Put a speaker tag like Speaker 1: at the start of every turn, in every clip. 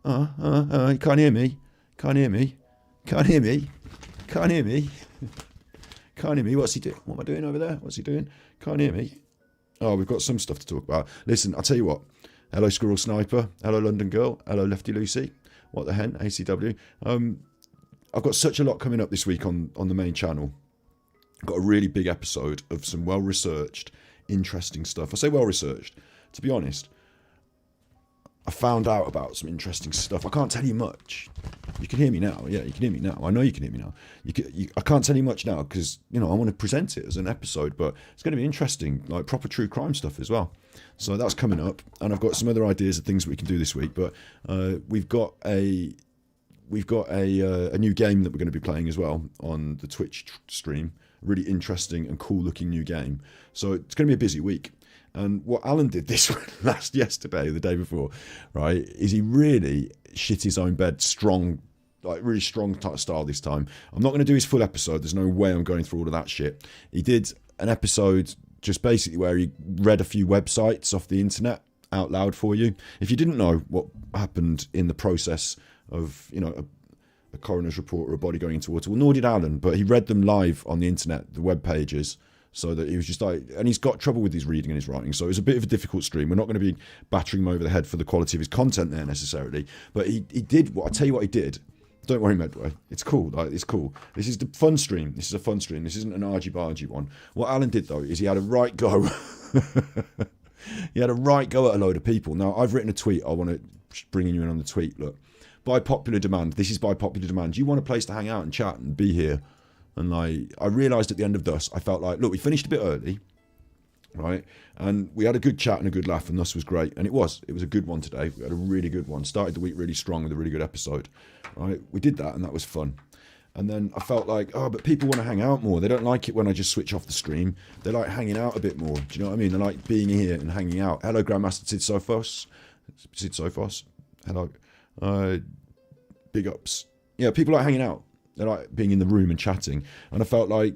Speaker 1: You can't hear me. Can't hear me. Can't hear me. Can't hear me. Can't hear me. What's he doing? What am I doing over there? What's he doing? Can't hear me. Oh, we've got some stuff to talk about. Listen, I'll tell you what. Hello, Squirrel Sniper. Hello, London Girl. Hello, Lefty Lucy. What the hen? ACW. I've got such a lot coming up this week on the main channel. I've got a really big episode of some well-researched, interesting stuff. I say well-researched. To be honest, I found out about some interesting stuff. I can't tell you much. You can hear me now. Yeah, you can hear me now. I know you can hear me now. I can't tell you much now because, I want to present it as an episode, but it's going to be interesting, like proper true crime stuff as well. So that's coming up, and I've got some other ideas of things we can do this week. But we've got a new game that we're going to be playing as well on the Twitch stream. A really interesting and cool looking new game. So it's going to be a busy week. And what Alan did yesterday, the day before, right, is he really shit his own bed strong, like really strong style this time. I'm not going to do his full episode. There's no way I'm going through all of that shit. He did an episode just basically where he read a few websites off the internet out loud for you. If you didn't know what happened in the process of, a coroner's report or a body going into water, well, nor did Alan, but he read them live on the internet, the web pages. So that he was just like, and he's got trouble with his reading and his writing, so it's a bit of a difficult stream. We're not going to be battering him over the head for the quality of his content there necessarily, but he did what I tell you what he did. Don't worry, Medway, it's cool. Like, it's cool. This is the fun stream. This is a fun stream. This isn't an argy-bargy one. What Alan did though is he had a right go. He had a right go at a load of people. Now I've written a tweet. I want to bring you in on the tweet. Look, by popular demand. This is by popular demand. You want a place to hang out and chat and be here. And I realised at the end of Thus, I felt like, look, we finished a bit early, right? And we had a good chat and a good laugh, and Thus was great. And it was a good one today. We had a really good one. Started the week really strong with a really good episode, right? We did that, and that was fun. And then I felt like, but people want to hang out more. They don't like it when I just switch off the stream. They like hanging out a bit more. Do you know what I mean? They like being here and hanging out. Hello, Grandmaster Sid Sophos. Hello. Big ups. Yeah, people like hanging out. They like being in the room and chatting. And I felt like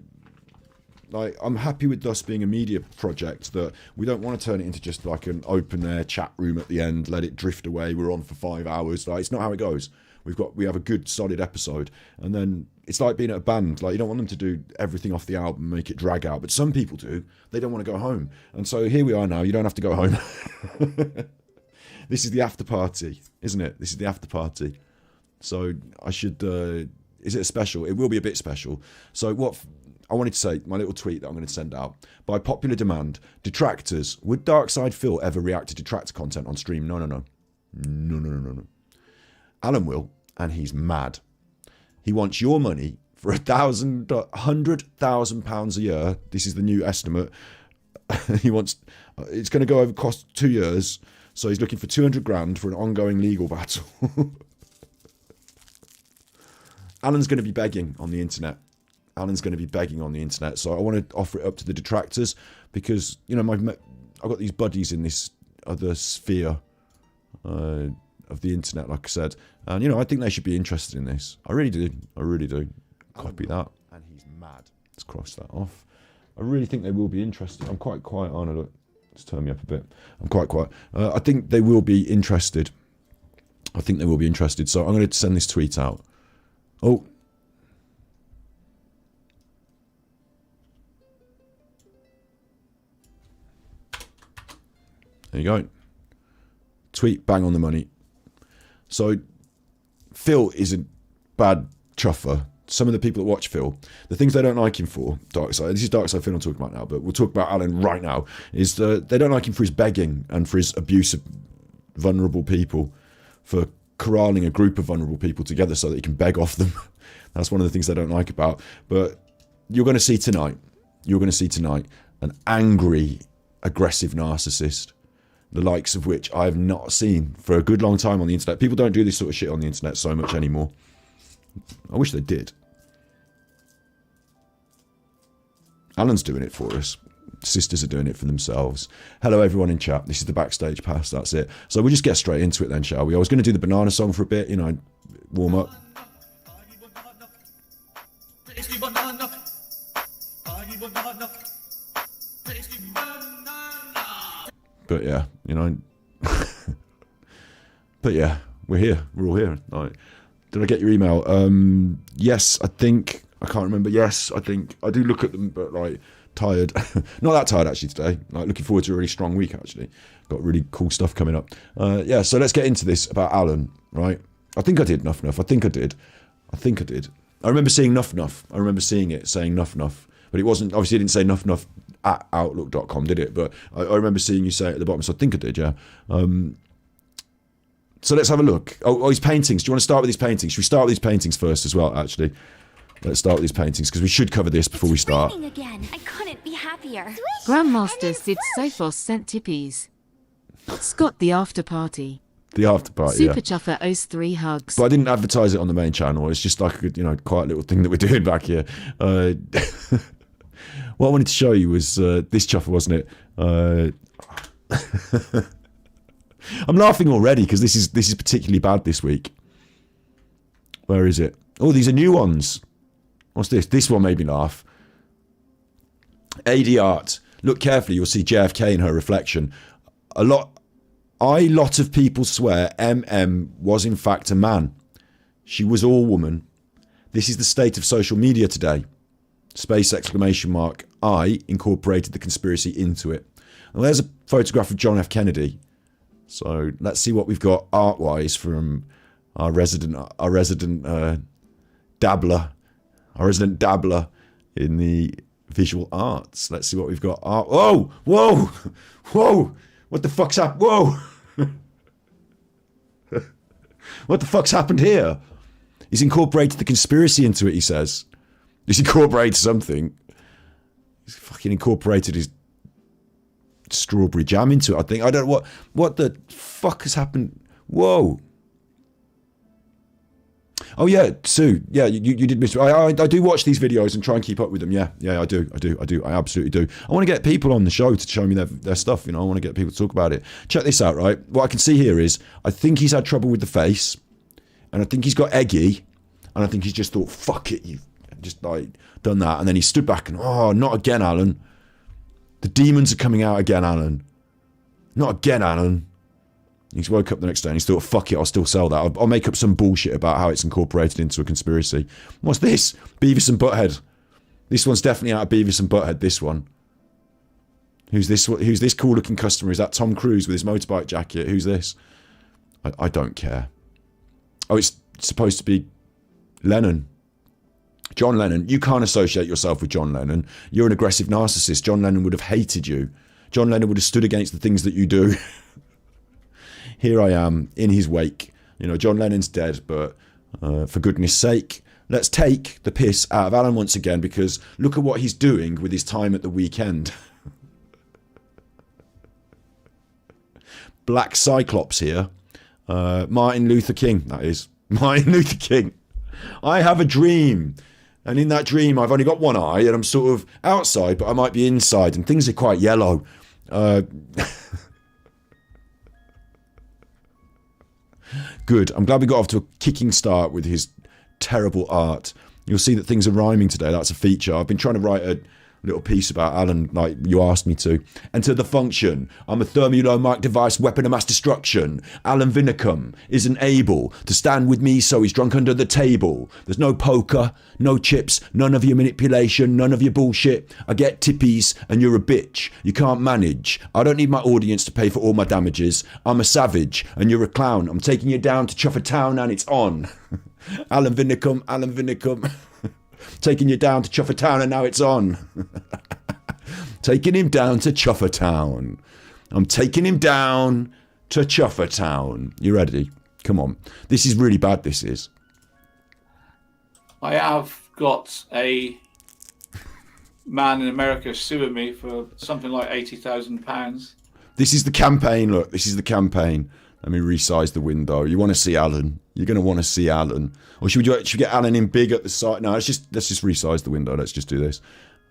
Speaker 1: I'm happy with Thus being a media project, that we don't want to turn it into just like an open air chat room at the end, let it drift away, we're on for 5 hours. Like, it's not how it goes. We have a good solid episode, and then it's like being at a band. Like, you don't want them to do everything off the album, make it drag out, but some people do. They don't want to go home. And so here we are now. You don't have to go home. This is the after party, isn't it? This is the after party. So I should is it a special? It will be a bit special. So what I wanted to say, my little tweet that I'm going to send out. By popular demand, Detractors. Would Darkside Phil ever react to Detractor content on stream? No. No. Alan will, and he's mad. He wants your money for £100,000 a year. This is the new estimate. He wants, it's going to go over cost 2 years. So he's looking for 200 grand for an ongoing legal battle. Alan's going to be begging on the internet. So I want to offer it up to the Detractors because, I've got these buddies in this other sphere of the internet, like I said. And, I think they should be interested in this. I really do. Copy that. And he's mad. Let's cross that off. I really think they will be interested. I'm quite quiet, aren't I? Look, let's turn me up a bit. I'm quite quiet. I think they will be interested. So I'm going to send this tweet out. Oh. There you go. Tweet bang on the money. So Phil is a bad chuffer. Some of the people that watch Phil, the things they don't like him for, Darkside, this is Darkside Phil I'm talking about now, but we'll talk about Alan right now, is they don't like him for his begging and for his abuse of vulnerable people, for corralling a group of vulnerable people together so that he can beg off them. That's one of the things they don't like about. But you're going to see tonight an angry, aggressive narcissist, the likes of which I have not seen for a good long time on the internet. People don't do this sort of shit on the internet so much anymore. I wish they did. Alan's doing it for us. Sisters are doing it for themselves. Hello everyone in chat. This is the backstage pass. That's it. So we'll just get straight into it then, shall we? I was going to do the banana song for a bit, warm up. But yeah, but yeah, we're here. We're all here. Like, did I get your email? Yes, I think. I can't remember. Yes, I think. I do look at them, but like tired. Not that tired actually today. Like looking forward to a really strong week actually. Got really cool stuff coming up. Yeah, so let's get into this about Alan, right? I think I did Nuff Nuff. I think I did. I remember seeing Nuff Nuff. I remember seeing it saying Nuff Nuff. But it wasn't, obviously it didn't say Nuff Nuff at outlook.com, did it? But I remember seeing you say it at the bottom, so I think I did, yeah. So let's have a look. Oh, his paintings. Do you want to start with his paintings? Should we start with his paintings first as well, actually? Let's start with his paintings, because we should cover this before we start.
Speaker 2: It's raining again. I couldn't be happier.
Speaker 3: Grandmaster Sid Sophos sent tippies. Scott the after party.
Speaker 1: The after party,
Speaker 3: Super
Speaker 1: yeah.
Speaker 3: Chuffer owes 3 hugs.
Speaker 1: But I didn't advertise it on the main channel. It's just like a quiet little thing that we're doing back here. What I wanted to show you was this chuffer, wasn't it? I'm laughing already because this is particularly bad this week. Where is it? Oh, these are new ones. What's this? This one made me laugh. AD art. Look carefully, you'll see JFK in her reflection. A lot of people swear MM was in fact a man. She was all woman. This is the state of social media today. Space exclamation mark. I incorporated the conspiracy into it. And there's a photograph of John F. Kennedy. So let's see what we've got art-wise from our resident dabbler in the visual arts. Let's see what we've got. Whoa! What the fuck's happened? Whoa! What the fuck's happened here? He's incorporated the conspiracy into it, he says. He's incorporated something. He's fucking incorporated his strawberry jam into it, I think. I don't know what the fuck has happened. Whoa. Oh yeah, Sue. Yeah, you did miss. I do watch these videos and try and keep up with them. Yeah, I do. I absolutely do. I want to get people on the show to show me their stuff. I want to get people to talk about it. Check this out, right? What I can see here is I think he's had trouble with the face, and I think he's got eggy, and I think he's just thought, fuck it, you've just like done that, and then he stood back and not again, Alan. The demons are coming out again, Alan. Not again, Alan. He's woke up the next day and he's thought, fuck it, I'll still sell that. I'll make up some bullshit about how it's incorporated into a conspiracy. What's this? Beavis and Butthead. This one's definitely out of Beavis and Butthead, this one. Who's this cool looking customer? Is that Tom Cruise with his motorbike jacket? Who's this? I don't care. Oh, it's supposed to be Lennon. John Lennon. You can't associate yourself with John Lennon. You're an aggressive narcissist. John Lennon would have hated you. John Lennon would have stood against the things that you do. Here I am in his wake. John Lennon's dead, but for goodness sake, let's take the piss out of Alan once again, because look at what he's doing with his time at the weekend. Black Cyclops here. Martin Luther King, that is. Martin Luther King. I have a dream. And in that dream, I've only got one eye and I'm sort of outside, but I might be inside and things are quite yellow. Good. I'm glad we got off to a kicking start with his terrible art. You'll see that things are rhyming today. That's a feature. I've been trying to write a little piece about Alan, like you asked me to. Enter the function. I'm a thermonuclear device, weapon of mass destruction. Alan Vinicum isn't able to stand with me, so he's drunk under the table. There's no poker, no chips, none of your manipulation, none of your bullshit. I get tippies and you're a bitch. You can't manage. I don't need my audience to pay for all my damages. I'm a savage and you're a clown. I'm taking you down to Chuffer Town and it's on. Alan Vinicum. Taking you down to Chuffer Town and now it's on. Taking him down to Chuffer Town. I'm taking him down to Chuffer Town. You ready? Come on. This is really bad, this is.
Speaker 4: I have got a man in America suing me for something like £80,000.
Speaker 1: This is the campaign, look. This is the campaign. Let me resize the window. You want to see Alan. You're going to want to see Alan. Or should we get Alan in big at the side? No, let's just resize the window. Let's just do this.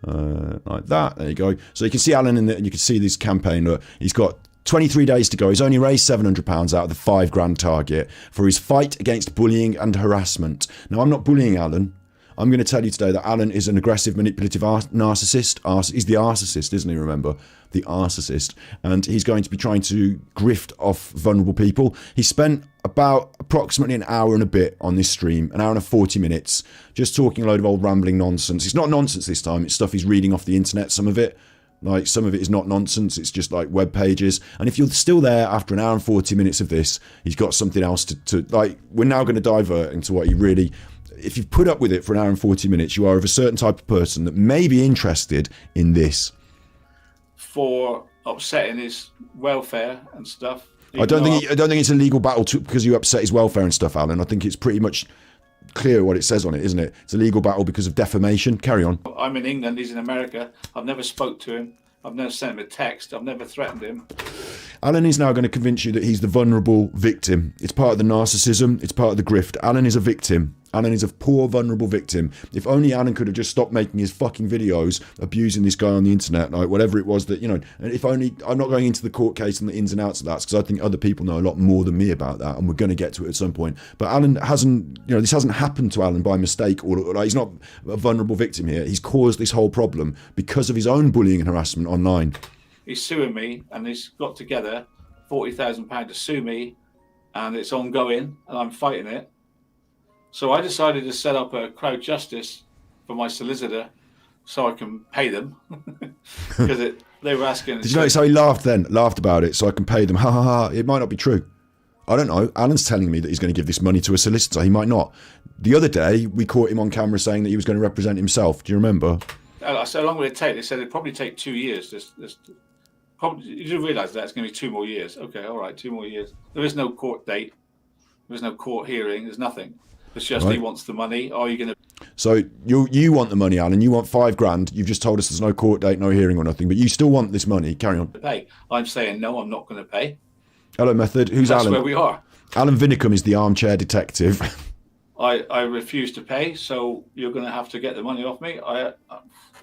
Speaker 1: Like that. There you go. So you can see Alan in there and you can see this campaign. Look, he's got 23 days to go. He's only raised £700 out of the £5,000 target for his fight against bullying and harassment. Now, I'm not bullying Alan. I'm going to tell you today that Alan is an aggressive, manipulative narcissist. He's the narcissist, isn't he, remember? The narcissist. And he's going to be trying to grift off vulnerable people. He spent about approximately an hour and a bit on this stream, an hour and 40 minutes, just talking a load of old rambling nonsense. It's not nonsense this time. It's stuff he's reading off the internet, some of it. Like, some of it is not nonsense. It's just like web pages. And if you're still there after an hour and 40 minutes of this, he's got something else to like, we're now going to divert into what he really, if you've put up with it for an hour and 40 minutes, you are of a certain type of person that may be interested in this.
Speaker 4: For upsetting his welfare and stuff.
Speaker 1: I don't think it's a legal battle because you upset his welfare and stuff, Alan. I think it's pretty much clear what it says on it, isn't it? It's a legal battle because of defamation. Carry on.
Speaker 4: I'm in England, he's in America. I've never spoke to him. I've never sent him a text. I've never threatened him.
Speaker 1: Alan is now going to convince you that he's the vulnerable victim. It's part of the narcissism. It's part of the grift. Alan is a victim. Alan is a poor, vulnerable victim. If only Alan could have just stopped making his fucking videos abusing this guy on the internet, like whatever it was that, you know, and if only, I'm not going into the court case and the ins and outs of that because I think other people know a lot more than me about that and we're going to get to it at some point. But Alan hasn't, you know, this hasn't happened to Alan by mistake or like, he's not a vulnerable victim here. He's caused this whole problem because of his own bullying and harassment online.
Speaker 4: He's suing me and he's got together £40,000 to sue me and it's ongoing and I'm fighting it. So I decided to set up a crowd justice for my solicitor so I can pay them because they were asking.
Speaker 1: Did you notice how he laughed about it? So I can pay them. Ha ha ha. It might not be true. I don't know. Alan's telling me that he's going to give this money to a solicitor. He might not. The other day, we caught him on camera saying that he was going to represent himself. Do you remember?
Speaker 4: So how long will it take? They said it'd probably take 2 years. Probably, you do realise that it's going to be 2 more years. Okay, all right, 2 more years. There is no court date. There is no court hearing. There's nothing. It's just right. He wants the money. Are you going to?
Speaker 1: So you want the money, Alan? You want $5,000? You've just told us there's no court date, no hearing or nothing, but you still want this money. Carry on.
Speaker 4: Pay. I'm saying no. I'm not going to pay.
Speaker 1: Hello, Method. Who's
Speaker 4: That's
Speaker 1: Alan?
Speaker 4: That's where we are.
Speaker 1: Alan Vinicum is the armchair detective.
Speaker 4: I refuse to pay, so you're going to have to get the money off me. I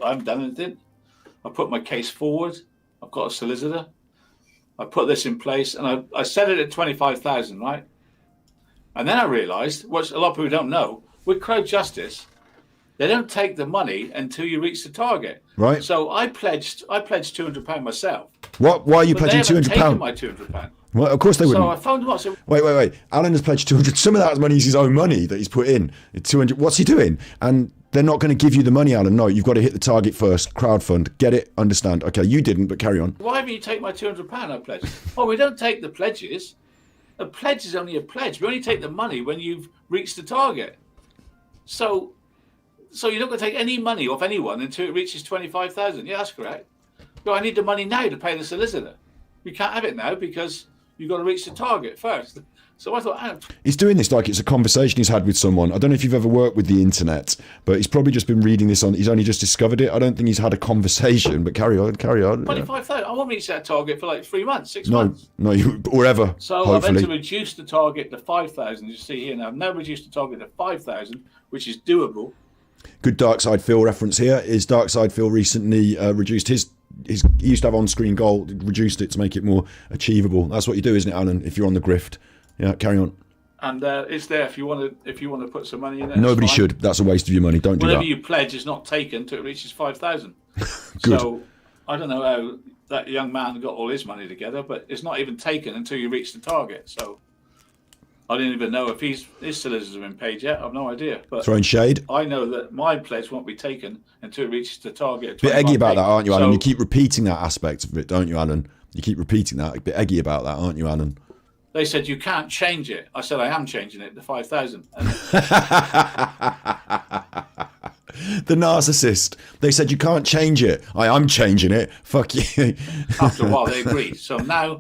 Speaker 4: haven't done anything. I put my case forward. I've got a solicitor. I put this in place, and I set it at 25,000, right? And then I realised, what a lot of people don't know, with crowd justice, they don't take the money until you reach the target.
Speaker 1: Right.
Speaker 4: So I pledged £200 myself.
Speaker 1: What? Why are you pledging £200?
Speaker 4: They haven't taken my £200.
Speaker 1: Well, of course they wouldn't.
Speaker 4: So I phoned them up. So
Speaker 1: wait. Alan has pledged 200. Some of that money is his own money that he's put in. 200. What's he doing? And they're not going to give you the money, Alan. No, you've got to hit the target first. Crowdfund. Get it? Understand? Okay, you didn't, but carry on.
Speaker 4: Why haven't you taken my £200 I pledged? Oh, we don't take the pledges. A pledge is only a pledge. We only take the money when you've reached the target. So you're not going to take any money off anyone until it reaches 25,000. Yeah, that's correct. But I need the money now to pay the solicitor. We can't have it now because you've got to reach the target first. So I thought,
Speaker 1: he's doing this like it's a conversation he's had with someone. I don't know if you've ever worked with the internet, but he's probably just been reading this on. He's only just discovered it. I don't think he's had a conversation. But carry on.
Speaker 4: 25,000. I won't reach that target for like 3 months, 6 months.
Speaker 1: No, or ever.
Speaker 4: So
Speaker 1: hopefully.
Speaker 4: I'm meant to reduce the target to 5,000. You see here now. I've now reduced the target to 5,000, which is doable.
Speaker 1: Good Dark Side Phil reference here. Is Dark Side Phil recently reduced his he used to have on-screen goal, reduced it to make it more achievable. That's what you do, isn't it, Alan? If you're on the grift. Yeah, carry on.
Speaker 4: And it's there if you want to put some money in it.
Speaker 1: Nobody should. That's a waste of your money. Don't do that.
Speaker 4: Whatever you pledge is not taken until it reaches 5,000.
Speaker 1: Good. So
Speaker 4: I don't know how that young man got all his money together, but it's not even taken until you reach the target. So I didn't even know if his solicitors have been paid yet. I've no idea. But
Speaker 1: throwing shade.
Speaker 4: I know that my pledge won't be taken until it reaches the target.
Speaker 1: A bit eggy about that, aren't you, Alan? You keep repeating that aspect of it, don't you, Alan? You keep repeating that. A bit eggy about that, aren't you, Alan?
Speaker 4: They said you can't change it. I said I am changing it to 5,000.
Speaker 1: The narcissist. They said you can't change it. I am changing it. Fuck you.
Speaker 4: After a while, they agreed. So now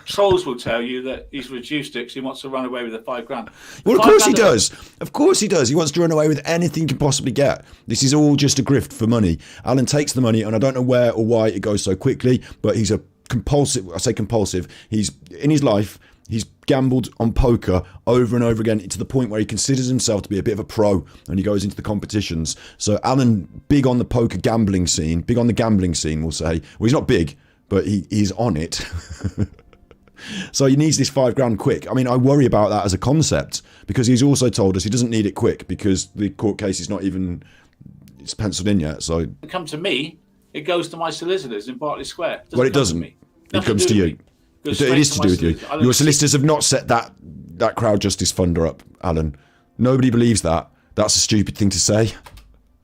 Speaker 4: trolls will tell you that he's reduced it because he wants to run away with the £5,000.
Speaker 1: Well, of course he does. Of course he does. He wants to run away with anything he can possibly get. This is all just a grift for money. Alan takes the money, and I don't know where or why it goes so quickly, but he's a compulsive. I say compulsive. He's in his life. He's gambled on poker over and over again to the point where he considers himself to be a bit of a pro, and he goes into the competitions. So Alan, big on the poker gambling scene, big on the gambling scene, we'll say. Well, he's not big, but he's on it. So he needs this £5,000 quick. I mean, I worry about that as a concept because he's also told us he doesn't need it quick because the court case is not even it's penciled in yet. So
Speaker 4: it comes to me, it goes to my solicitors in Berkeley Square.
Speaker 1: Well, it doesn't. It comes to you. It is to do with you. Your solicitors have not set that crowd justice funder up, Alan. Nobody believes that. That's a stupid thing to say.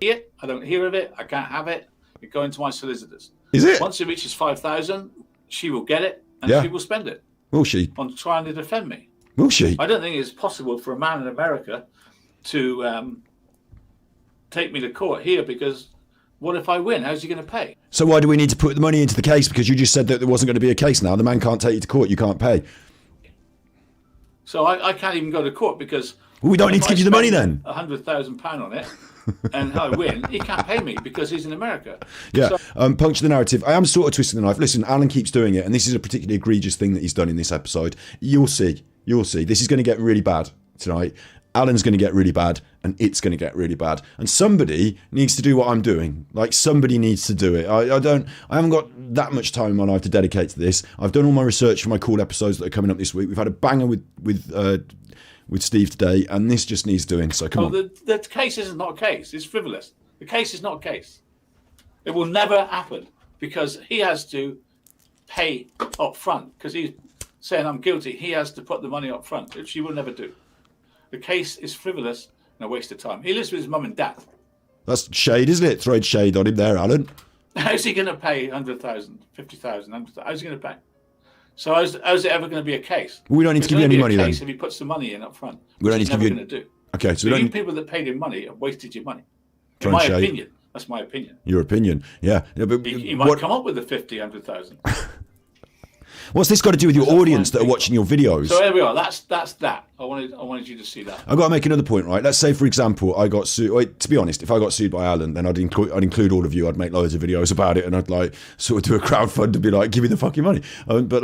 Speaker 4: I don't hear of it. I can't have it. It going to my solicitors.
Speaker 1: Is it?
Speaker 4: Once it reaches 5,000, she will get it and she will spend it.
Speaker 1: Will she?
Speaker 4: On trying to defend me.
Speaker 1: Will she?
Speaker 4: I don't think it's possible for a man in America to take me to court here because what if I win? How's he going to pay?
Speaker 1: So why do we need to put the money into the case? Because you just said that there wasn't going to be a case now. The man can't take you to court. You can't pay.
Speaker 4: So I can't even go to court because...
Speaker 1: Well, we don't need to give you the money then.
Speaker 4: £100,000 on it and I win. He can't pay me because he's in America.
Speaker 1: Yeah,
Speaker 4: So,
Speaker 1: puncture the narrative. I am sort of twisting the knife. Listen, Alan keeps doing it, and this is a particularly egregious thing that he's done in this episode. You'll see. You'll see. This is going to get really bad tonight. Alan's going to get really bad, and it's going to get really bad. And somebody needs to do what I'm doing. Like, somebody needs to do it. I haven't got that much time in my life to dedicate to this. I've done all my research for my cool episodes that are coming up this week. We've had a banger with Steve today, and this just needs doing. So come on.
Speaker 4: The case is not a case. It's frivolous. The case is not a case. It will never happen because he has to pay up front because he's saying I'm guilty. He has to put the money up front, which he will never do. The case is frivolous and a waste of time. He lives with his mum and dad.
Speaker 1: That's shade, isn't it? Throwing shade on him there, Alan.
Speaker 4: How's he going to pay 100,000, 50,000, 100,000? How's he going to pay? So how's it ever going to be a case?
Speaker 1: We don't need to give you any money then.
Speaker 4: If he puts the money in up front,
Speaker 1: we don't need to give you.
Speaker 4: Going to do.
Speaker 1: Okay, so
Speaker 4: you people that paid him money have wasted your money. In
Speaker 1: Throwing
Speaker 4: my
Speaker 1: shade.
Speaker 4: opinion, that's my opinion.
Speaker 1: Your opinion, yeah. But
Speaker 4: He might come up with the 50, 100,000.
Speaker 1: What's this got to do with your audience that are watching your videos?
Speaker 4: So there we are. That's that. I wanted you to see that.
Speaker 1: I've got to make another point, right? Let's say, for example, I got sued. To be honest, if I got sued by Alan, then I'd include all of you. I'd make loads of videos about it, and I'd like sort of do a crowdfund to be like, give me the fucking money. But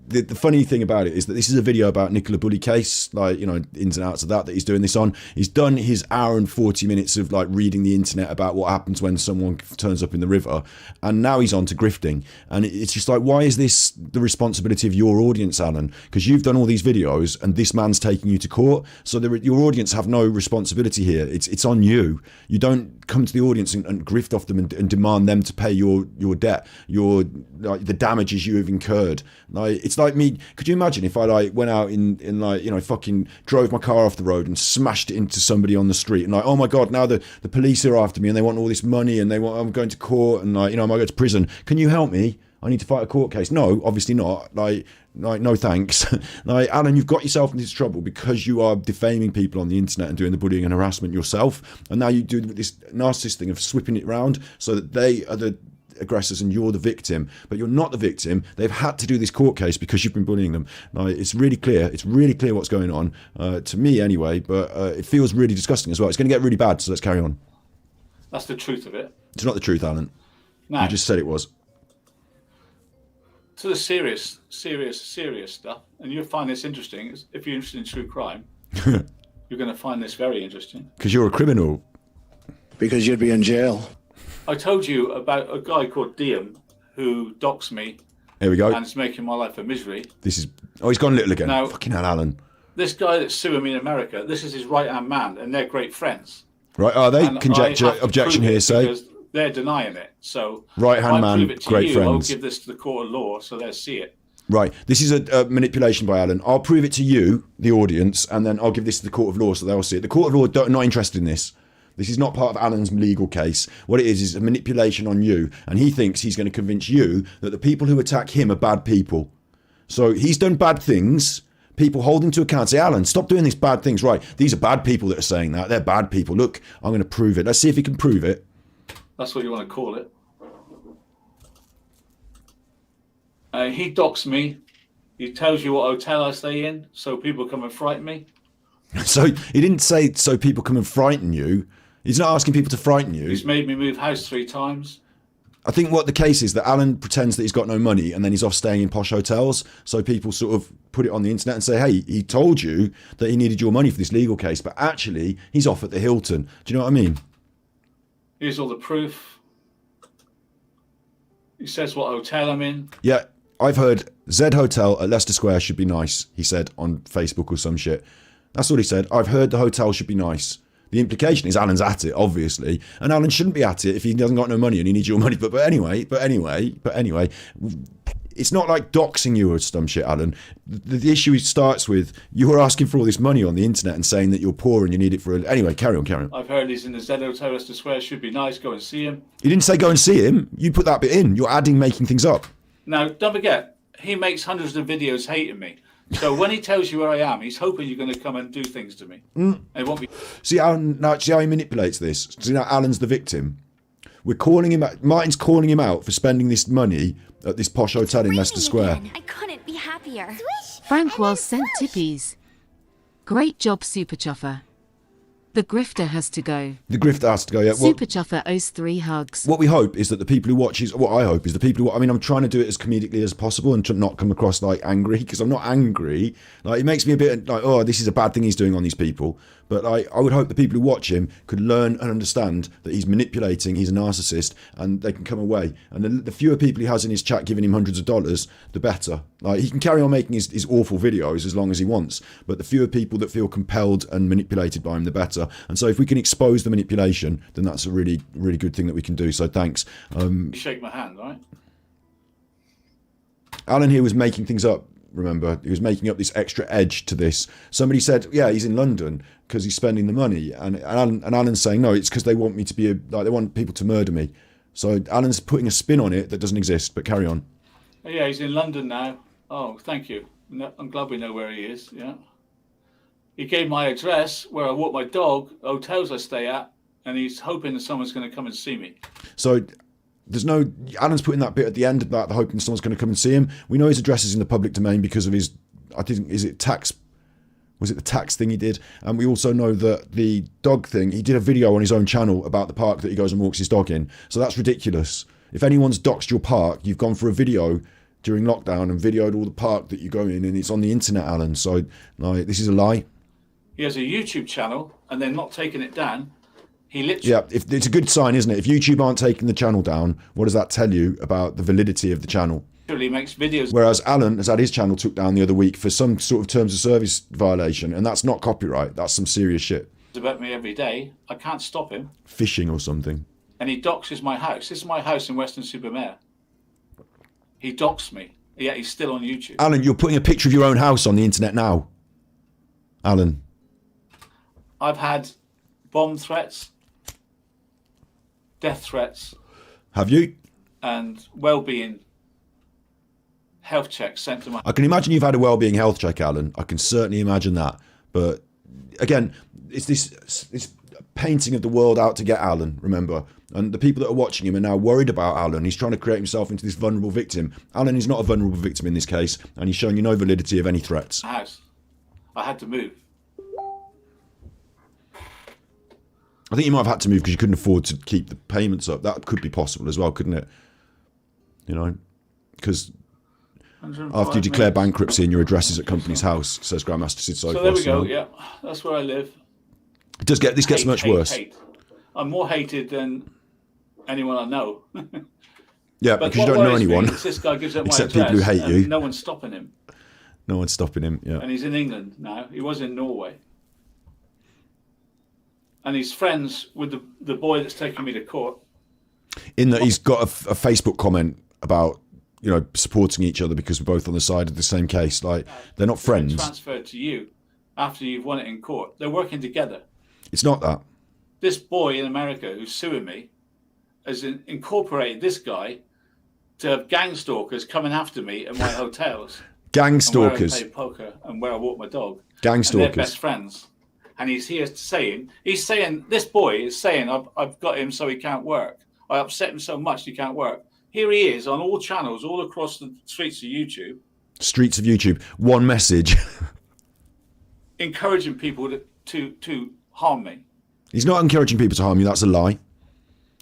Speaker 1: the funny thing about it is that this is a video about Nicola Bulley case, like, you know, ins and outs of that he's doing this on. He's done his hour and 40 minutes of like reading the internet about what happens when someone turns up in the river, and now he's on to grifting. And it's just like, why is this the responsibility of your audience, Alan? Because you've done all these videos and this man's taking you to court, so your audience have no responsibility here. It's on you. You don't come to the audience and grift off them and demand them to pay your debt, the damages you have incurred. Like, it's like me. Could you imagine if I like went out in like, you know, fucking drove my car off the road and smashed it into somebody on the street and like, oh my god, now the police are after me and they want all this money and I'm going to court and like, you know, I might go to prison. Can you help me? I need to fight a court case. No, obviously not. Like no thanks. Like, Alan, you've got yourself into this trouble because you are defaming people on the internet and doing the bullying and harassment yourself, and now you do this narcissist thing of sweeping it round so that they are the aggressors and you're the victim, but you're not the victim. They've had to do this court case because you've been bullying them. Now, it's really clear what's going on, to me anyway, but it feels really disgusting as well. It's going to get really bad, so let's carry on.
Speaker 4: That's the truth of it.
Speaker 1: It's not the truth, Alan.
Speaker 4: No.
Speaker 1: You just said it was.
Speaker 4: To the serious stuff, and you'll find this interesting. If you're interested in true crime, you're going to find this very interesting.
Speaker 1: Because you're a criminal.
Speaker 5: Because you'd be in jail.
Speaker 4: I told you about a guy called Diem who docks me.
Speaker 1: Here we go.
Speaker 4: And it's making my life a misery.
Speaker 1: He's gone little again.
Speaker 4: Now,
Speaker 1: fucking hell, Alan.
Speaker 4: This guy that's suing me in America, this is his right-hand man, and they're great friends.
Speaker 1: Right, are they?
Speaker 4: And
Speaker 1: Conjecture, objection here, say.
Speaker 4: They're denying it. So
Speaker 1: right-hand man, great friends.
Speaker 4: I'll give this to the court of law so they'll see it.
Speaker 1: Right, this is a manipulation by Alan. I'll prove it to you, the audience, and then I'll give this to the court of law so they'll see it. The court of law are not interested in this. This is not part of Alan's legal case. What it is a manipulation on you, and he thinks he's going to convince you that the people who attack him are bad people. So he's done bad things. People hold him to account. Say, Alan, stop doing these bad things. Right, these are bad people that are saying that. They're bad people. Look, I'm going to prove it. Let's see if he can prove it.
Speaker 4: That's what you want to call it. He docks me. He tells you what hotel I stay in, so people come and frighten me.
Speaker 1: So he didn't say so people come and frighten you. He's not asking people to frighten you.
Speaker 4: He's made me move house 3 times.
Speaker 1: I think what the case is that Alan pretends that he's got no money and then he's off staying in posh hotels. So people sort of put it on the internet and say, hey, he told you that he needed your money for this legal case, but actually he's off at the Hilton. Do you know what I mean?
Speaker 4: Here's all the proof. He says what hotel I'm in.
Speaker 1: Yeah, I've heard Z Hotel at Leicester Square should be nice, he said on Facebook or some shit. That's all he said. I've heard the hotel should be nice. The implication is Alan's at it, obviously, and Alan shouldn't be at it if he hasn't got no money and he needs your money. But anyway, it's not like doxing you or some shit, Alan. The issue starts with you were asking for all this money on the internet and saying that you're poor and you need it for. Anyway, carry on.
Speaker 4: I've heard he's in the Z Hotel to swear should be nice. Go and see him.
Speaker 1: You didn't say go and see him. You put that bit in. You're adding making things up.
Speaker 4: Now, don't forget, he makes hundreds of videos hating me. So when he tells you where I am, he's hoping you're going to come and do things to me. It won't be.
Speaker 1: See how he manipulates this. See now Alan's the victim. We're calling him out. Martin's calling him out for spending this money at this posh hotel in Leicester Square.
Speaker 2: I couldn't be happier.
Speaker 3: Frank Wells sent tippies. Great job, Super Chuffer. The grifter has to go.
Speaker 1: The grifter has to go, yeah.
Speaker 3: Super Chuffer owes 3 hugs.
Speaker 1: What we hope is that the people who watch what I hope is the people who, I mean, I'm trying to do it as comedically as possible and to not come across like angry, because I'm not angry. Like, it makes me a bit like, oh, this is a bad thing he's doing on these people. But I would hope the people who watch him could learn and understand that he's manipulating, he's a narcissist, and they can come away. And the fewer people he has in his chat giving him hundreds of dollars, the better. Like, he can carry on making his awful videos as long as he wants, but the fewer people that feel compelled and manipulated by him, the better. And so if we can expose the manipulation, then that's a really, really good thing that we can do. So thanks.
Speaker 4: Shake my hand, right?
Speaker 1: Alan here was making things up. Remember, he was making up this extra edge to this. Somebody said, yeah, he's in London because he's spending the money. And Alan's saying, no, it's because they want me to be, they want people to murder me. So Alan's putting a spin on it that doesn't exist, but carry on.
Speaker 4: Yeah, he's in London now. Oh, thank you. No, I'm glad we know where he is, yeah. He gave my address, where I walk my dog, hotels I stay at, and he's hoping that someone's going to come and see me.
Speaker 1: So there's no, Alan's putting that bit at the end about the hoping someone's going to come and see him. We know his address is in the public domain because of his, I think, was it the tax thing he did? And we also know that the dog thing, he did a video on his own channel about the park that he goes and walks his dog in. So that's ridiculous. If anyone's doxed your park, you've gone for a video during lockdown and videoed all the park that you go in, and it's on the internet, Alan. So, like, this is a lie.
Speaker 4: He has a YouTube channel, and they're not taking it down. He literally...
Speaker 1: Yeah, if it's a good sign, isn't it? If YouTube aren't taking the channel down, what does that tell you about the validity of the channel?
Speaker 4: Literally makes videos.
Speaker 1: Whereas Alan has had his channel took down the other week for some sort of terms of service violation, and that's not copyright. That's some serious shit.
Speaker 4: About me every day. I can't stop him.
Speaker 1: Phishing or something.
Speaker 4: And he doxes my house. This is my house in Weston-super-Mare. He doxed me. Yet he's still on YouTube.
Speaker 1: Alan, you're putting a picture of your own house on the internet now. Alan.
Speaker 4: I've had bomb threats, death threats.
Speaker 1: Have you?
Speaker 4: And well-being health checks sent to my...
Speaker 1: I can imagine you've had a well-being health check, Alan. I can certainly imagine that. But again, it's this painting of the world out to get Alan, remember? And the people that are watching him are now worried about Alan. He's trying to create himself into this vulnerable victim. Alan is not a vulnerable victim in this case, and he's showing you no validity of any threats.
Speaker 4: House. I had to move.
Speaker 1: I think you might have had to move because you couldn't afford to keep the payments up. That could be possible as well, couldn't it? You know, because after you declare bankruptcy and your address is at company's house, says Grandmaster Sid Sophos.
Speaker 4: So there we go. Yeah, that's where I live.
Speaker 1: It does get. This gets much worse.
Speaker 4: Hate. I'm more hated than anyone I know.
Speaker 1: Yeah, because you don't know anyone.
Speaker 4: This guy gives up my
Speaker 1: except
Speaker 4: address,
Speaker 1: people who hate you.
Speaker 4: No one's stopping him.
Speaker 1: No one's stopping him. Yeah.
Speaker 4: And he's in England now. He was in Norway. And he's friends with the boy that's taking me to court.
Speaker 1: In that he's got a Facebook comment about, you know, supporting each other because we're both on the side of the same case. Like, they're not friends.
Speaker 4: Transferred to you after you've won it in court. They're working together.
Speaker 1: It's not that.
Speaker 4: This boy in America who's suing me has incorporated this guy to have gang stalkers coming after me at my hotels.
Speaker 1: Gang stalkers.
Speaker 4: And where I play poker and where I walk my dog.
Speaker 1: Gang stalkers.
Speaker 4: And they're best friends. And he's here saying, this boy is saying, I've got him so he can't work. I upset him so much he can't work. Here he is on all channels, all across the streets of YouTube.
Speaker 1: Streets of YouTube. One message.
Speaker 4: Encouraging people to harm me.
Speaker 1: He's not encouraging people to harm you. That's a lie.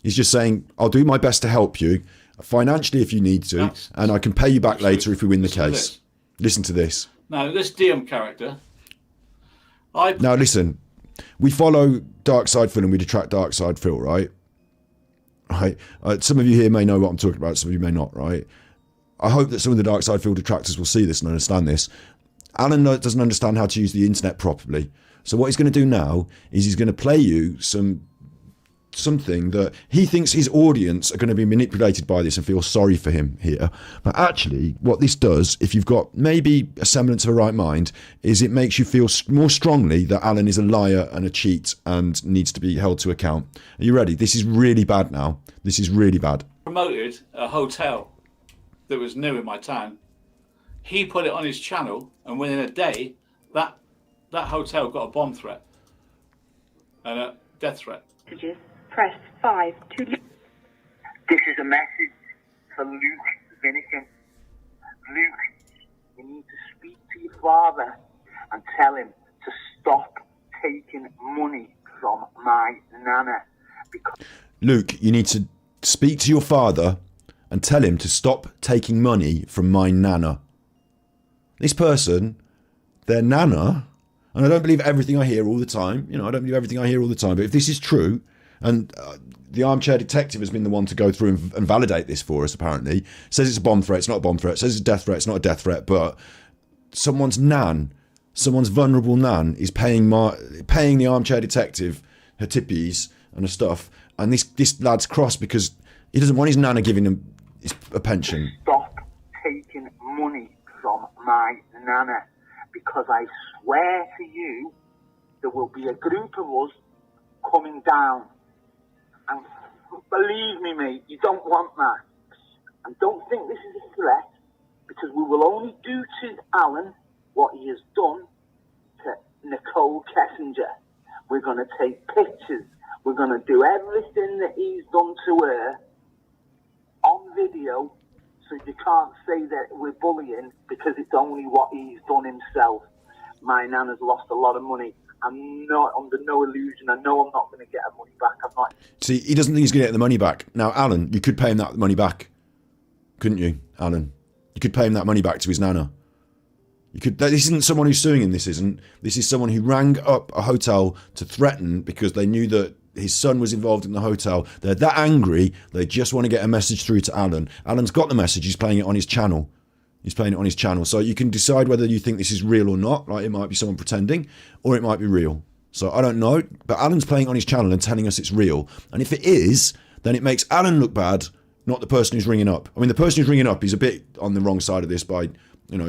Speaker 1: He's just saying, I'll do my best to help you financially if you need to, and I can pay you back later if we win the case. Listen to this.
Speaker 4: Now, this DM character...
Speaker 1: Now listen, we follow Dark Side Phil and we detract Dark Side Phil, right? Right. Some of you here may know what I'm talking about. Some of you may not, right? I hope that some of the Dark Side Phil detractors will see this and understand this. Alan doesn't understand how to use the internet properly. So what he's going to do now is he's going to play you something that he thinks his audience are going to be manipulated by this and feel sorry for him here. But actually, what this does, if you've got maybe a semblance of a right mind, is it makes you feel more strongly that Alan is a liar and a cheat and needs to be held to account. Are you ready? This is really bad now. This is really bad.
Speaker 4: Promoted a hotel that was new in my town. He put it on his channel, and within a day, that hotel got a bomb threat and a death threat.
Speaker 6: Press 5 to...
Speaker 7: This is a message for Luke Vinnican. Luke, you need to speak to your father and tell him to stop taking money from my nana. Because
Speaker 1: Luke, you need to speak to your father and tell him to stop taking money from my nana. This person, their nana, and I don't believe everything I hear all the time. I don't believe everything I hear all the time. But if this is true, and the armchair detective has been the one to go through and validate this for us, apparently. Says it's a bomb threat, it's not a bomb threat. Says it's a death threat, it's not a death threat. But someone's vulnerable nan, is paying the armchair detective her tippies and her stuff. And this lad's cross because he doesn't want his nana giving him a pension.
Speaker 7: Stop taking money from my nana. Because I swear to you, there will be a group of us coming down. And believe me, mate, you don't want that. And don't think this is a threat, because we will only do to Alan what he has done to Nicole Kessinger. We're going to take pictures. We're going to do everything that he's done to her on video, so you can't say that we're bullying, because it's only what he's done himself. My nana's lost a lot of money. I'm not under no illusion. I know I'm not going to get her money back. I'm not. See,
Speaker 1: he doesn't think he's going to get the money back. Now, Alan, you could pay him that money back, couldn't you, Alan? You could pay him that money back to his nana. You could. This isn't someone who's suing him. This isn't. This is someone who rang up a hotel to threaten because they knew that his son was involved in the hotel. They're that angry. They just want to get a message through to Alan. Alan's got the message. He's playing it on his channel. So you can decide whether you think this is real or not. Right? It might be someone pretending, or it might be real. So I don't know. But Alan's playing on his channel and telling us it's real. And if it is, then it makes Alan look bad, not the person who's ringing up. I mean, the person who's ringing up is a bit on the wrong side of this by,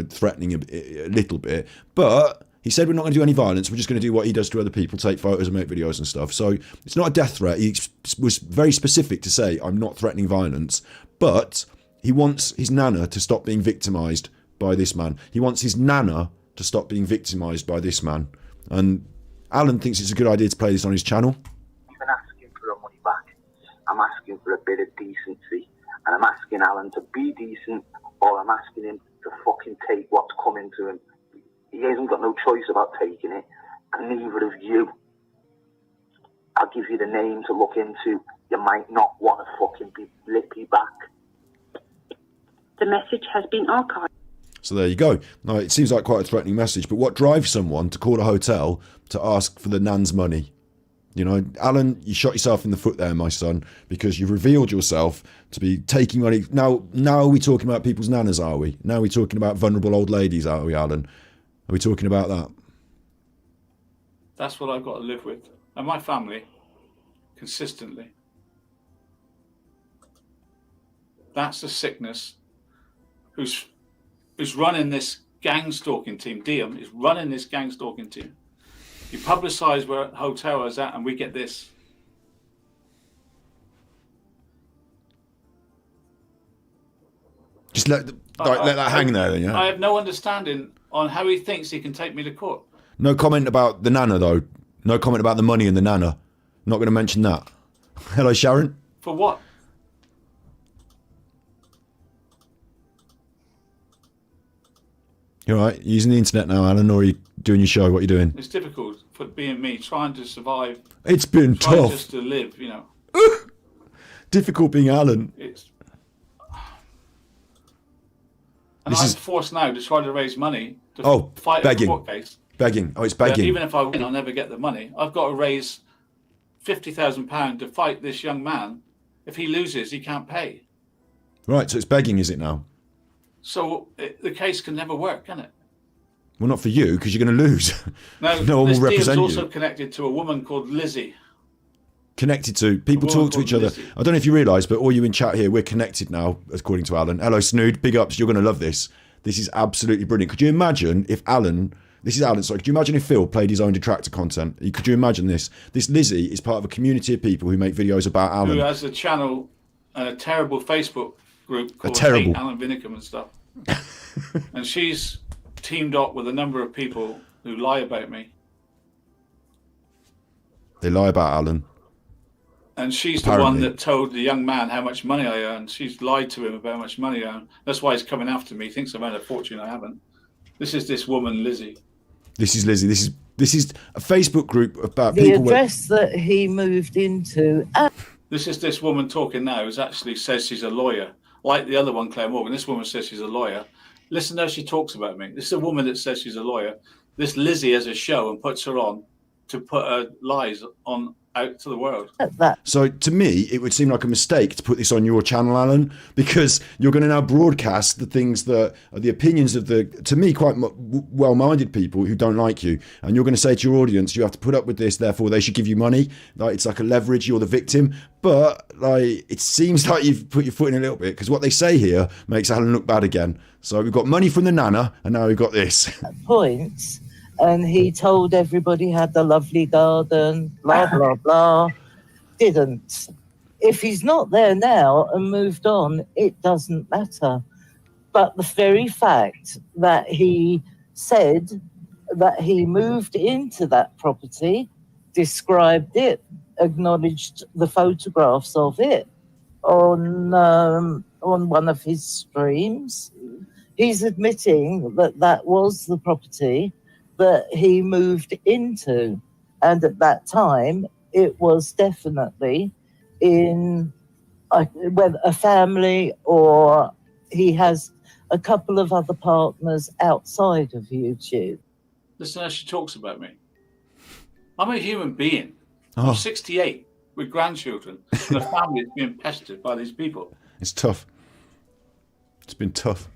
Speaker 1: threatening a little bit. But he said we're not going to do any violence. We're just going to do what he does to other people, take photos and make videos and stuff. So it's not a death threat. He was very specific to say, I'm not threatening violence. But he wants his nana to stop being victimised by this man. He wants his nana to stop being victimised by this man. And Alan thinks it's a good idea to play this on his channel.
Speaker 7: I'm not asking for her money back. I'm asking for a bit of decency. And I'm asking Alan to be decent, or I'm asking him to fucking take what's coming to him. He hasn't got no choice about taking it, and neither of you. I'll give you the name to look into. You might not want to fucking be lippy back.
Speaker 6: The message has been archived.
Speaker 1: So there you go. Now, it seems like quite a threatening message, but what drives someone to call a hotel to ask for the nan's money? Alan, you shot yourself in the foot there, my son, because you've revealed yourself to be taking money. Now are we talking about people's nanas, are we? Now are we talking about vulnerable old ladies, are we, Alan? Are we talking about that?
Speaker 4: That's what I've got to live with. And my family, consistently. That's the sickness. Who's running this gang stalking team? Diem is running this gang stalking team. You publicise where hotel I was at, and we get this.
Speaker 1: Just let that hang there, then. Yeah.
Speaker 4: I have no understanding on how he thinks he can take me to court.
Speaker 1: No comment about the nana, though. No comment about the money and the nana. Not going to mention that. Hello, Sharon.
Speaker 4: For what?
Speaker 1: You all right? You using the internet now, Alan, or are you doing your show? What are you doing?
Speaker 4: It's difficult for being me, trying to survive.
Speaker 1: It's been tough.
Speaker 4: Just to live,
Speaker 1: Difficult being Alan.
Speaker 4: And I'm forced now to try to raise money to fight
Speaker 1: begging.
Speaker 4: a court case.
Speaker 1: Begging. Oh, it's begging.
Speaker 4: But even if I win, I'll never get the money. I've got to raise £50,000 to fight this young man. If he loses, he can't pay.
Speaker 1: Right, so it's begging, is it now?
Speaker 4: So the case can never work, can it?
Speaker 1: Well, not for you, because you're going to lose.
Speaker 4: No,
Speaker 1: no one
Speaker 4: this
Speaker 1: will
Speaker 4: deal is
Speaker 1: represent
Speaker 4: also
Speaker 1: you.
Speaker 4: connected to a woman called Lizzie.
Speaker 1: Connected to. People
Speaker 4: A woman
Speaker 1: talk to
Speaker 4: called
Speaker 1: each other.
Speaker 4: Lizzie.
Speaker 1: I don't know if you realise, but all you in chat here, we're connected now, according to Alan. Hello, Snood. Big ups. You're going to love this. This is absolutely brilliant. Could you imagine if Alan... This is Alan, sorry. Could you imagine if Phil played his own Detractor content? Could you imagine this? This Lizzie is part of a community of people who make videos about Alan.
Speaker 4: Who has a channel and a terrible Facebook group called
Speaker 1: terrible.
Speaker 4: Hate Alan Vinicum and stuff. And she's teamed up with a number of people who lie about me.
Speaker 1: They lie about Alan.
Speaker 4: And she's
Speaker 1: Apparently.
Speaker 4: the one that told the young man how much money I earn. She's lied to him about how much money I earn. That's why he's coming after me. He thinks I've earned a fortune. I haven't. This is this woman, Lizzie.
Speaker 1: This is Lizzie. This is a Facebook group about
Speaker 8: The
Speaker 1: people...
Speaker 8: address that he moved into.
Speaker 4: This is this woman talking now who actually says she's a lawyer. Like the other one, Claire Morgan. This woman says she's a lawyer. Listen how she talks about me. This is a woman that says she's a lawyer. This Lizzie has a show and puts her on to put her lies on out to the world.
Speaker 1: So to me, it would seem like a mistake to put this on your channel, Alan, because you're going to now broadcast the things that are the opinions of the, to me, quite well-minded people who don't like you. And you're going to say to your audience, you have to put up with this, therefore they should give you money. Like, it's like a leverage, you're the victim. But like, it seems like you've put your foot in a little bit, because what they say here makes Alan look bad again. So we've got money from the Nana, and now we've got this.
Speaker 8: Points, and he told everybody had the lovely garden, blah, blah, blah. Didn't. If he's not there now and moved on, it doesn't matter. But the very fact that he said that he moved into that property, described it, acknowledged the photographs of it on one of his streams, he's admitting that that was the property that he moved into. And at that time, it was definitely in whether a family or he has a couple of other partners outside of YouTube.
Speaker 4: Listen how she talks about me. I'm a human being.
Speaker 1: Oh.
Speaker 4: I'm 68 with grandchildren and a family that's being pestered by these people.
Speaker 1: It's tough. It's been tough.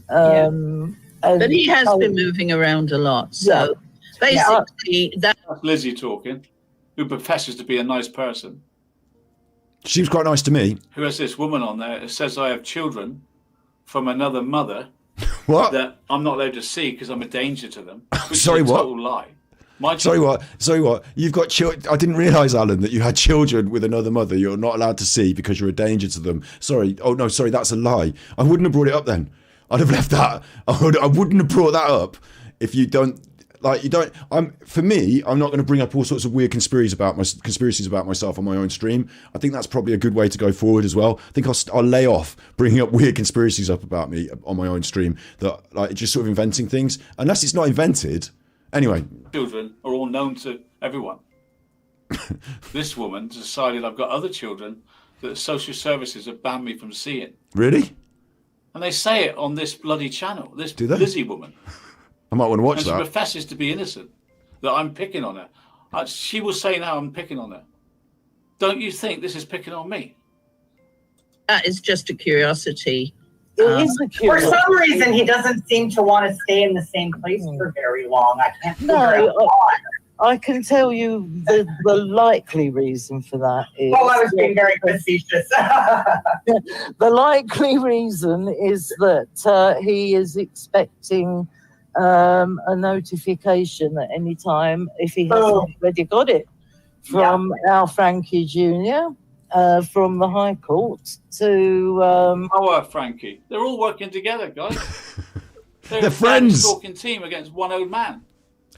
Speaker 9: But he has been moving around a lot. So basically,
Speaker 4: That's Lizzie talking, who professes to be a nice person.
Speaker 1: She was quite nice to me.
Speaker 4: Who has this woman on there that says I have children from another mother
Speaker 1: What?
Speaker 4: that I'm not allowed to see because I'm a danger to them. Which
Speaker 1: Sorry,
Speaker 4: is a
Speaker 1: what?
Speaker 4: total lie. My
Speaker 1: Sorry, what? You've got children. I didn't realise, Alan, that you had children with another mother you're not allowed to see because you're a danger to them. Sorry. Oh, no, sorry, that's a lie. I wouldn't have brought it up then. I'd have left that. I wouldn't have brought that up if you don't... Like, you don't... For me, I'm not going to bring up all sorts of weird conspiracies about myself on my own stream. I think that's probably a good way to go forward as well. I think I'll lay off bringing up weird conspiracies up about me on my own stream, that like just sort of inventing things. Unless it's not invented... Anyway.
Speaker 4: children are all known to everyone. This woman decided I've got other children that social services have banned me from seeing.
Speaker 1: Really?
Speaker 4: And they say it on this bloody channel, this
Speaker 1: Do they?
Speaker 4: Lizzie woman.
Speaker 1: I might want to watch
Speaker 4: And
Speaker 1: that.
Speaker 4: she professes to be innocent, that I'm picking on her. She will say now I'm picking on her. Don't you think this is picking on me?
Speaker 9: that is just a curiosity.
Speaker 8: It is a
Speaker 10: For
Speaker 8: curious.
Speaker 10: some reason, he doesn't seem to want to stay in the same place for very long. I can't figure out
Speaker 8: No,
Speaker 10: why.
Speaker 8: I can tell you the likely reason for that is...
Speaker 10: Well, I was being very facetious.
Speaker 8: The likely reason is that he is expecting a notification at any time, if he hasn't already got it, from our Frankie Jr., from the High Court to...
Speaker 4: Frankie. They're all working together, guys.
Speaker 1: They're friends.
Speaker 4: A stalking team against one old man.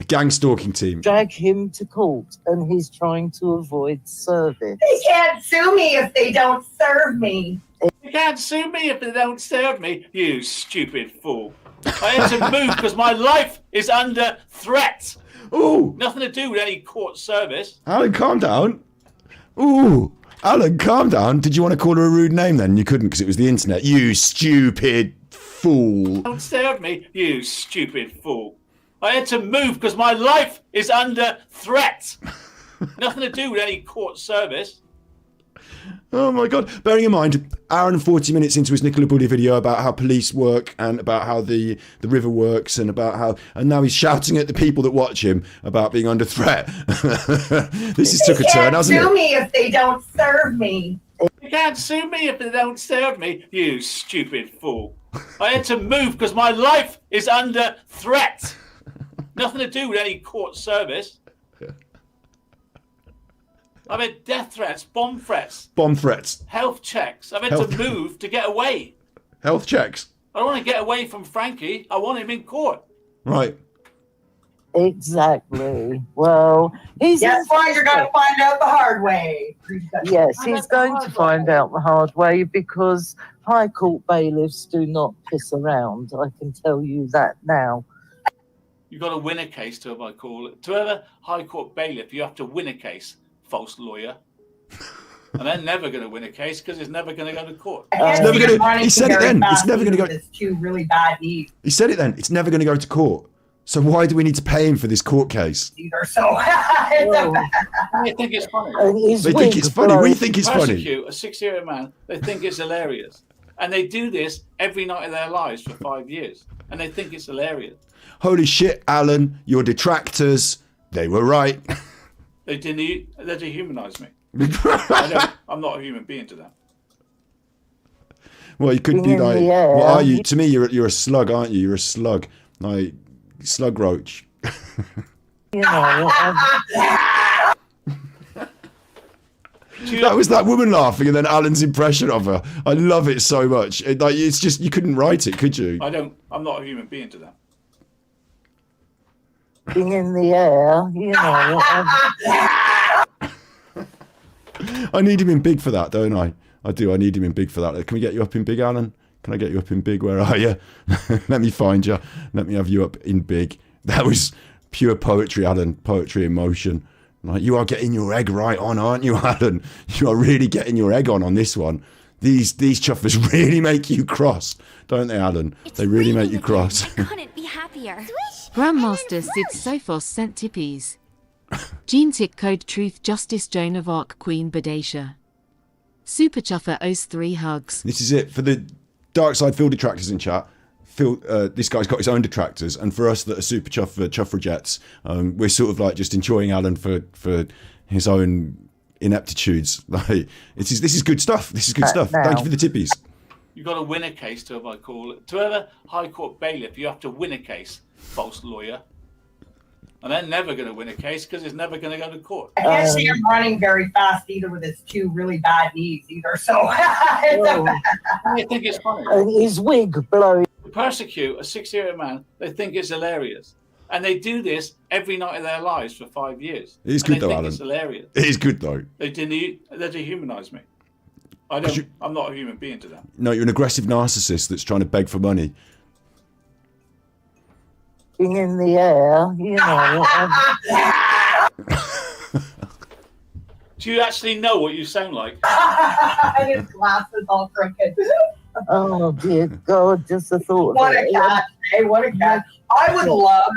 Speaker 1: A gang stalking team.
Speaker 8: drag him to court, and he's trying to avoid service.
Speaker 10: They can't sue me if they don't serve me.
Speaker 4: You can't sue me if they don't serve me, you stupid fool. I had to move because my life is under threat.
Speaker 1: Ooh,
Speaker 4: Nothing to do with any court service.
Speaker 1: Alan, calm down. Ooh, Alan, calm down. Did you want to call her a rude name then? You couldn't because it was the internet. You stupid fool.
Speaker 4: Don't serve me, you stupid fool. I had to move because my life is under threat. Nothing to do with any court service.
Speaker 1: Oh my God. Bearing in mind, hour and 40 minutes into his Nicola Bulley video about how police work and about how the river works and about how, and now he's shouting at the people that watch him about being under threat. This has took a turn, hasn't
Speaker 10: Sue
Speaker 1: it?
Speaker 10: me if they don't serve me.
Speaker 4: You can't sue me if they don't serve me, you stupid fool. I had to move because my life is under threat. Nothing to do with any court service. I've had death threats, bomb threats.
Speaker 1: Bomb threats.
Speaker 4: Health checks. I've had to move to get away.
Speaker 1: Health checks.
Speaker 4: I don't want to get away from Frankie. I want him in court.
Speaker 1: Right.
Speaker 8: Exactly. Well, he's...
Speaker 10: That's why you're going to find out the hard way.
Speaker 8: Yes, he's going to find out the hard way because High Court bailiffs do not piss around. I can tell you that now.
Speaker 4: You've got to win a case to, I call it. To have a High Court bailiff, you have to win a case, false lawyer. And they're never going to win a case because it's never going to go to court.
Speaker 1: It's never going to. He said it then. It's never going to go.
Speaker 10: It's two really bad knees.
Speaker 1: He said it then. It's never going to go to court. So why do we need to pay him for this court case?
Speaker 10: These are so
Speaker 4: They think it's funny.
Speaker 1: They think it's funny. We think it's funny.
Speaker 4: Persecute a 6-year-old man. They think it's hilarious. And they do this every night of their lives for 5 years. And they think it's hilarious.
Speaker 1: Holy shit, Alan, your detractors, they were right.
Speaker 4: They dehumanize me. I'm not a human being to them.
Speaker 1: Well, you could be like, what are you? To me, you're a slug, aren't you? You're a slug. Like, slug roach.
Speaker 8: You know,
Speaker 1: that was that woman laughing and then Alan's impression of her. I love it so much. It's just, you couldn't write it, could you?
Speaker 4: I'm not a human being to them.
Speaker 8: being in the air, you know.
Speaker 1: I need him in big for that, don't I? I do. I need him in big for that. Can we get you up in big, Alan? Can I get you up in big? Where are you? Let me find you. Let me have you up in big. That was pure poetry, Alan. Poetry in motion. Like, you are getting your egg right on, aren't you, Alan? You are really getting your egg on this one. These chuffers really make you cross, don't they, Alan? They really make you cross.
Speaker 2: I couldn't be happier.
Speaker 3: Grandmaster Sid Sophos sent tippies. Gene Tick Code Truth Justice Joan of Arc Queen Badasha. Super Chuffer owes 3 hugs.
Speaker 1: This is it for the Dark Side Phil detractors in chat. Phil, this guy's got his own detractors, and for us that are super chuffragettes, we're sort of like just enjoying Alan for his own ineptitudes. Like, this is good stuff. This is good stuff.
Speaker 8: Now.
Speaker 1: Thank you for the tippies.
Speaker 4: You've got to win a case to, I call it. To have a High Court bailiff, you have to win a case, false lawyer. And they're never going to win a case because it's never going to go to court.
Speaker 10: I can't see him running very fast either with his 2 really bad knees either. So
Speaker 4: I think it's funny.
Speaker 8: His wig blowing.
Speaker 4: To persecute a 6-year-old man, they think it's hilarious. And they do this every night of their lives for 5 years.
Speaker 1: It is
Speaker 4: and
Speaker 1: good
Speaker 4: they
Speaker 1: though,
Speaker 4: think
Speaker 1: Alan.
Speaker 4: It's hilarious.
Speaker 1: It is good though.
Speaker 4: They dehumanize me. I'm not a human being to them.
Speaker 1: No, you're an aggressive narcissist that's trying to beg for money.
Speaker 8: Being in the air, you know.
Speaker 4: Do you actually know what you sound like?
Speaker 10: and his glasses all crooked.
Speaker 8: Oh dear God, just the thought.
Speaker 10: What a catch. Hey, what a catch. I would love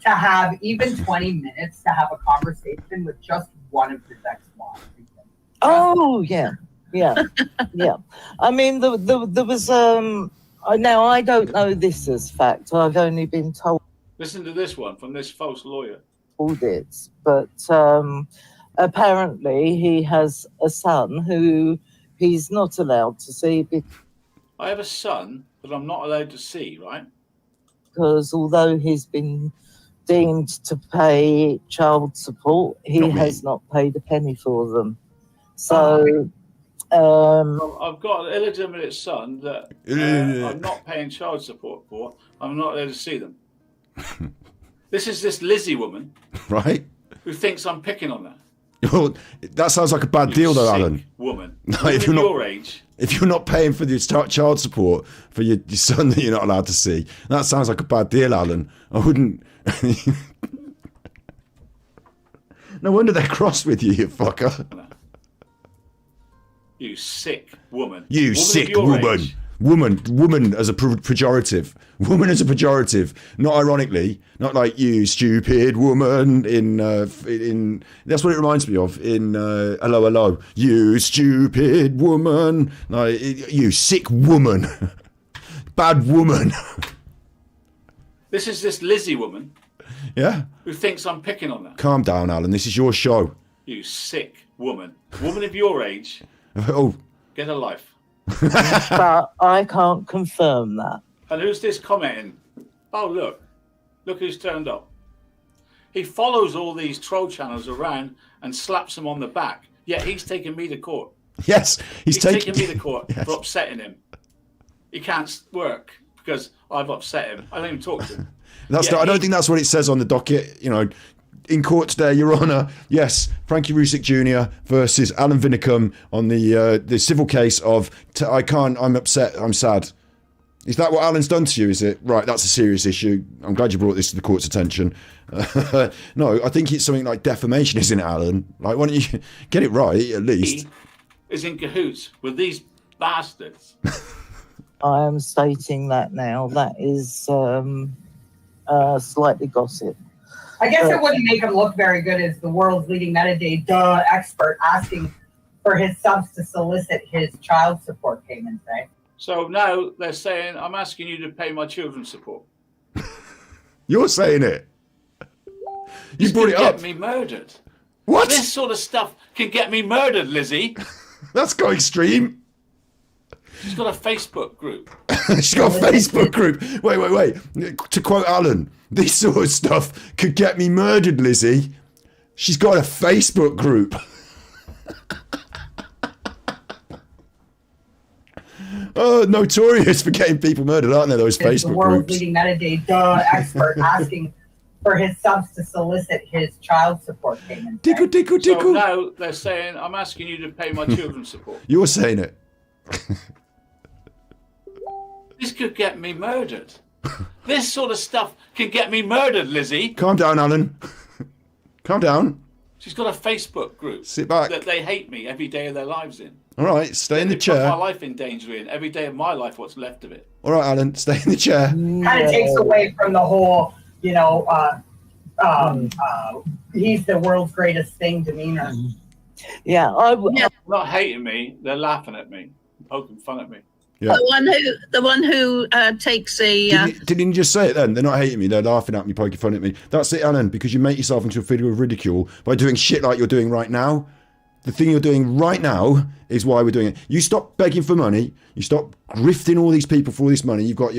Speaker 10: to have even 20 minutes to have a conversation with just one of his ex-wives.
Speaker 8: Oh yeah. Yeah. I mean, there was now I don't know this as fact. I've only been told
Speaker 4: Listen to this one from this false lawyer.
Speaker 8: it, but apparently he has a son who he's not allowed to see
Speaker 4: I have a son that I'm not allowed to see, right?
Speaker 8: because although he's been deemed to pay child support, he has not paid a penny for them. So
Speaker 4: I've got an illegitimate son that I'm not paying child support for. I'm not allowed to see them. This is this Lizzie woman,
Speaker 1: Right?
Speaker 4: who thinks I'm picking on her.
Speaker 1: Well, that sounds like a bad deal though,
Speaker 4: Sick
Speaker 1: Alan.
Speaker 4: woman.
Speaker 1: No,
Speaker 4: Woman
Speaker 1: if you're
Speaker 4: of
Speaker 1: not-
Speaker 4: your age.
Speaker 1: If you're not paying for the child support for your son that you're not allowed to see, that sounds like a bad deal, Alan. I wouldn't. No wonder they're cross with you, you fucker.
Speaker 4: You sick woman.
Speaker 1: You
Speaker 4: Woman of
Speaker 1: sick
Speaker 4: your
Speaker 1: woman.
Speaker 4: age.
Speaker 1: Woman as a pejorative. Woman as a pejorative. Not ironically, not like you stupid woman in that's what it reminds me of in Hello Hello. You stupid woman. Like you sick woman. Bad woman.
Speaker 4: This is this Lizzie woman.
Speaker 1: Yeah.
Speaker 4: Who thinks I'm picking on her.
Speaker 1: Calm down, Alan. This is your show.
Speaker 4: You sick woman. Woman of your age.
Speaker 1: Oh.
Speaker 4: Get a life.
Speaker 8: But I can't confirm that.
Speaker 4: And who's this commenting? Oh, look. Look who's turned up. He follows all these troll channels around and slaps them on the back. Yet he's taking me to court.
Speaker 1: Yes, he's
Speaker 4: taking me to court
Speaker 1: yes.
Speaker 4: for upsetting him. He can't work because I've upset him. I don't even talk to him.
Speaker 1: I don't think that's what it says on the docket. You know, in court today, Your Honour, yes, Frankie Rusick Jr. versus Alan Vinicum on the civil case of I'm upset, I'm sad. Is that what Alan's done to you? Is it? Right, that's a serious issue. I'm glad you brought this to the court's attention. No, I think it's something like defamation, isn't it, Alan? Like, why don't you get it right, at least?
Speaker 4: He is in cahoots with these bastards.
Speaker 8: I am stating that now. That is slightly gossip.
Speaker 10: I guess it wouldn't make him look very good as the world's leading metadata expert asking for his subs to solicit his child support payments, eh?
Speaker 4: So now they're saying, I'm asking you to pay my children's support.
Speaker 1: You're saying it. You brought it up.
Speaker 4: Get me murdered.
Speaker 1: What?
Speaker 4: This sort of stuff can get me murdered, Lizzie.
Speaker 1: That's got extreme.
Speaker 4: She's got a Facebook group.
Speaker 1: She's got a Facebook group. Wait. To quote Alan, this sort of stuff could get me murdered, Lizzie. She's got a Facebook group. Oh, notorious for getting people murdered, aren't they, those Facebook
Speaker 10: the world's
Speaker 1: groups?
Speaker 10: leading metadata expert asking for his subs to solicit his child support payments.
Speaker 1: Tickle.
Speaker 4: So now they're saying, I'm asking you to pay my children's support.
Speaker 1: You're saying it.
Speaker 4: This could get me murdered. This sort of stuff can get me murdered, Lizzie.
Speaker 1: Calm down, Alan. Calm down.
Speaker 4: She's got a Facebook group.
Speaker 1: Sit back.
Speaker 4: That they hate me every day of their lives in.
Speaker 1: All right, stay in the
Speaker 4: Put
Speaker 1: chair.
Speaker 4: my life in danger in every day of my life, what's left of it.
Speaker 1: All right, Alan, stay in the chair.
Speaker 10: Kind of takes away from the whole, he's the world's greatest thing demeanor.
Speaker 8: Yeah,
Speaker 4: Not hating me, they're laughing at me, poking fun at me.
Speaker 1: Yeah.
Speaker 9: The one who takes a.
Speaker 1: Didn't you just say it then? They're not hating me, they're laughing at me, poking fun at me. That's it, Alan, because you make yourself into a figure of ridicule by doing shit like you're doing right now. The thing you're doing right now is why we're doing it. You stop begging for money. You stop grifting all these people for all this money. You've got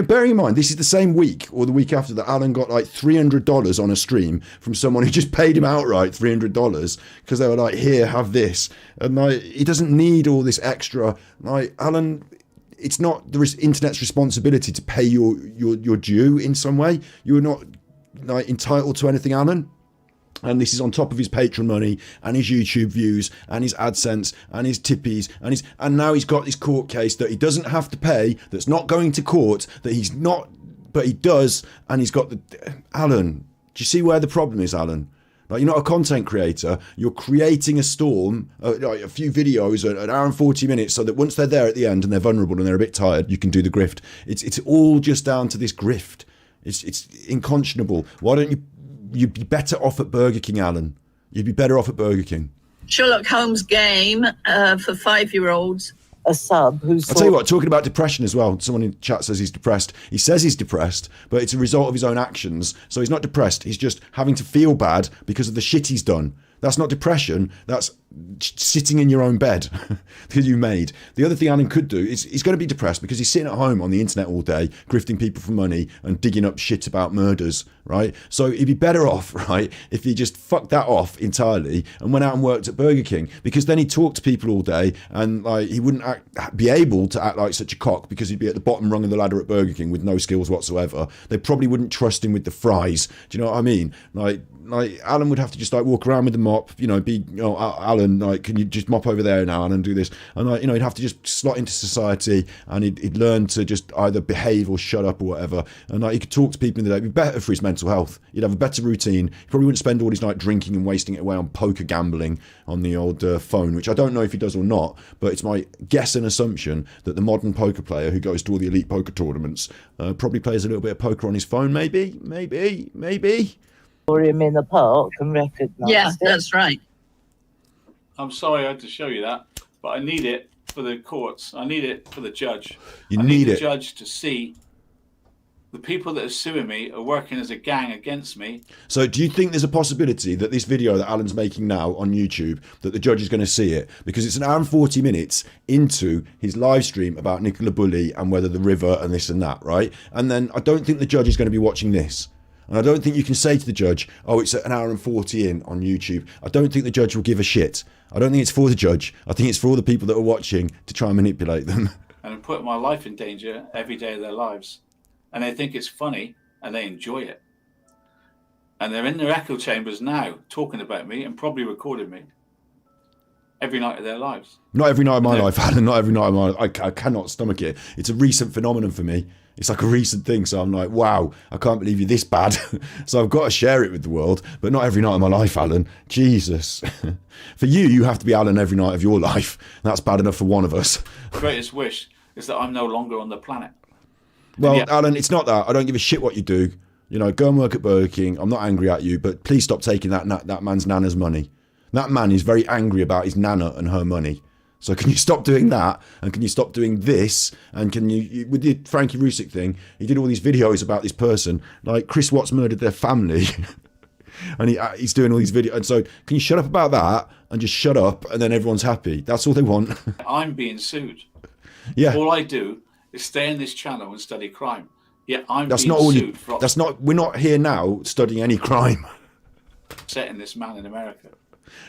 Speaker 1: bearing in mind, this is the same week or the week after that Alan got like $300 on a stream from someone who just paid him outright $300 because they were like, here, have this. And like, he doesn't need all this extra. Like, Alan, it's not the internet's responsibility to pay your due in some way. You're not like entitled to anything, Alan. And this is on top of his Patreon money and his YouTube views and his AdSense and his tippies and now he's got this court case that he doesn't have to pay, that's not going to court, that he's not, but he does, and he's got the... Alan, do you see where the problem is, Alan? Like, you're not a content creator, you're creating a storm, like a few videos, an hour and 40 minutes, so that once they're there at the end and they're vulnerable and they're a bit tired, you can do the grift. It's all just down to this grift. It's unconscionable. Why don't you'd be better off at Burger King, Alan. You'd be better off at Burger King.
Speaker 9: Sherlock Holmes game for 5-year-olds.
Speaker 8: A sub who's...
Speaker 1: I'll tell you what, talking about depression as well, someone in chat says he's depressed. He says he's depressed, but it's a result of his own actions. So he's not depressed, he's just having to feel bad because of the shit he's done. That's not depression, that's sitting in your own bed that you made. The other thing Alan could do is he's going to be depressed because he's sitting at home on the internet all day, grifting people for money and digging up shit about murders, right? So he'd be better off, right, if he just fucked that off entirely and went out and worked at Burger King, because then he'd talk to people all day and like he wouldn't be able to act like such a cock because he'd be at the bottom rung of the ladder at Burger King with no skills whatsoever. They probably wouldn't trust him with the fries. Do you know what I mean? Like Alan would have to just like walk around with the mop, be Alan Alan, like, can you just mop over there now, Alan, and do this? And like, he'd have to just slot into society, and he'd learn to just either behave or shut up or whatever. And like, he could talk to people in the day. It'd be better for his mental health. He'd have a better routine. He probably wouldn't spend all his night drinking and wasting it away on poker gambling on the old phone, which I don't know if he does or not, but it's my guess and assumption that the modern poker player who goes to all the elite poker tournaments probably plays a little bit of poker on his phone, maybe.
Speaker 8: Or him in the park and recognise
Speaker 9: Yeah,
Speaker 8: it.
Speaker 9: that's right.
Speaker 4: I'm sorry I had to show you that, but I need it for the courts. I need it for the judge.
Speaker 1: You
Speaker 4: I
Speaker 1: need
Speaker 4: the
Speaker 1: it.
Speaker 4: judge to see the people that are suing me are working as a gang against me.
Speaker 1: So do you think there's a possibility that this video that Alan's making now on YouTube, that the judge is going to see it? Because it's an hour and 40 minutes into his live stream about Nicola Bulley and whether the river and this and that, right? And then I don't think the judge is going to be watching this. And I don't think you can say to the judge, oh, it's an hour and 40 in on YouTube. I don't think the judge will give a shit. I don't think it's for the judge. I think it's for all the people that are watching to try and manipulate them.
Speaker 4: And I'm putting my life in danger every day of their lives. And they think it's funny and they enjoy it. And they're in their echo chambers now talking about me and probably recording me every night of their lives.
Speaker 1: Not every night of my life, Alan. Not every night of my life. I cannot stomach it. It's a recent phenomenon for me. It's like a recent thing. So I'm like, wow, I can't believe you're this bad. So I've got to share it with the world. But not every night of my life, Alan. Jesus. For you have to be Alan every night of your life. That's bad enough for one of us.
Speaker 4: The greatest wish is that I'm no longer on the planet.
Speaker 1: Well,
Speaker 4: yeah.
Speaker 1: Alan, it's not that. I don't give a shit what you do. Go and work at Burger King. I'm not angry at you, but please stop taking that man's nana's money. That man is very angry about his nana and her money. So can you stop doing that? And can you stop doing this? And can you with the Frankie Rusick thing, he did all these videos about this person. Like Chris Watts murdered their family. And he's doing all these videos. And so can you shut up about that and just shut up and then everyone's happy? That's all they want.
Speaker 4: I'm being sued.
Speaker 1: Yeah.
Speaker 4: All I do is stay in this channel and study crime. Yeah,
Speaker 1: That's
Speaker 4: being
Speaker 1: not all
Speaker 4: sued for
Speaker 1: we're not here now studying any crime.
Speaker 4: upsetting this man in America.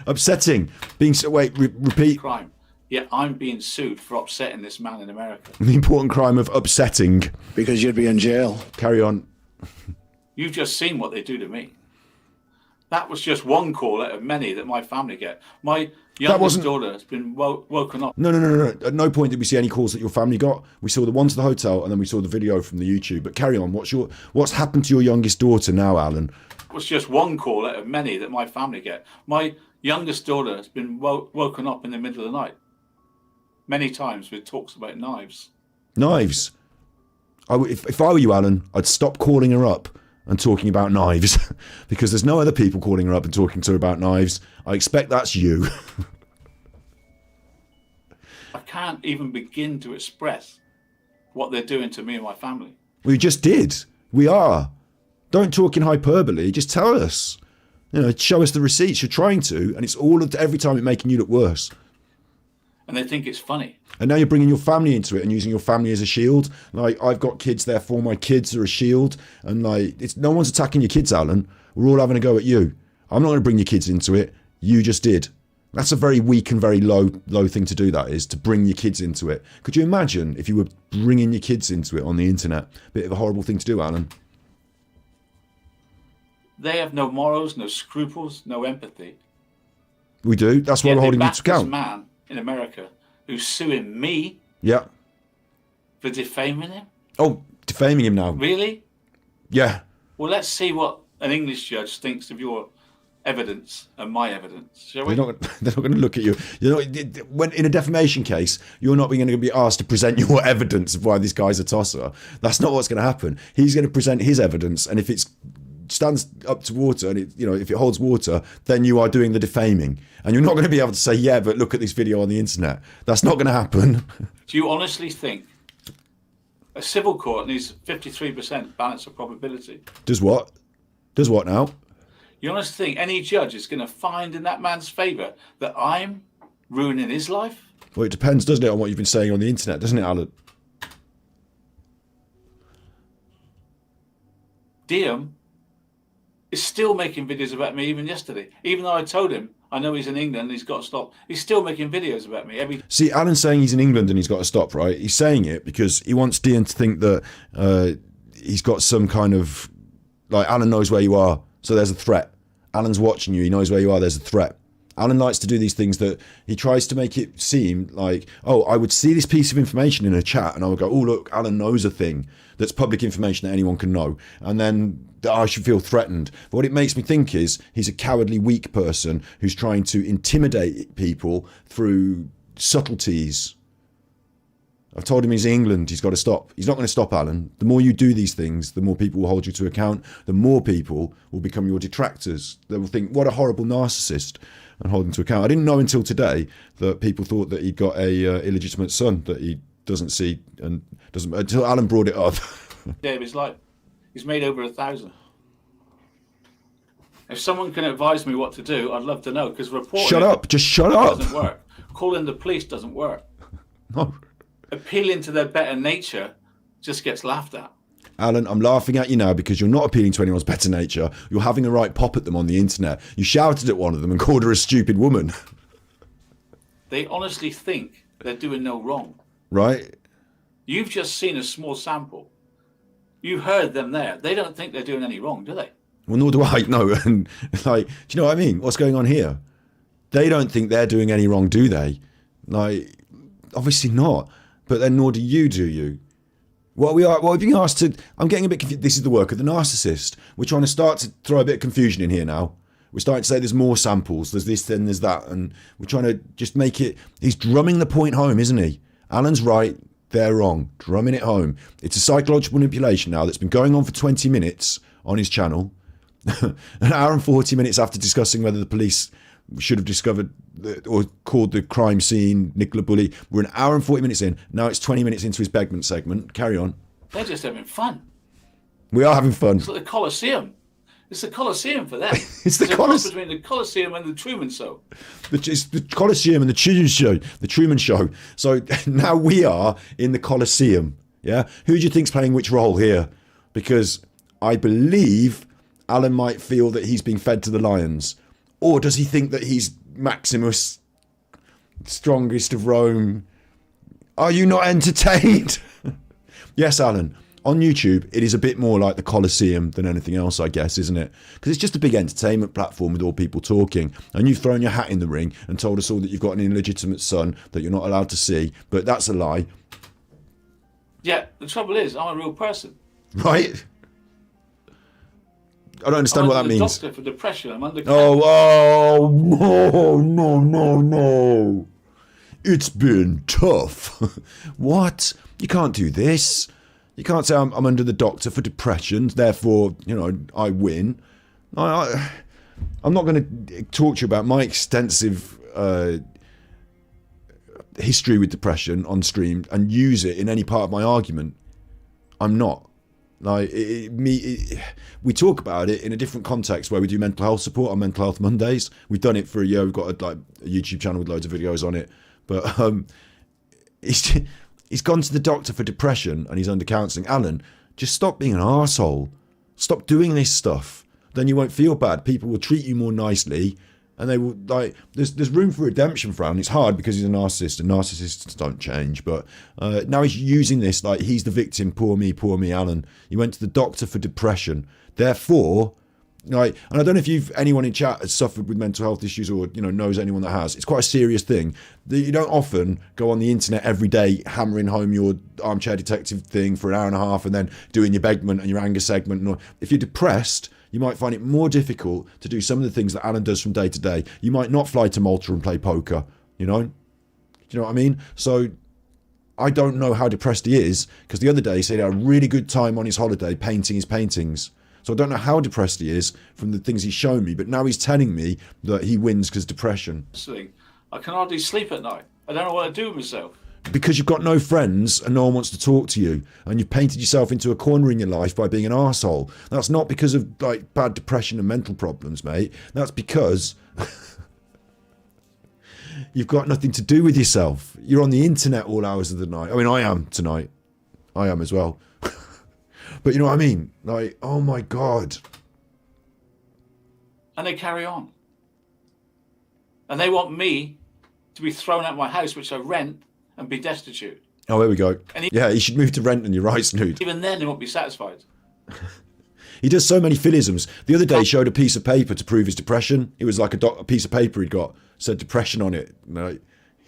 Speaker 1: Upsetting. Repeat.
Speaker 4: Crime. Yeah, I'm being sued for upsetting this man in America.
Speaker 1: The important crime of upsetting.
Speaker 5: Because you'd be in jail.
Speaker 1: Carry on.
Speaker 4: You've just seen what they do to me. That was just one call out of many that my family get. My youngest daughter has been woken up.
Speaker 1: No. At no point did we see any calls that your family got. We saw the one to the hotel and then we saw the video from the YouTube. But carry on. What's happened to your youngest daughter now, Alan?
Speaker 4: It was just one call out of many that my family get. My youngest daughter has been woken up in the middle of the night many times with talks about knives.
Speaker 1: Knives? If I were you, Alan, I'd stop calling her up and talking about knives because there's no other people calling her up and talking to her about knives. I expect that's you.
Speaker 4: I can't even begin to express what they're doing to me and my family.
Speaker 1: We just did. We are. Don't talk in hyperbole. Just tell us. Show us the receipts. You're trying to, and it's every time it's making you look worse.
Speaker 4: And they think it's funny.
Speaker 1: And now you're bringing your family into it and using your family as a shield. Like, I've got kids, therefore my kids are a shield. And like, no one's attacking your kids, Alan. We're all having a go at you. I'm not going to bring your kids into it. You just did. That's a very weak and very low thing to do, that is, to bring your kids into it. Could you imagine if you were bringing your kids into it on the internet? Bit of a horrible thing to do, Alan.
Speaker 4: They have no morals, no scruples, no empathy.
Speaker 1: We do. That's why we're holding you to account.
Speaker 4: This man in America who's suing me for defaming him.
Speaker 1: Oh, defaming him now.
Speaker 4: Really?
Speaker 1: Yeah.
Speaker 4: Well, let's see what an English judge thinks of your evidence and my evidence, shall we?
Speaker 1: They're not going to look at you. When in a defamation case, you're not going to be asked to present your evidence of why this guy's a tosser. That's not what's going to happen. He's going to present his evidence, and if it stands up to water, and if it holds water, then you are doing the defaming, and you're not going to be able to say, yeah, but look at this video on the internet. That's not going to happen.
Speaker 4: Do you honestly think a civil court needs 53% balance of probability?
Speaker 1: Does what? Does what now?
Speaker 4: You honestly think any judge is going to find in that man's favour that I'm ruining his life?
Speaker 1: Well, it depends, doesn't it, on what you've been saying on the internet, doesn't it, Alan?
Speaker 4: Diem is still making videos about me even yesterday. Even though I told him, I know he's in England and he's got to stop, he's still making videos about me.
Speaker 1: See, Alan's saying he's in England and he's got to stop, right? He's saying it because he wants Dian to think that he's got some kind of, like, Alan knows where you are, so there's a threat. Alan's watching you, he knows where you are, there's a threat. Alan likes to do these things that he tries to make it seem like, oh, I would see this piece of information in a chat and I would go, oh, look, Alan knows a thing that's public information that anyone can know. And then I should feel threatened. But what it makes me think is he's a cowardly, weak person who's trying to intimidate people through subtleties. I've told him he's England. He's got to stop. He's not going to stop, Alan. The more you do these things, the more people will hold you to account. The more people will become your detractors. They will think, what a horrible narcissist, and hold him to account. I didn't know until today that people thought that he'd got a illegitimate son that he doesn't see and doesn't, until Alan brought it up.
Speaker 4: Yeah, he's made over 1,000. If someone can advise me what to do, I'd love to know, because reporting...
Speaker 1: Shut up. Just shut up.
Speaker 4: Doesn't work. Calling the police doesn't work.
Speaker 1: No.
Speaker 4: Appealing to their better nature just gets laughed at.
Speaker 1: Alan, I'm laughing at you now because you're not appealing to anyone's better nature. You're having a right pop at them on the internet. You shouted at one of them and called her a stupid woman.
Speaker 4: They honestly think they're doing no wrong.
Speaker 1: Right?
Speaker 4: You've just seen a small sample. You heard them there. They don't think they're doing any wrong, do they?
Speaker 1: Well, nor do I. No. And like, do you know what I mean? What's going on here? They don't think they're doing any wrong, do they? Like, obviously not. But then nor do you? What we're being asked to... I'm getting a bit confused. This is the work of the narcissist. We're trying to start to throw a bit of confusion in here now. We're starting to say there's more samples. There's this, then there's that. And we're trying to just make it... He's drumming the point home, isn't he? Alan's right. They're wrong. Drumming it home. It's a psychological manipulation now that's been going on for 20 minutes on his channel. An hour and 40 minutes after discussing whether the police should have discovered or called the crime scene, Nicola Bulley. We're an hour and 40 minutes in. Now it's 20 minutes into his Begman segment. Carry on.
Speaker 4: They're just having fun.
Speaker 1: We are having fun.
Speaker 4: It's like the Colosseum. It's the Colosseum for them.
Speaker 1: It's the
Speaker 4: Colosseum between the Colosseum and the Truman Show.
Speaker 1: It's the Colosseum and the Truman Show. The Truman Show. So now we are in the Colosseum. Yeah. Who do you think's playing which role here? Because I believe Alan might feel that he's being fed to the lions. Or does he think that he's Maximus, strongest of Rome? Are you not entertained? Yes, Alan. On YouTube, it is a bit more like the Colosseum than anything else, I guess, isn't it? Because it's just a big entertainment platform with all people talking. And you've thrown your hat in the ring and told us all that you've got an illegitimate son that you're not allowed to see. But that's a lie.
Speaker 4: Yeah, the trouble is, I'm a real person.
Speaker 1: Right? I don't understand what that means.
Speaker 4: I'm a doctor for depression. I'm under...
Speaker 1: Oh, no. It's been tough. What? You can't do this. You can't say I'm under the doctor for depression, therefore, I win. I'm not going to talk to you about my extensive history with depression on stream and use it in any part of my argument. I'm not. Like we talk about it in a different context where we do mental health support on Mental Health Mondays. We've done it for a year. We've got a YouTube channel with loads of videos on it. But he's gone to the doctor for depression and he's under counselling. Alan, just stop being an arsehole. Stop doing this stuff. Then you won't feel bad. People will treat you more nicely. And they will, there's room for redemption for Alan. It's hard because he's a narcissist and narcissists don't change. But now he's using this like he's the victim. Poor me, Alan. He went to the doctor for depression. Therefore, and I don't know if anyone in chat has suffered with mental health issues or, knows anyone that has. It's quite a serious thing. You don't often go on the internet every day hammering home your armchair detective thing for an hour and a half and then doing your Begman and your anger segment. If you're depressed, you might find it more difficult to do some of the things that Alan does from day to day. You might not fly to Malta and play poker, Do you know what I mean? So I don't know how depressed he is because the other day he said he had a really good time on his holiday painting his paintings. So I don't know how depressed he is from the things he's shown me, but now he's telling me that he wins because depression.
Speaker 4: I can hardly sleep at night. I don't know what to do with myself.
Speaker 1: Because you've got no friends and no one wants to talk to you and you've painted yourself into a corner in your life by being an arsehole. That's not because of bad depression and mental problems, mate. That's because you've got nothing to do with yourself. You're on the internet all hours of the night. I mean, I am tonight. I am as well. But you know what I mean? Oh my God.
Speaker 4: And they carry on. And they want me to be thrown out of my house, which I rent, and be destitute.
Speaker 1: Oh, there we go. Yeah, you should move to Renton. You're right, Snood.
Speaker 4: Even then, they won't be satisfied.
Speaker 1: He does so many philisms. The other day, he showed a piece of paper to prove his depression. It was like a piece of paper he'd got, said depression on it. He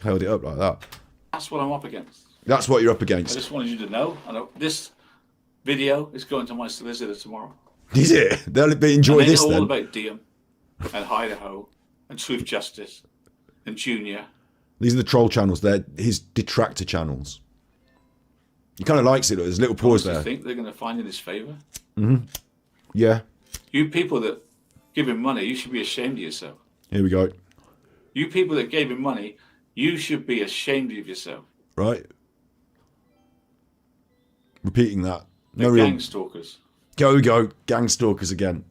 Speaker 1: held it up like that.
Speaker 4: That's what I'm up against.
Speaker 1: That's what you're up
Speaker 4: I
Speaker 1: against.
Speaker 4: just wanted you to know. I know this video is going to my solicitor tomorrow.
Speaker 1: Is it? They'll enjoy
Speaker 4: and
Speaker 1: this
Speaker 4: all
Speaker 1: then.
Speaker 4: about Diem and Idaho and Truth Justice and Junior.
Speaker 1: These are the troll channels. They're his detractor channels. He kind of likes it. There's a little pause there.
Speaker 4: You think they're going to find in his favour?
Speaker 1: Mm-hmm. Yeah.
Speaker 4: You people that give him money, you should be ashamed of yourself.
Speaker 1: Here we go.
Speaker 4: You people that gave him money, you should be ashamed of yourself.
Speaker 1: Right. Repeating that.
Speaker 4: They're gang stalkers.
Speaker 1: Go, gang stalkers again.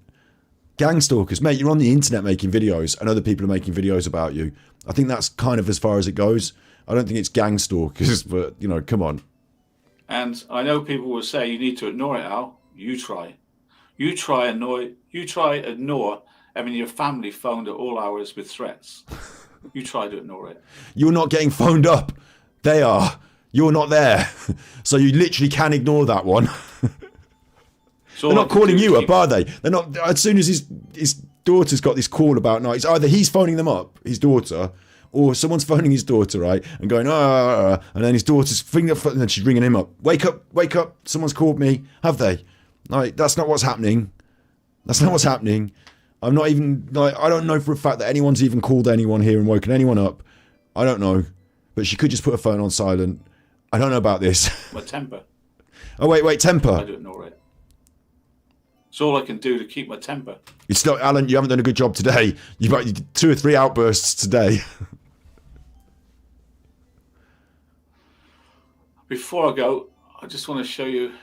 Speaker 1: Gang stalkers, mate, you're on the internet making videos and other people are making videos about you. I think that's kind of as far as it goes. I don't think it's gang stalkers, but, you know, come on.
Speaker 4: And I know people will say you need to ignore it, Al. You try. You try ignore having your family phoned at all hours with threats. You try to ignore it.
Speaker 1: You're not getting phoned up. They are. You're not there. So you literally can ignore that one. They're not calling you up, are they? They're not. As soon as his daughter's got this call about night, it's either he's phoning them up, his daughter, or someone's phoning his daughter, right, and going, and then his daughter's finger, and then she's ringing him up. Wake up! Someone's called me. Have they? Like, that's not what's happening. That's not what's happening. I'm not even like, I don't know for a fact that anyone's even called anyone here and woken anyone up. I don't know, but she could just put her phone on silent. I don't know about this.
Speaker 4: My temper.
Speaker 1: Oh wait, temper.
Speaker 4: I do ignore it. It's all I can do to keep my temper.
Speaker 1: It's not, Alan, you haven't done a good job today. You've got 2 or 3 outbursts today.
Speaker 4: Before I go, I just want to show you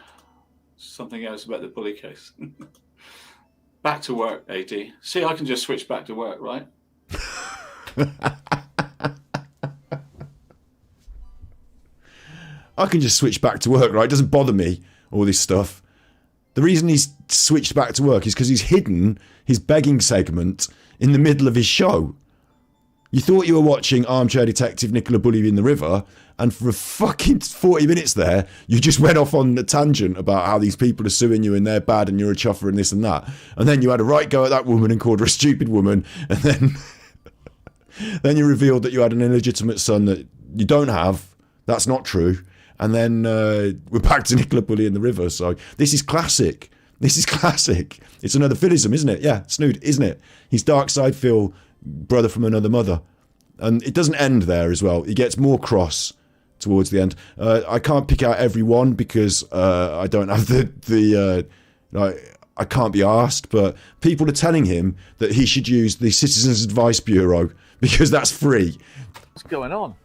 Speaker 4: something else about the bully case. Back to work, AD. See, I can just switch back to work, right?
Speaker 1: I can just switch back to work, right? It doesn't bother me, all this stuff. The reason he's switched back to work is because he's hidden his begging segment in the middle of his show. You thought you were watching Armchair Detective Nicola Bully in the River, and for a fucking 40 minutes there, you just went off on a tangent about how these people are suing you and they're bad and you're a chuffer and this and that. And then you had a right go at that woman and called her a stupid woman. And then, then you revealed that you had an illegitimate son that you don't have. That's not true. And then we're back to Nicola Bully in the River. So this is classic. This is classic. It's another Philism, isn't it? Yeah, Snood, isn't it? He's dark side Phil, brother from another mother. And it doesn't end there as well. He gets more cross towards the end. I can't pick out every one because I don't have I can't be asked, but people are telling him that he should use the Citizens Advice Bureau because that's free.
Speaker 11: What's going on?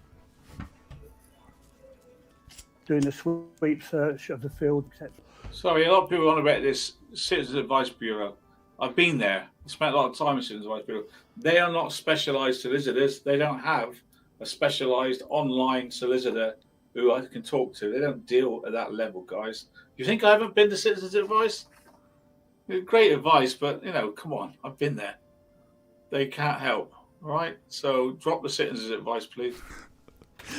Speaker 12: Doing a sweep search of the field, etc.
Speaker 4: Sorry, a lot of people are on about this Citizens Advice Bureau. I've been there. I spent a lot of time with Citizens Advice Bureau. They are not specialised solicitors. They don't have a specialised online solicitor who I can talk to. They don't deal at that level, guys. You think I haven't been to Citizens Advice? Great advice, but, you know, come on. I've been there. They can't help, all right? So drop the Citizens Advice, please.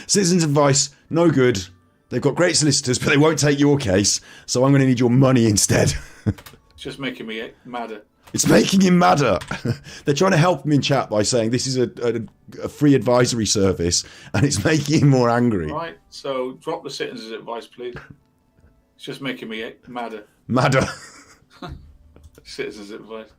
Speaker 1: Citizens Advice, no good. They've got great solicitors, but they won't take your case, so I'm going to need your money instead.
Speaker 4: It's just making me madder.
Speaker 1: It's making him madder. They're trying to help him in chat by saying this is a free advisory service, and it's making him more angry.
Speaker 4: Right, so drop the Citizens Advice, please. It's just making me madder.
Speaker 1: Madder.
Speaker 4: Citizens Advice.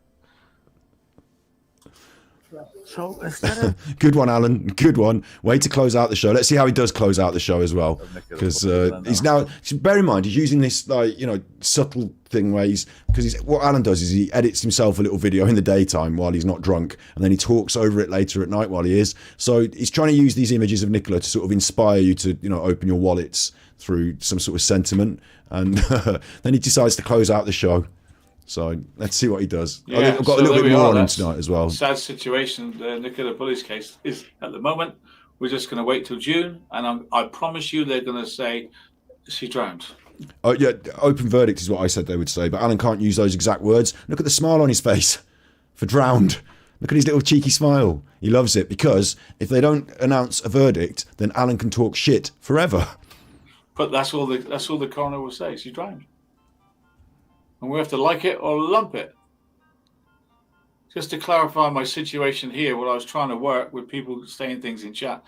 Speaker 12: So instead of
Speaker 1: Good one, Alan. Good one. Way to close out the show. Let's see how he does close out the show as well, because he's now. Bear in mind, he's using this subtle thing where because what Alan does is he edits himself a little video in the daytime while he's not drunk, and then he talks over it later at night while he is. So he's trying to use these images of Nicola to sort of inspire you to open your wallets through some sort of sentiment, and then he decides to close out the show. So let's see what he does.
Speaker 4: Yeah,
Speaker 1: I think I've got a little bit more on him tonight as well.
Speaker 4: Sad situation, the Nicola Bully's case is at the moment. We're just going to wait till June, and I promise you they're going to say she drowned.
Speaker 1: Oh yeah, open verdict is what I said they would say, but Alan can't use those exact words. Look at the smile on his face for drowned. Look at his little cheeky smile. He loves it because if they don't announce a verdict, then Alan can talk shit forever.
Speaker 4: But that's all the coroner will say. She drowned. and we have to like it or lump it. Just to clarify my situation here, what I was trying to work with people saying things in chat.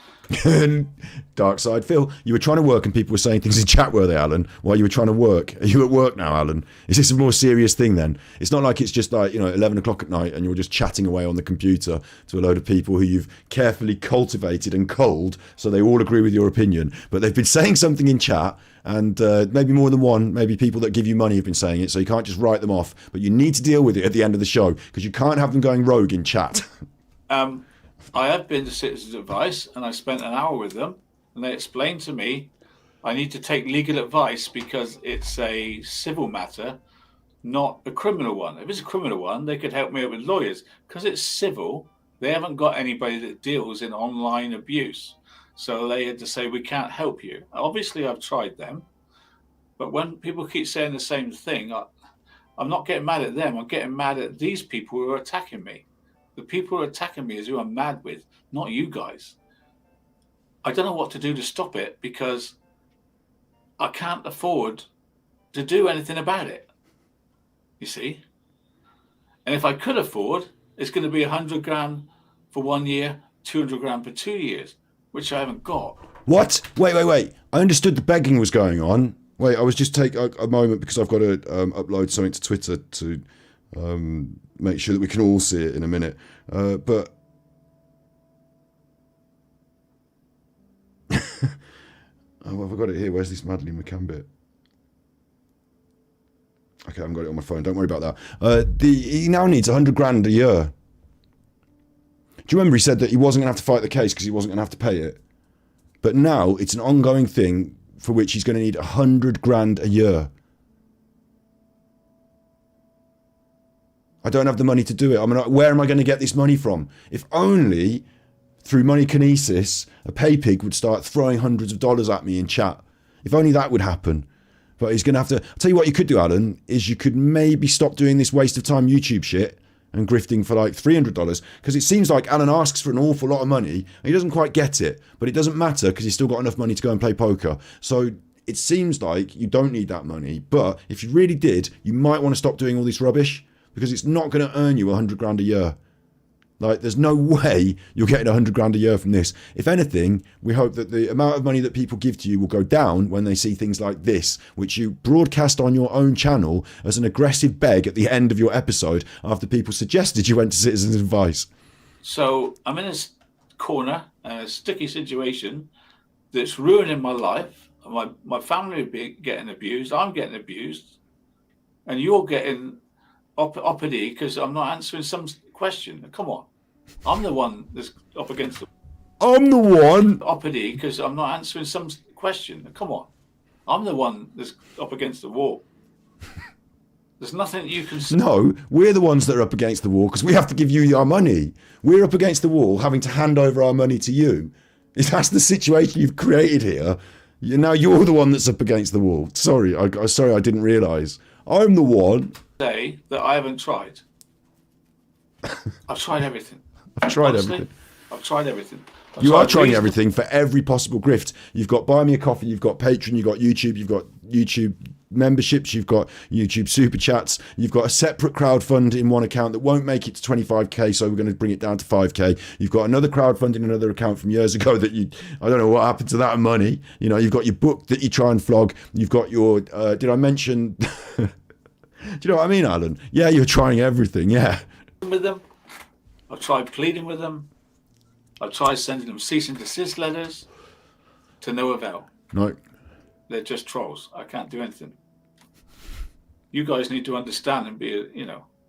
Speaker 1: Dark side, Phil. You were trying to work and people were saying things in chat, were they, Alan? While you were trying to work. Are you at work now, Alan? Is this a more serious thing then? It's not like it's just like, 11 o'clock at night and you're just chatting away on the computer to a load of people who you've carefully cultivated and culled so they all agree with your opinion. But they've been saying something in chat, and maybe more than one, maybe people that give you money have been saying it, so you can't just write them off. But you need to deal with it at the end of the show, because you can't have them going rogue in chat.
Speaker 4: I have been to Citizens Advice, and I spent an hour with them, and they explained to me I need to take legal advice because it's a civil matter, not a criminal one. If it's a criminal one, they could help me out with lawyers. Because it's civil, they haven't got anybody that deals in online abuse. So they had to say, we can't help you. Obviously, I've tried them. But when people keep saying the same thing, I'm not getting mad at them. I'm getting mad at these people who are attacking me. The people who are attacking me is who I'm mad with, not you guys. I don't know what to do to stop it because I can't afford to do anything about it. You see? And if I could afford, it's going to be 100 grand for 1 year, 200 grand for 2 years, which I haven't got.
Speaker 1: What? Wait. I understood the begging was going on. Wait, I was just take a moment because I've got to upload something to Twitter to make sure that we can all see it in a minute. But oh, I've got it here. Where's this Madeleine McCann bit? Okay, I've got it on my phone. Don't worry about that. He now needs 100 grand a year. Do you remember he said that he wasn't going to have to fight the case because he wasn't going to have to pay it? But now it's an ongoing thing for which he's going to need 100 grand a year. I don't have the money to do it. I mean, where am I going to get this money from? If only through money kinesis, a pay pig would start throwing hundreds of dollars at me in chat. If only that would happen. But he's going to have to... I'll tell you what you could do, Alan, is you could maybe stop doing this waste of time YouTube shit and grifting for like $300, because it seems like Alan asks for an awful lot of money and he doesn't quite get it, but it doesn't matter because he's still got enough money to go and play poker. So it seems like you don't need that money, but if you really did, you might want to stop doing all this rubbish because it's not going to earn you 100 grand a year. Like, there's no way you're getting 100 grand a year from this. If anything, we hope that the amount of money that people give to you will go down when they see things like this, which you broadcast on your own channel as an aggressive beg at the end of your episode after people suggested you went to Citizens Advice.
Speaker 4: So I'm in a corner, a sticky situation that's ruining my life. My family are getting abused. I'm getting abused. And you're getting uppity because I'm not answering some question. Come on. I'm the one that's up against the...
Speaker 1: I'm the one.
Speaker 4: Uppity because I'm not answering some question. Come on. I'm the one that's up against the wall. There's nothing you can...
Speaker 1: No, we're the ones that are up against the wall because we have to give you our money. We're up against the wall having to hand over our money to you. That's the situation you've created here. Now you're the one that's up against the wall. Sorry, I didn't realise. I'm the one.
Speaker 4: Say that I haven't tried. I've tried everything.
Speaker 1: I've tried
Speaker 4: Honestly,
Speaker 1: everything.
Speaker 4: I've tried everything.
Speaker 1: You are trying everything for every possible grift. You've got Buy Me a Coffee, you've got Patreon, you've got YouTube memberships, you've got YouTube super chats, you've got a separate crowdfund in one account that won't make it to 25k, so we're going to bring it down to 5k. You've got another crowdfund in another account from years ago that I don't know what happened to that money. You know, you've got your book that you try and flog. You've got your, did I mention, do you know what I mean, Alan? Yeah, you're trying everything, yeah.
Speaker 4: With them, I've tried pleading with them. I've tried sending them cease and desist letters, to no avail.
Speaker 1: No.
Speaker 4: They're just trolls. I can't do anything. You guys need to understand and be,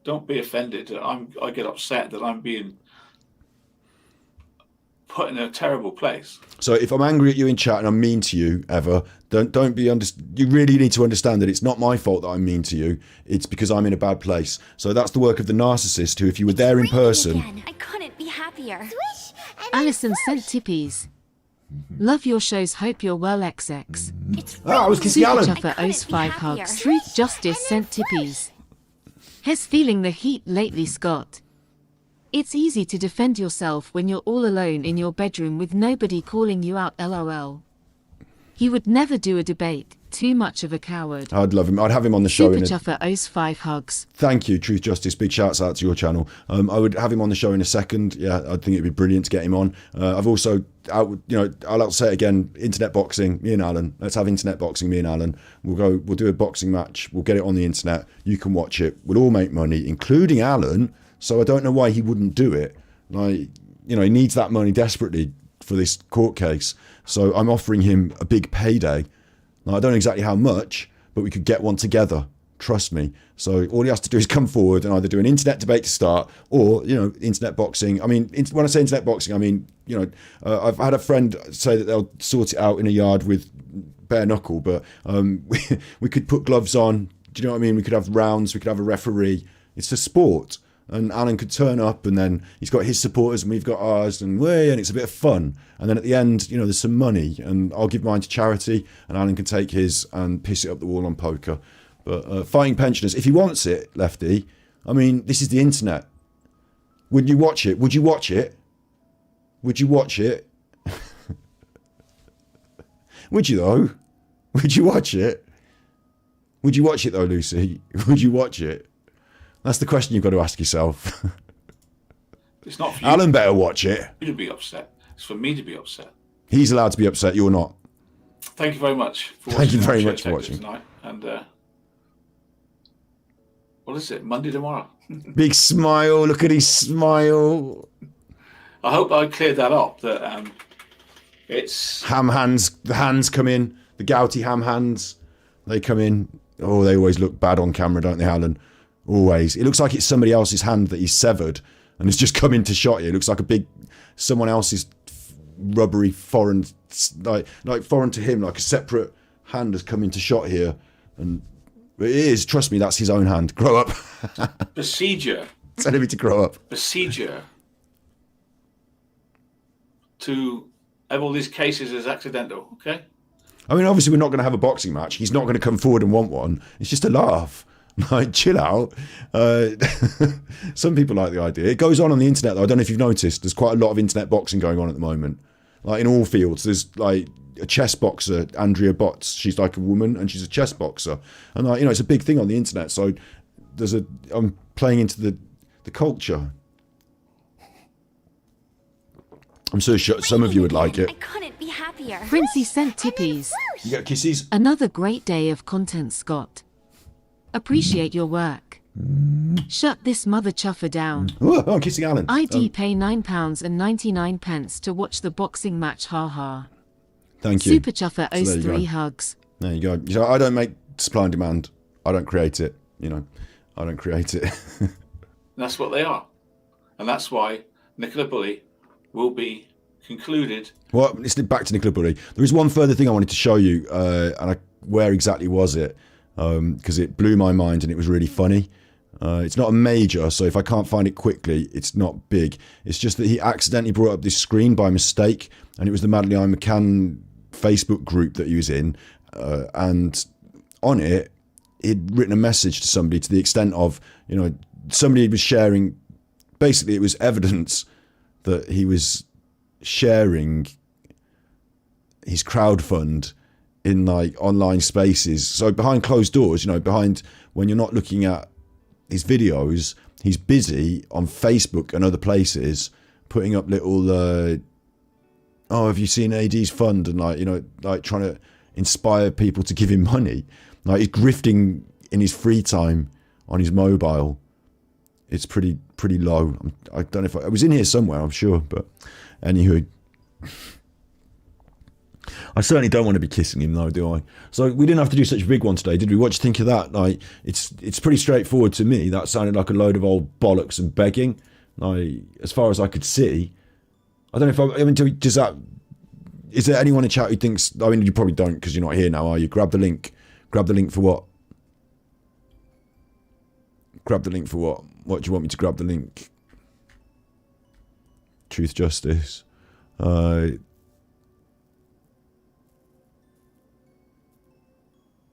Speaker 4: don't be offended. I get upset that I'm being put in a terrible place.
Speaker 1: So if I'm angry at you in chat and I'm mean to you ever, don't be you really need to understand that it's not my fault that I'm mean to you. It's because I'm in a bad place. So that's the work of the narcissist who, if you were there in person...
Speaker 2: I couldn't be happier.
Speaker 3: Alison sent tippies. Love your shows, hope you're well, XX.
Speaker 1: I was kissing Alan.
Speaker 3: Super Chuffer owes 5 hugs. Truth Justice sent tippies. Has feeling the heat lately, Scott. It's easy to defend yourself when you're all alone in your bedroom with nobody calling you out, LOL. He would never do a debate. Too much of a coward.
Speaker 1: I'd love him. I'd have him on the show.
Speaker 3: Super Chuffer owes 5 hugs.
Speaker 1: Thank you, Truth Justice. Big shouts out to your channel. I would have him on the show in a second. Yeah, I think it'd be brilliant to get him on. I've also, I'll say it again, internet boxing, me and Alan. Let's have internet boxing, me and Alan. We'll do a boxing match. We'll get it on the internet. You can watch it. We'll all make money, including Alan. So I don't know why he wouldn't do it. Like, he needs that money desperately for this court case. So I'm offering him a big payday. Now, I don't know exactly how much, but we could get one together. Trust me. So all he has to do is come forward and either do an internet debate to start or, internet boxing. I mean, when I say internet boxing, I mean, I've had a friend say that they'll sort it out in a yard with bare knuckle, but we could put gloves on. Do you know what I mean? We could have rounds. We could have a referee. It's a sport. And Alan could turn up and then he's got his supporters and we've got ours and it's a bit of fun. And then at the end, there's some money and I'll give mine to charity and Alan can take his and piss it up the wall on poker. But fighting pensioners, if he wants it, Lefty, I mean, this is the internet. Would you watch it? Would you watch it? Would you watch it? Would you though? Would you watch it? Would you watch it though, Lucy? Would you watch it? That's the question you've got to ask yourself.
Speaker 4: It's not for you.
Speaker 1: Alan better watch it.
Speaker 4: You to be upset. It's for me to be upset.
Speaker 1: He's allowed to be upset. You're not.
Speaker 4: Thank you very much for watching.
Speaker 1: Thank you very much for watching
Speaker 4: tonight. And what is it? Monday tomorrow.
Speaker 1: Big smile. Look at his smile.
Speaker 4: I hope I cleared that up. That it's
Speaker 1: ham hands. The hands come in. The gouty ham hands. They come in. Oh, they always look bad on camera, don't they, Alan? Always. It looks like it's somebody else's hand that he's severed and it's just come into shot here. It looks like someone else's rubbery foreign, like foreign to him, like a separate hand has come into shot here. And it is, trust me, that's his own hand. Grow up.
Speaker 4: Procedure.
Speaker 1: Telling me to grow up.
Speaker 4: Procedure to have all these cases as accidental, okay?
Speaker 1: I mean, obviously we're not going to have a boxing match. He's not going to come forward and want one. It's just a laugh. Like, chill out. Some people like the idea. It goes on the internet, though. I don't know if you've noticed. There's quite a lot of internet boxing going on at the moment. Like, in all fields. There's, like, a chess boxer, Andrea Botts. She's, like, a woman, and she's a chess boxer. And, like, it's a big thing on the internet. So I'm playing into the culture. I'm so sure some of you would like it.
Speaker 2: I couldn't be happier.
Speaker 3: Princey sent tippies.
Speaker 1: You get kisses?
Speaker 3: Another great day of content, Scott. Appreciate your work. Shut this mother chuffer down.
Speaker 1: Oh, I'm kissing Alan.
Speaker 3: ID pay £9.99 to watch the boxing match, haha.
Speaker 1: Thank you.
Speaker 3: Super chuffer
Speaker 1: So
Speaker 3: owes
Speaker 1: there you
Speaker 3: 3
Speaker 1: go.
Speaker 3: hugs.
Speaker 1: There you go. So I don't make supply and demand. I don't create it. I don't create it.
Speaker 4: That's what they are. And that's why Nicola Bully will be concluded.
Speaker 1: Well, let's get back to Nicola Bully. There is one further thing I wanted to show you, where exactly was it? Because it blew my mind and it was really funny. It's not a major, so if I can't find it quickly, it's not big. It's just that he accidentally brought up this screen by mistake, and it was the Madeleine McCann Facebook group that he was in, and on it, he'd written a message to somebody to the extent of, somebody was sharing, basically it was evidence that he was sharing his crowdfund in like online spaces. So behind closed doors, behind when you're not looking at his videos, he's busy on Facebook and other places putting up little, have you seen AD's fund? And like trying to inspire people to give him money. Like he's grifting in his free time on his mobile. It's pretty low. I don't know if I was in here somewhere, I'm sure, but anywho. I certainly don't want to be kissing him though, do I? So we didn't have to do such a big one today, did we? What do you think of that? Like, it's pretty straightforward to me. That sounded like a load of old bollocks and begging. Like, as far as I could see, I don't know if does that? Is there anyone in chat who thinks? I mean, you probably don't because you're not here now, are you? Grab the link. Grab the link for what? Grab the link for what? What do you want me to grab the link? Truth, justice.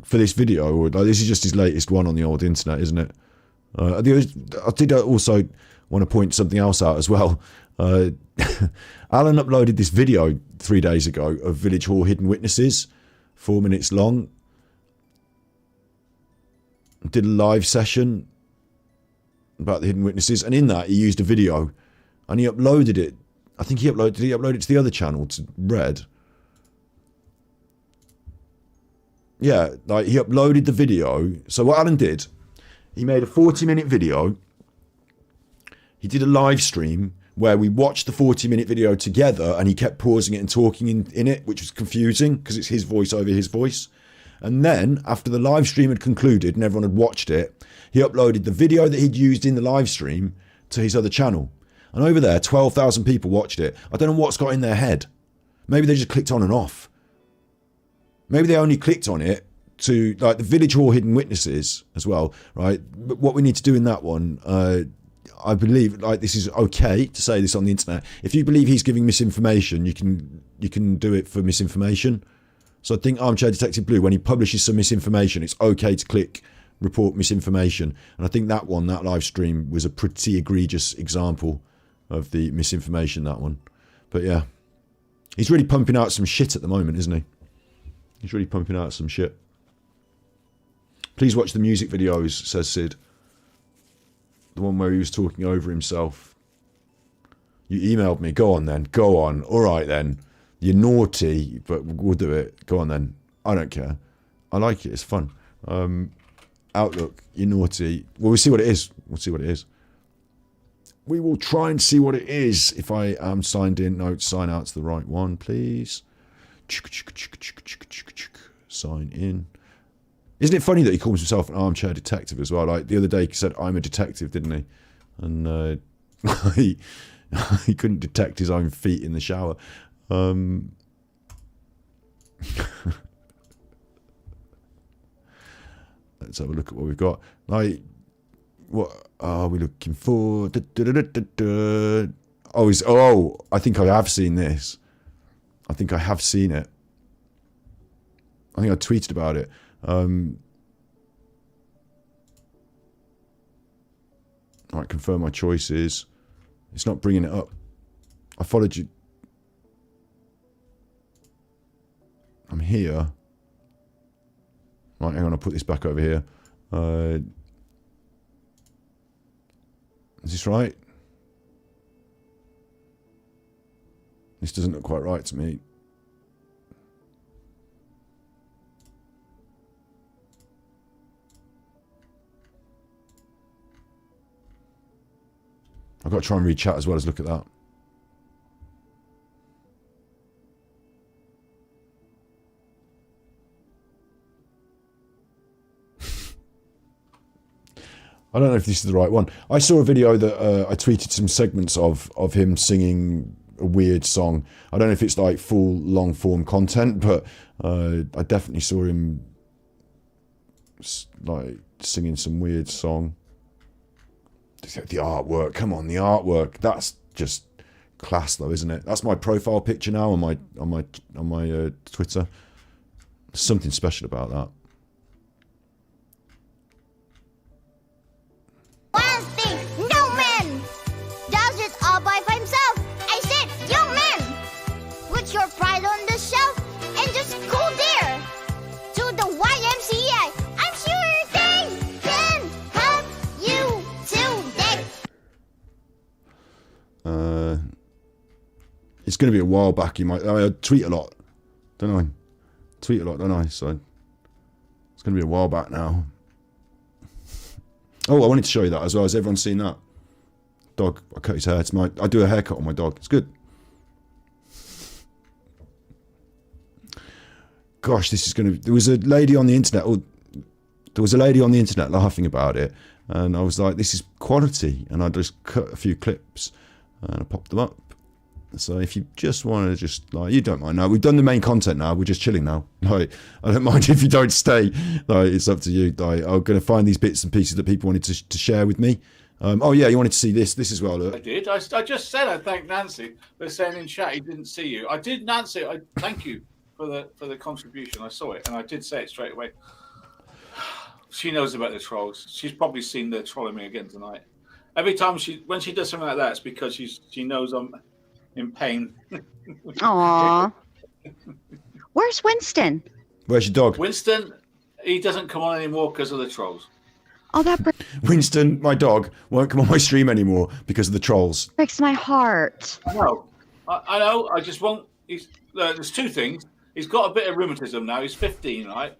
Speaker 1: For this video, or like, this is just his latest one on the old internet, isn't it? I did also want to point something else out as well. Alan uploaded this video 3 days ago of Village Hall Hidden Witnesses, 4 minutes long. Did a live session about the hidden witnesses, and in that he used a video, and he uploaded it. I think he uploaded it to the other channel, to Red. Yeah, like he uploaded the video. So what Alan did, he made a 40-minute video. He did a live stream where we watched the 40-minute video together, and he kept pausing it and talking in it, which was confusing because it's his voice over his voice. And then, after the live stream had concluded and everyone had watched it, he uploaded the video that he'd used in the live stream to his other channel. And over there, 12,000 people watched it. I don't know what's got in their head. Maybe they just clicked on and off. Maybe they only clicked on it to, like, the Village Hall Hidden Witnesses as well, right? But what we need to do in that one, I believe, like, this is okay to say this on the internet. If you believe he's giving misinformation, you can do it for misinformation. So I think Armchair Detective Blue, when he publishes some misinformation, it's okay to click report misinformation. And I think that one, that live stream, was a pretty egregious example of the misinformation, that one. But yeah, he's really pumping out some shit at the moment, isn't he? He's really pumping out some shit. Please watch the music videos, says Sid. The one where he was talking over himself. You emailed me. Go on then. Go on. All right then. You're naughty, but we'll do it. Go on then. I don't care. I like it. It's fun. Outlook, you're naughty. Well, we'll see what it is. We'll see what it is. We will try and see what it is. If I am signed in, no, sign out to the right one, please. Sign in. Isn't it funny that he calls himself an armchair detective as well? Like the other day he said, I'm a detective, didn't he? And he couldn't detect his own feet in the shower. Let's have a look at what we've got. Like, what are we looking for? Oh, I think I have seen this. I think I have seen it. I think I tweeted about it. Right, confirm my choices. It's not bringing it up. I followed you. I'm here. Right, hang on, I'll put this back over here. Is this right? This doesn't look quite right to me. I've got to try and read chat as well as look at that. I don't know if this is the right one. I saw a video that I tweeted some segments of him singing a weird song. I don't know if it's like full long form content, but I definitely saw him like singing some weird song. The artwork, come on, the artwork. That's just class, though, isn't it? That's my profile picture now on my Twitter. There's something special about that.
Speaker 2: One thing, no man does it all by himself. I said, young man, put your pride on the shelf and just go there to the YMCA. I'm sure they can help you today.
Speaker 1: It's going to be a while back. I tweet a lot, don't I? Tweet a lot, don't I? So it's going to be a while back now. Oh, I wanted to show you that as well. Has everyone seen that? Dog, I cut his hair. I do a haircut on my dog. It's good. Gosh, this is going to... There was a lady on the internet... laughing about it. And I was like, this is quality. And I just cut a few clips and I popped them up. So if you just want to just, like, you don't mind now. We've done the main content now. We're just chilling now. Like, I don't mind if you don't stay. Like, it's up to you. Like, I'm going to find these bits and pieces that people wanted to share with me. Oh, yeah, you wanted to see this as well. Look.
Speaker 4: I did. I just said I thanked Nancy for saying in chat he didn't see you. I did, Nancy. I thank you for the contribution. I saw it, and I did say it straight away. She knows about the trolls. She's probably seen the trolling me again tonight. Every time when she does something like that, it's because she knows I'm in pain.
Speaker 11: Aww. Where's Winston?
Speaker 1: Where's your dog?
Speaker 4: Winston, he doesn't come on anymore because of the trolls.
Speaker 11: Oh, that
Speaker 1: Winston, my dog, won't come on my stream anymore because of the trolls.
Speaker 11: breaks my heart.
Speaker 4: I know. I know. I just won't. There's two things. He's got a bit of rheumatism now. He's 15, right?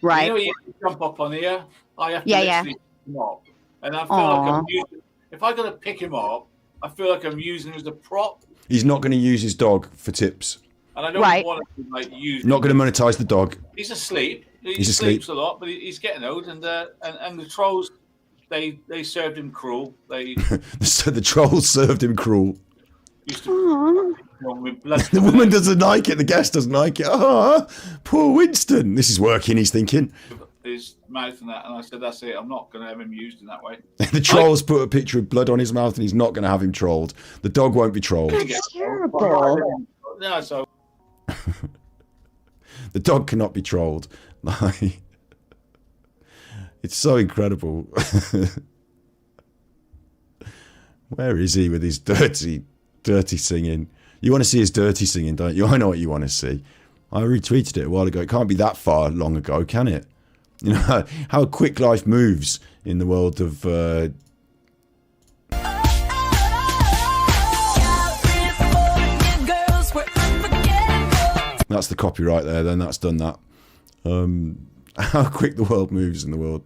Speaker 11: Right.
Speaker 4: You know, he has to jump up on here. I have to
Speaker 11: Yeah.
Speaker 4: literally pick him up. And I feel like I'm using, if I got to pick him up, I feel like I'm using him as a prop.
Speaker 1: He's not going to use his dog for tips.
Speaker 4: And I don't want to like use.
Speaker 1: Not going to monetize the dog.
Speaker 4: He's asleep. He
Speaker 1: He's asleep.
Speaker 4: sleeps a lot, but he's getting old. And the trolls, they served him cruel. They
Speaker 1: So the trolls served him cruel.
Speaker 4: used to with blood.
Speaker 1: The woman doesn't like it. The guest doesn't like it. Oh, poor Winston. This is working, he's thinking.
Speaker 4: His mouth and that, and I said, "That's it. I'm not going to have him used in that way."
Speaker 1: The trolls put a picture of blood on his mouth and he's not going to have him trolled. The dog won't be trolled.
Speaker 11: That's terrible.
Speaker 4: No, so
Speaker 1: The dog cannot be trolled. Like, it's so incredible. Where is he with his dirty singing? You want to see his dirty singing, don't you? I know what you want to see. I retweeted it a while ago. It can't be that far long ago, can it? You know how quick life moves in the world of that's the copyright there. Then that's done that. How quick the world moves in the world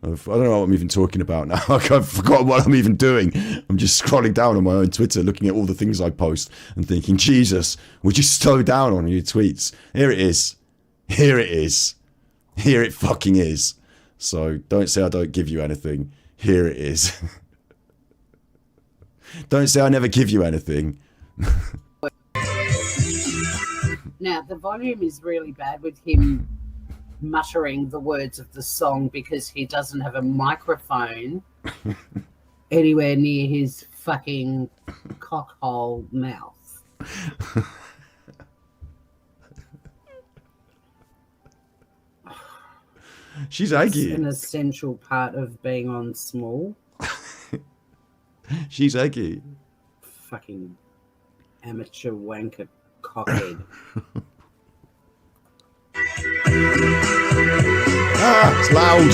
Speaker 1: of, I don't know what I'm even talking about now. I've forgotten what I'm even doing. I'm just scrolling down on my own Twitter, looking at all the things I post and thinking, Jesus, would you slow down on your tweets? Here it is. Here it is. Here it fucking is. So don't say I don't give you anything. Here it is. Don't say I never give you anything.
Speaker 13: Now, the volume is really bad with him muttering the words of the song because he doesn't have a microphone anywhere near his fucking cockhole mouth.
Speaker 1: She's eggy.
Speaker 13: It's an essential part of being on Small.
Speaker 1: She's eggy.
Speaker 13: Fucking amateur wanker cockhead.
Speaker 1: Ah, it's loud.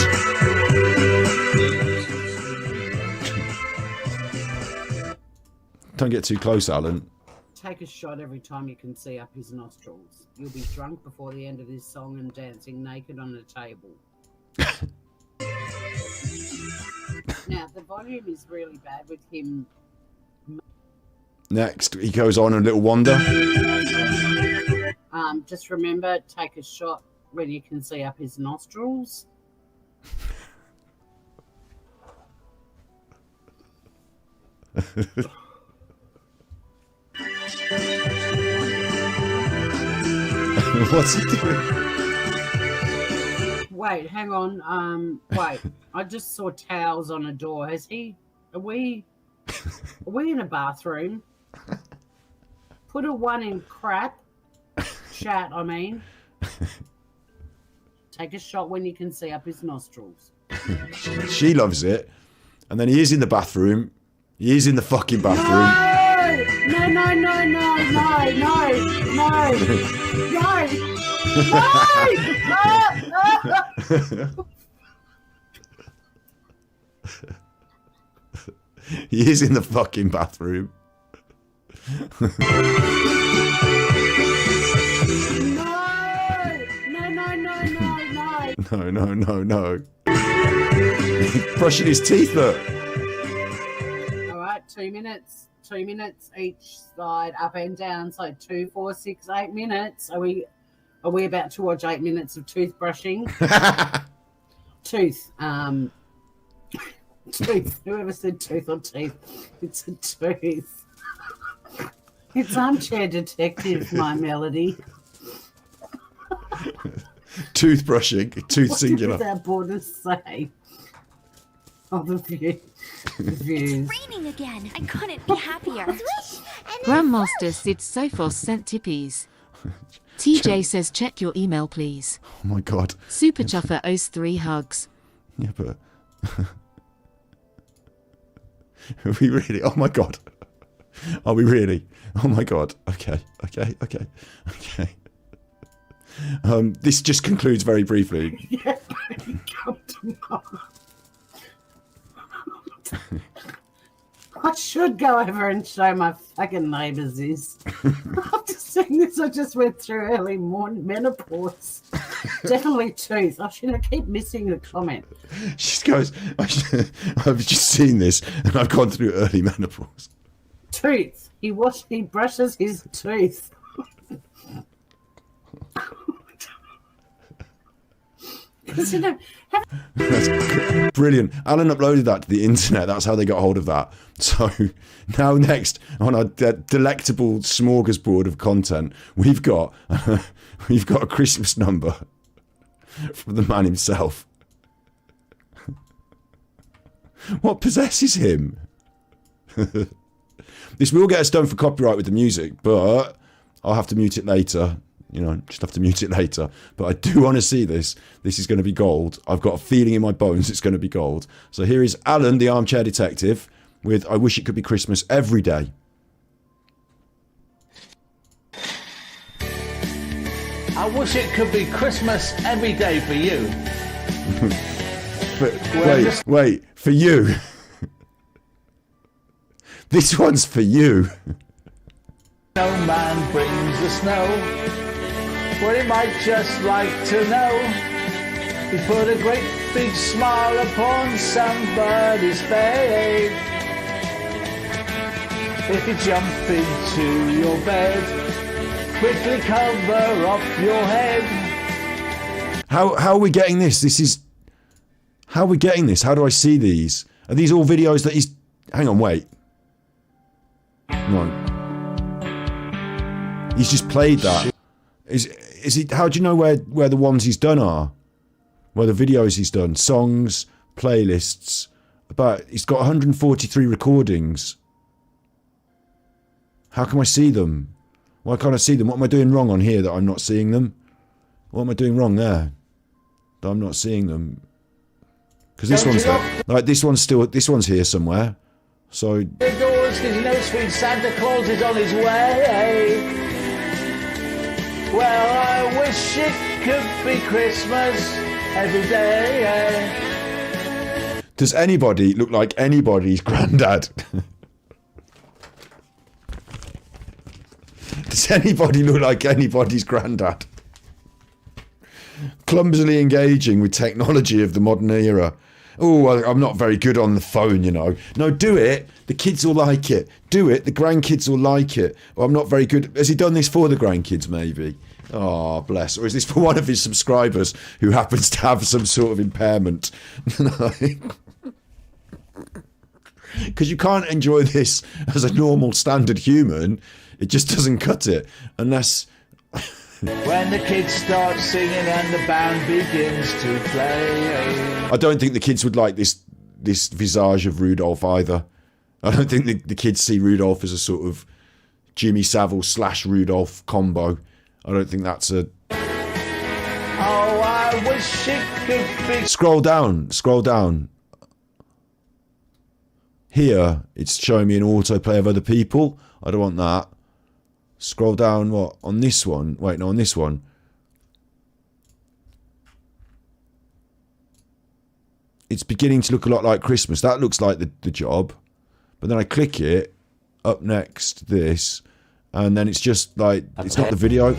Speaker 1: Don't get too close, Alan.
Speaker 13: Take a shot every time you can see up his nostrils. You'll be drunk before the end of this song and dancing naked on a table. Now, the volume is really bad with him.
Speaker 1: Next, he goes on a little wander.
Speaker 13: Just remember, take a shot when you can see up his nostrils.
Speaker 1: What's he doing?
Speaker 13: Wait, hang on. Wait, I just saw towels on a door. Are we in a bathroom? Put a one in crap. Chat, I mean. Take a shot when you can see up his nostrils.
Speaker 1: She loves it. And then he is in the bathroom. He is in the fucking bathroom.
Speaker 13: No, no, no, no, no, no, no, no,
Speaker 1: He is in the fucking bathroom.
Speaker 13: no, no, no, no, no,
Speaker 1: No, no, no, no. Brushing his teeth, look.
Speaker 13: All right, 2 minutes. 2 minutes each side, up and down. So 2, 4, 6, 8 minutes. Are we about to watch 8 minutes of toothbrushing? Tooth. Tooth. Whoever said tooth or teeth? It's a tooth. It's Armchair Detective, my melody.
Speaker 1: Toothbrushing, tooth
Speaker 13: What
Speaker 1: singular.
Speaker 13: does our borders say? Oh, the view. The views.
Speaker 2: It's raining again. I couldn't be happier.
Speaker 3: Grandmaster Sid Sophos sent tippies. TJ says check your email please.
Speaker 1: Oh my god.
Speaker 3: Super Chuffer owes 3 hugs.
Speaker 1: Yeah, but... Are we really? Oh my god. Are we really? Oh my god. Okay. This just concludes very briefly.
Speaker 13: Yeah, baby, come tomorrow. I should go over and show my fucking neighbours this. After seeing this, I just went through early menopause. Definitely tooth. I should keep missing the comment.
Speaker 1: She goes, I've just seen this and I've gone through early menopause.
Speaker 13: Tooth. He brushes his tooth. Because, you know,
Speaker 1: That's brilliant. Alan uploaded that to the internet. That's how they got hold of that. So now next on our delectable smorgasbord of content, we've got a Christmas number from the man himself. What possesses him? This will get us done for copyright with the music, but I'll have to mute it later. You know, just have to mute it later. But I do want to see this. This is going to be gold. I've got a feeling in my bones it's going to be gold. So here is Alan, the armchair detective, with I Wish It Could Be Christmas Every Day.
Speaker 14: I wish it could be Christmas every day for you.
Speaker 1: Wait, for you. This one's for you.
Speaker 14: No man brings the snow. Well, he might just like to know. He put a great big smile upon somebody's face. If you jump into your bed, quickly cover up your head.
Speaker 1: How are we getting this? How are we getting this? How do I see these? Are these all videos that he's... Hang on, wait. Come on. He's just played that. Is he? How do you know where the ones he's done are? Where the videos he's done? Songs, playlists. He's got 143 recordings. How can I see them? Why can't I see them? What am I doing wrong on here that I'm not seeing them? What am I doing wrong there that I'm not seeing them? Because this one's there. Like this one's here somewhere. So
Speaker 14: The doors, because you know sweet Santa Claus is on his way. Well, I wish it could be Christmas every day.
Speaker 1: does anybody look like anybody's granddad? Does anybody look like anybody's granddad? Clumsily engaging with technology of the modern era. Oh, I'm not very good on the phone, you know. No, do it. The kids will like it. Do it. The grandkids will like it. Oh, I'm not very good. Has he done this for the grandkids, maybe? Oh, bless. Or is this for one of his subscribers who happens to have some sort of impairment? Because you can't enjoy this as a normal standard human. It just doesn't cut it. Unless...
Speaker 14: When the kids start singing and the band begins to play.
Speaker 1: I don't think the kids would like this visage of Rudolph either. I don't think the kids see Rudolph as a sort of Jimmy Savile / Rudolph combo. I don't think that's a...
Speaker 14: Oh, I wish it could be...
Speaker 1: Scroll down. Here, it's showing me an autoplay of other people. I don't want that. Scroll down, what? On this one? Wait, no, on this one. It's beginning to look a lot like Christmas. That looks like the job. But then I click it, up next, this, and then it's just like, it's not the video.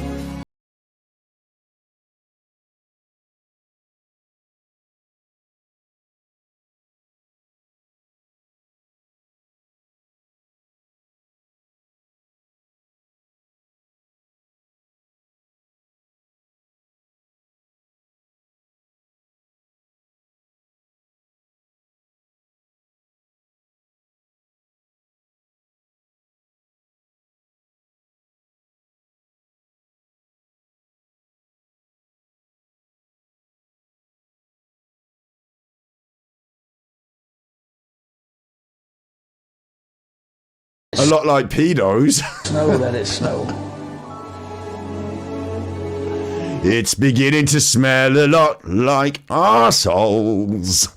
Speaker 1: A lot like pedos.
Speaker 14: Snow, let it snow.
Speaker 1: It's beginning to smell a lot like arseholes.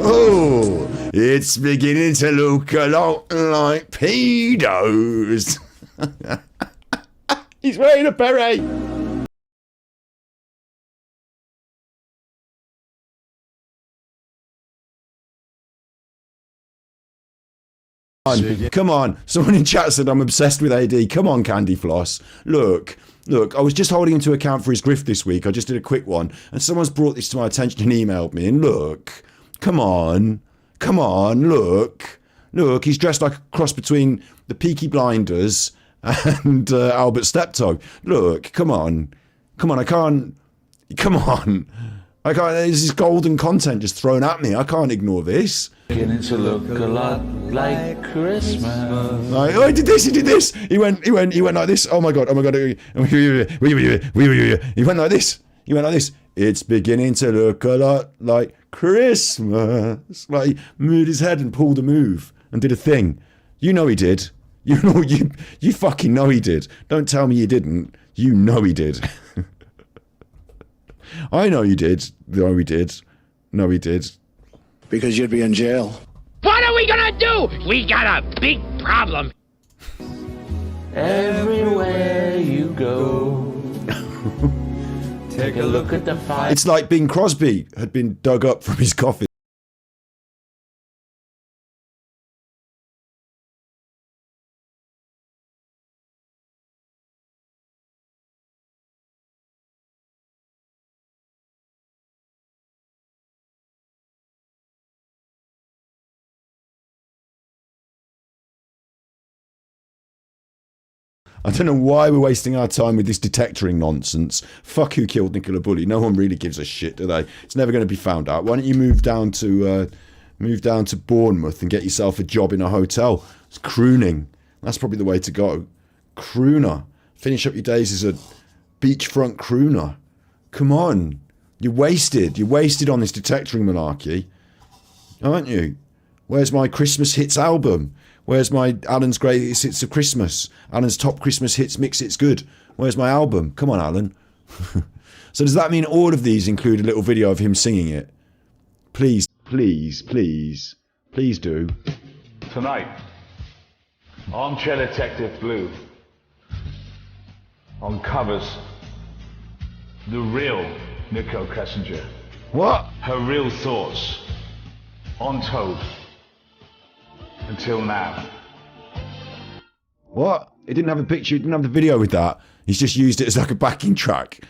Speaker 1: Oh, it's beginning to look a lot like pedos. He's wearing a beret. Come on. Someone in chat said I'm obsessed with AD. Come on, Candy Floss. Look, I was just holding him to account for his grift this week. I just did a quick one. And someone's brought this to my attention and emailed me. And look, come on, look. Look, he's dressed like a cross between the Peaky Blinders and Albert Steptoe. Look, come on. I can't. This is golden content just thrown at me. I can't ignore this.
Speaker 14: Beginning to look a lot like Christmas.
Speaker 1: Like, oh, he did this. He went like this. Oh my god. He went like this. It's beginning to look a lot like Christmas. Like, he moved his head and pulled a move and did a thing. You know he did. You fucking know he did. Don't tell me you didn't. You know he did. I know you did. No, he did.
Speaker 5: Because you'd be in jail.
Speaker 15: What are we gonna do? We got a big problem.
Speaker 14: Everywhere you go, take a look at the fire.
Speaker 1: It's like Bing Crosby had been dug up from his coffin. I don't know why we're wasting our time with this detectoring nonsense. Fuck who killed Nicola Bulley. No one really gives a shit, do they? It's never going to be found out. Why don't you move down to Bournemouth and get yourself a job in a hotel? It's crooning. That's probably the way to go. Crooner. Finish up your days as a beachfront crooner. Come on. You're wasted. You're wasted on this detectoring malarkey. Aren't you? Where's my Christmas hits album? Where's my Alan's Greatest Hits of Christmas? Alan's Top Christmas Hits Mix It's Good. Where's my album? Come on, Alan. So does that mean all of these include a little video of him singing it? Please do.
Speaker 14: Tonight, Armchair Detective Blue uncovers the real Nicole Kessinger.
Speaker 1: What?
Speaker 14: Her real thoughts, untold. Until now.
Speaker 1: What? He didn't have a picture, he didn't have the video with that. He's just used it as like a backing track.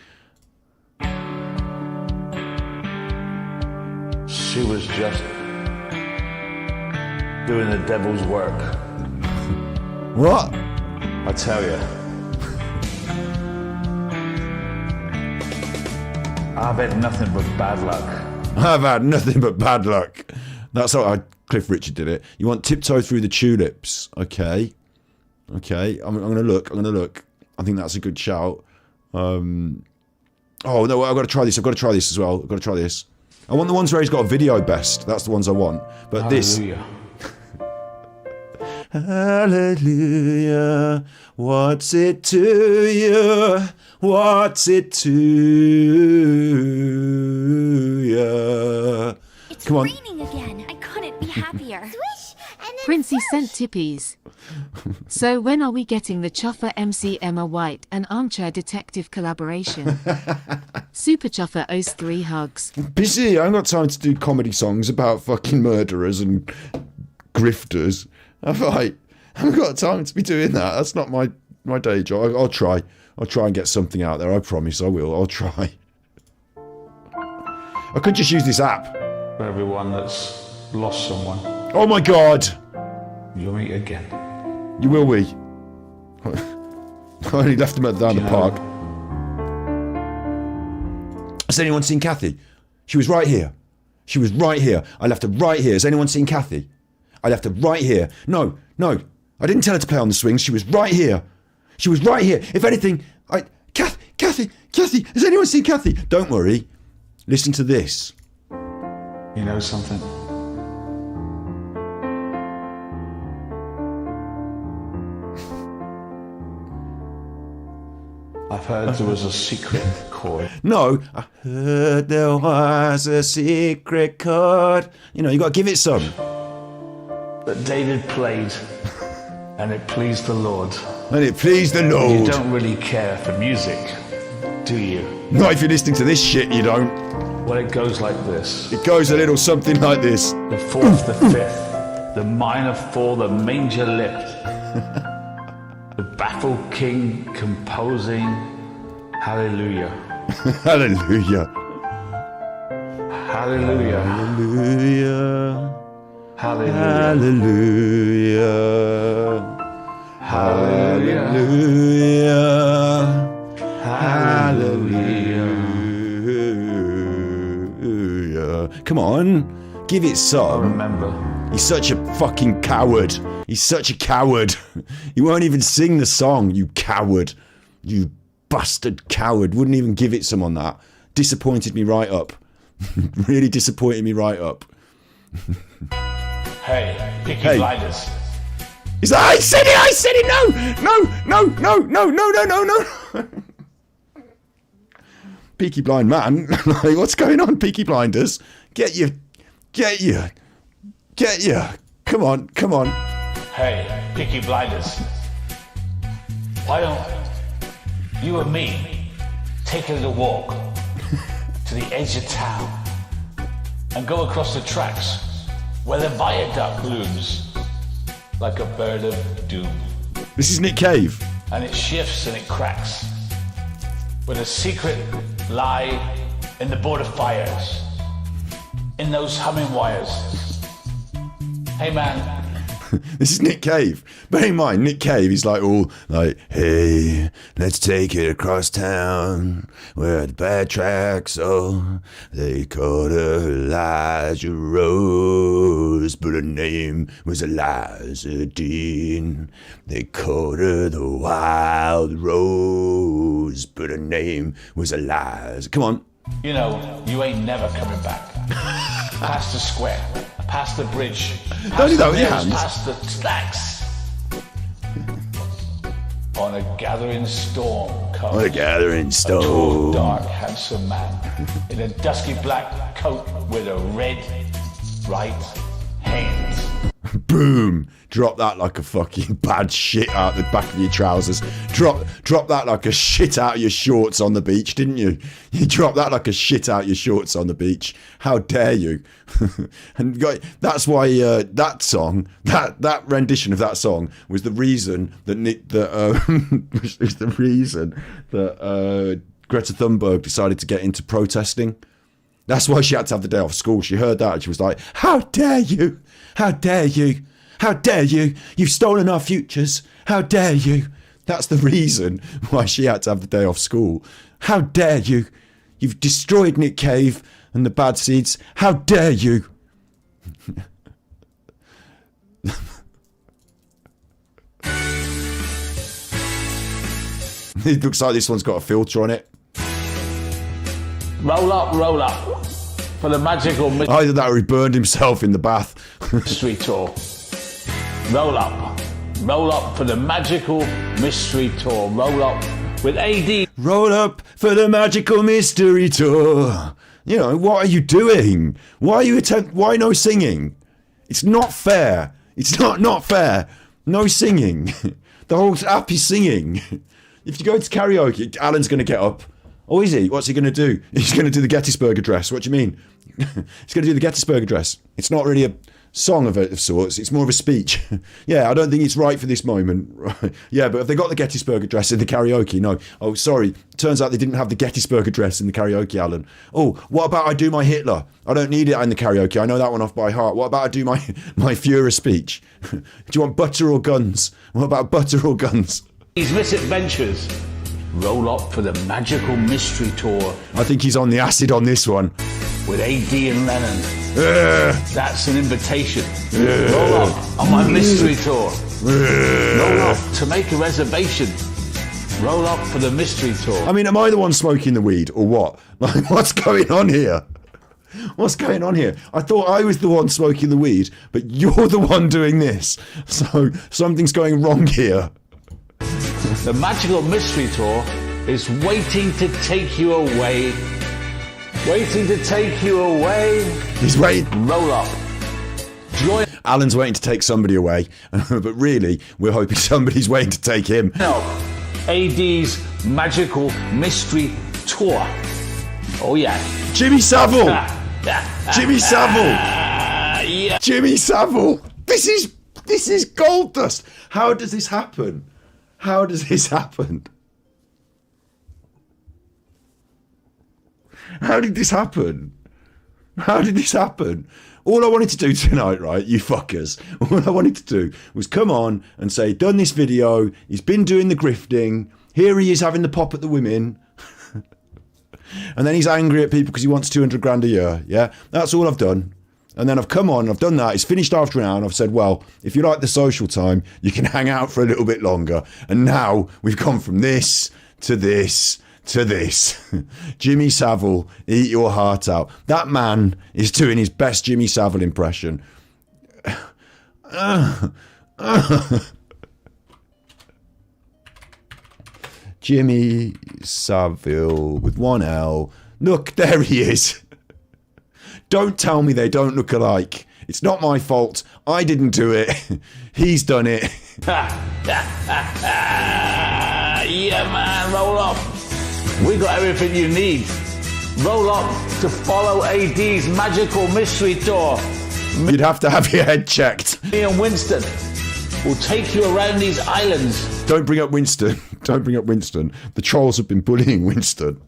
Speaker 14: She was just doing the devil's work.
Speaker 1: What?
Speaker 14: I tell you. I've had nothing but bad luck.
Speaker 1: I've had nothing but bad luck. That's how Cliff Richard did it. You want Tiptoe Through the Tulips. Okay. I'm going to look. I think that's a good shout. Oh, no, I've got to try this. As well. I've got to try this. I want the ones where he's got a video best. That's the ones I want. But
Speaker 14: Hallelujah.
Speaker 1: This... Hallelujah. What's it to you? What's it to you?
Speaker 2: Come on. It's raining again. I couldn't be happier. Swish, and then
Speaker 3: Princey sent tippies. So when are we getting the Chuffer MC Emma White and Armchair Detective collaboration? Super Chuffer owes 3 hugs.
Speaker 1: Busy. I haven't got time to do comedy songs about fucking murderers and grifters. Have I? I haven't got time to be doing that. That's not my day job. I'll try and get something out there. I promise I will. I'll try. I could just use this app.
Speaker 14: For everyone that's lost someone.
Speaker 1: Oh my god!
Speaker 14: You'll meet again.
Speaker 1: You will we? I only left them down the park. Has anyone seen Kathy? She was right here. I left her right here. Has anyone seen Kathy? I left her right here. No. I didn't tell her to play on the swings. She was right here. If anything, Kathy, has anyone seen Kathy? Don't worry. Listen to this.
Speaker 14: You know something? I've heard there was a secret chord.
Speaker 1: No, I heard there was a secret chord. You know, you got to give it some.
Speaker 14: That David played And it pleased the Lord.
Speaker 1: And it pleased the Lord.
Speaker 14: You don't really care for music, do you?
Speaker 1: Not if you're listening to this shit, you don't.
Speaker 14: Well, it goes like this.
Speaker 1: It goes a little something like this.
Speaker 14: The fourth, the fifth, the minor fall, the manger lift. The baffled king composing hallelujah.
Speaker 1: Hallelujah.
Speaker 14: Hallelujah.
Speaker 1: Hallelujah. Hallelujah. Hallelujah. Hallelujah. Come on. Give it some.
Speaker 14: Remember.
Speaker 1: He's such a fucking coward. He's such a coward. He won't even sing the song, you coward. You bastard coward. Wouldn't even give it some on that. Disappointed me right up. Really disappointed me right up.
Speaker 14: Hey, Peaky Blinders.
Speaker 1: He's like, I said it, no. Peaky Blind Man. Like, what's going on, Peaky Blinders? Get you. Come on.
Speaker 14: Hey, Peaky Blinders. Why don't you and me take a little walk to the edge of town and go across the tracks where the viaduct looms like a bird of doom.
Speaker 1: This is Nick Cave.
Speaker 14: And it shifts and it cracks. With a secret lie in the border fires, in those humming wires. Hey man.
Speaker 1: This is Nick Cave. Bear in mind, Nick Cave is like all like, hey, let's take it across town where the bad tracks are. They called her Elijah Rose, but her name was Eliza Dean. They called her the Wild Rose, but her name was Eliza. Come on.
Speaker 14: You know, you ain't never coming back. Past the square, past the bridge,
Speaker 1: Don't do that with your
Speaker 14: mills,
Speaker 1: hands.
Speaker 14: past the stacks. On a gathering storm comes
Speaker 1: On a gathering storm.
Speaker 14: a tall, dark, handsome man in a dusky black coat with a red right hand.
Speaker 1: Boom. Drop that like a fucking bad shit out the back of your trousers. Drop that like a shit out of your shorts on the beach, didn't you? You dropped that like a shit out your shorts on the beach. How dare you? And that's why that song, that rendition of that song was the reason that was the reason that Greta Thunberg decided to get into protesting. That's why she had to have the day off school. She heard that and she was like, how dare you? How dare you? How dare you? You've stolen our futures. How dare you? That's the reason why she had to have the day off school. How dare you? You've destroyed Nick Cave and the Bad Seeds. How dare you? It looks like this one's got a filter on it.
Speaker 14: Roll up for the magical
Speaker 1: Either that or he burned himself in the bath.
Speaker 14: mystery tour. Roll up for the magical mystery tour. Roll up with AD.
Speaker 1: Roll up for the magical mystery tour. You know, what are you doing? Why no singing? It's not fair. It's not fair. No singing. The whole app is singing. If you go to karaoke, Alan's going to get up. Oh, is he? What's he going to do? He's going to do the Gettysburg Address. What do you mean? He's going to do the Gettysburg Address. It's not really a song of sorts. It's more of a speech. Yeah, I don't think it's right for this moment. Yeah, but have they got the Gettysburg Address in the karaoke? No. Oh, sorry. Turns out they didn't have the Gettysburg Address in the karaoke, Alan. Oh, what about I do my Hitler? I don't need it in the karaoke. I know that one off by heart. What about I do my Führer speech? Do you want butter or guns? What about butter or guns?
Speaker 14: These misadventures. Roll up for the magical mystery tour.
Speaker 1: I think he's on the acid on this one.
Speaker 14: With AD and Lennon. That's an invitation. Roll up on my mystery tour. Roll up to make a reservation. Roll up for the mystery tour.
Speaker 1: I mean, am I the one smoking the weed or what? Like, what's going on here? What's going on here? I thought I was the one smoking the weed, but you're the one doing this. So something's going wrong here.
Speaker 14: The magical mystery tour is waiting to take you away. Waiting to take you away.
Speaker 1: He's waiting.
Speaker 14: Roll up. Join.
Speaker 1: Alan's waiting to take somebody away, but really, we're hoping somebody's waiting to take him.
Speaker 14: No, AD's Magical Mystery Tour. Oh yeah.
Speaker 1: Jimmy Savile! Jimmy Savile!
Speaker 14: Yeah.
Speaker 1: Jimmy Savile! This is gold dust! How does this happen? How does this happen? How did this happen? How did this happen? All I wanted to do tonight, right, you fuckers, all I wanted to do was come on and say, done this video, he's been doing the grifting, here he is having the pop at the women, and then he's angry at people because he wants 200 grand a year, yeah? That's all I've done. And then I've come on, I've done that, it's finished after an hour, and I've said, well, if you like the social time, you can hang out for a little bit longer. And now we've gone from this to this to this. Jimmy Savile, eat your heart out. That man is doing his best Jimmy Savile impression. Jimmy Savile with one L. Look, there he is. Don't tell me they don't look alike. It's not my fault. I didn't do it. He's done it.
Speaker 14: Yeah, man, roll up. We got everything you need. Roll up to follow AD's Magical Mystery Tour.
Speaker 1: You'd have to have your head checked.
Speaker 14: Me and Winston will take you around these islands.
Speaker 1: Don't bring up Winston. Don't bring up Winston. The trolls have been bullying Winston.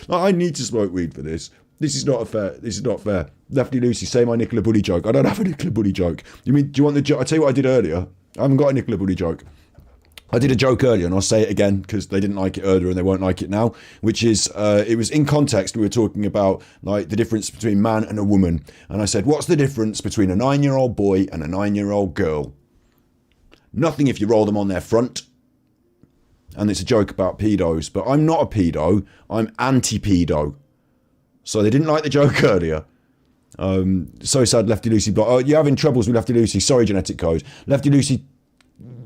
Speaker 1: I need to smoke weed for this. This is not fair. This is not fair. Lefty Lucy, say my Nicola Bully joke. I don't have a Nicola Bully joke. You mean, do you want the joke? I'll tell you what I did earlier. I haven't got a Nicola Bully joke. I did a joke earlier, and I'll say it again because they didn't like it earlier and they won't like it now, which is, it was in context. We were talking about like the difference between man and a woman. And I said, what's the difference between a 9-year-old boy and a 9-year-old girl? Nothing if you roll them on their front. And it's a joke about pedos, but I'm not a pedo. I'm anti-pedo. So they didn't like the joke earlier. So sad, Lefty Lucy. Oh, you're having troubles with Lefty Lucy. Sorry, genetic code. Lefty Lucy,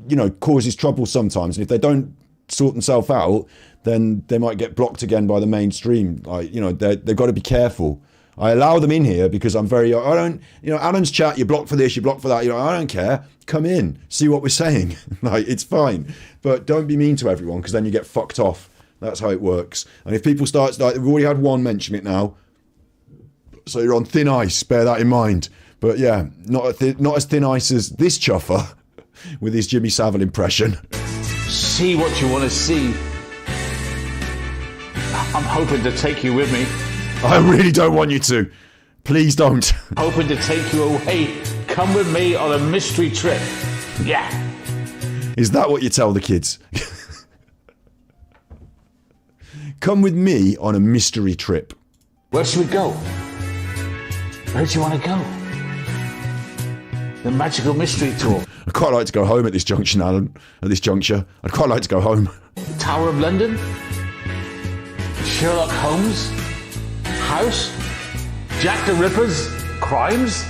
Speaker 1: you know, causes trouble sometimes. And if they don't sort themselves out, then they might get blocked again by the mainstream. Like, you know, they've got to be careful. I allow them in here because I don't, you know, Alan's chat, you're blocked for this, you're blocked for that. You know, I don't care. Come in, see what we're saying. Like, it's fine. But don't be mean to everyone because then you get fucked off. That's how it works. And if people start, like, we've already had one mention it now. So you're on thin ice, bear that in mind. But yeah, not as thin ice as this chuffer with his Jimmy Savile impression.
Speaker 14: See what you want to see. I'm hoping to take you with me.
Speaker 1: I really don't want you to. Please don't.
Speaker 14: Hoping to take you away. Come with me on a mystery trip. Yeah.
Speaker 1: Is that what you tell the kids? Come with me on a mystery trip.
Speaker 14: Where should we go? Where do you want to go? The Magical Mystery Tour.
Speaker 1: I'd quite like to go home at this junction, Alan. At this juncture. I'd quite like to go home.
Speaker 14: Tower of London? Sherlock Holmes? House? Jack the Ripper's crimes?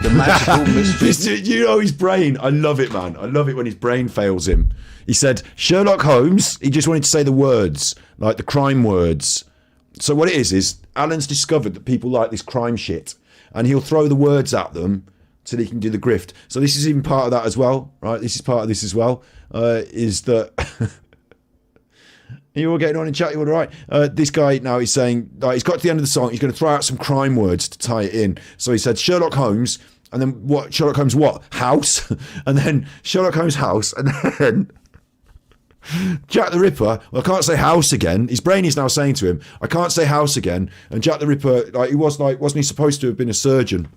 Speaker 14: The Magical Mystery.
Speaker 1: You know his brain. I love it, man. I love it when his brain fails him. He said, Sherlock Holmes. He just wanted to say the words, like the crime words. So what it is Alan's discovered that people like this crime shit, and he'll throw the words at them till he can do the grift. So this is even part of that as well, right? This is part of this as well, is that... Are you all getting on in chat? You all right? This guy now is saying, he's got to the end of the song, he's going to throw out some crime words to tie it in. So he said, Sherlock Holmes, and then what? Sherlock Holmes what? House? And then Sherlock Holmes house, and then Jack the Ripper. Well, I can't say house again. His brain is now saying to him, I can't say house again. And Jack the Ripper, wasn't he supposed to have been a surgeon?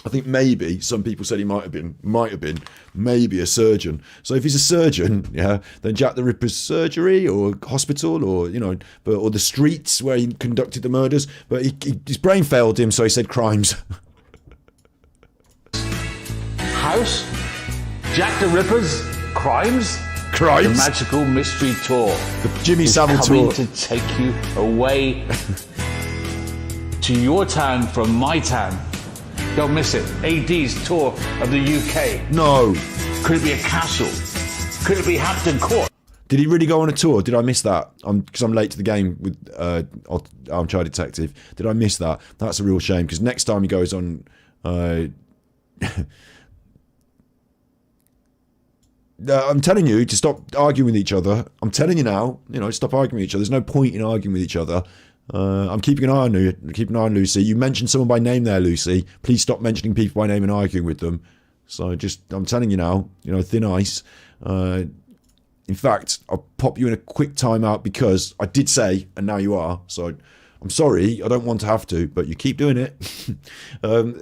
Speaker 1: I think maybe some people said he might have been maybe a surgeon. So if he's a surgeon, yeah, then Jack the Ripper's surgery or hospital or, you know, or the streets where he conducted the murders. But his brain failed him, so he said crimes.
Speaker 14: House? Jack the Ripper's crimes?
Speaker 1: Crimes?
Speaker 14: The Magical Mystery Tour.
Speaker 1: The Jimmy Savile Tour.
Speaker 14: Coming to take you away to your town from my town. Don't miss it. AD's tour of the UK.
Speaker 1: No.
Speaker 14: Could it be a castle? Could it be Hampton Court?
Speaker 1: Did he really go on a tour? Did I miss that? Because I'm late to the game with Armchair Detective. Did I miss that? That's a real shame, because next time he goes on... I'm telling you to stop arguing with each other. I'm telling you now, stop arguing with each other. There's no point in arguing with each other. I'm keeping an eye on you. Keeping an eye on Lucy. You mentioned someone by name there, Lucy. Please stop mentioning people by name and arguing with them. So I'm telling you now, thin ice. In fact, I'll pop you in a quick timeout because I did say, and now you are. So I'm sorry, I don't want to have to, but you keep doing it.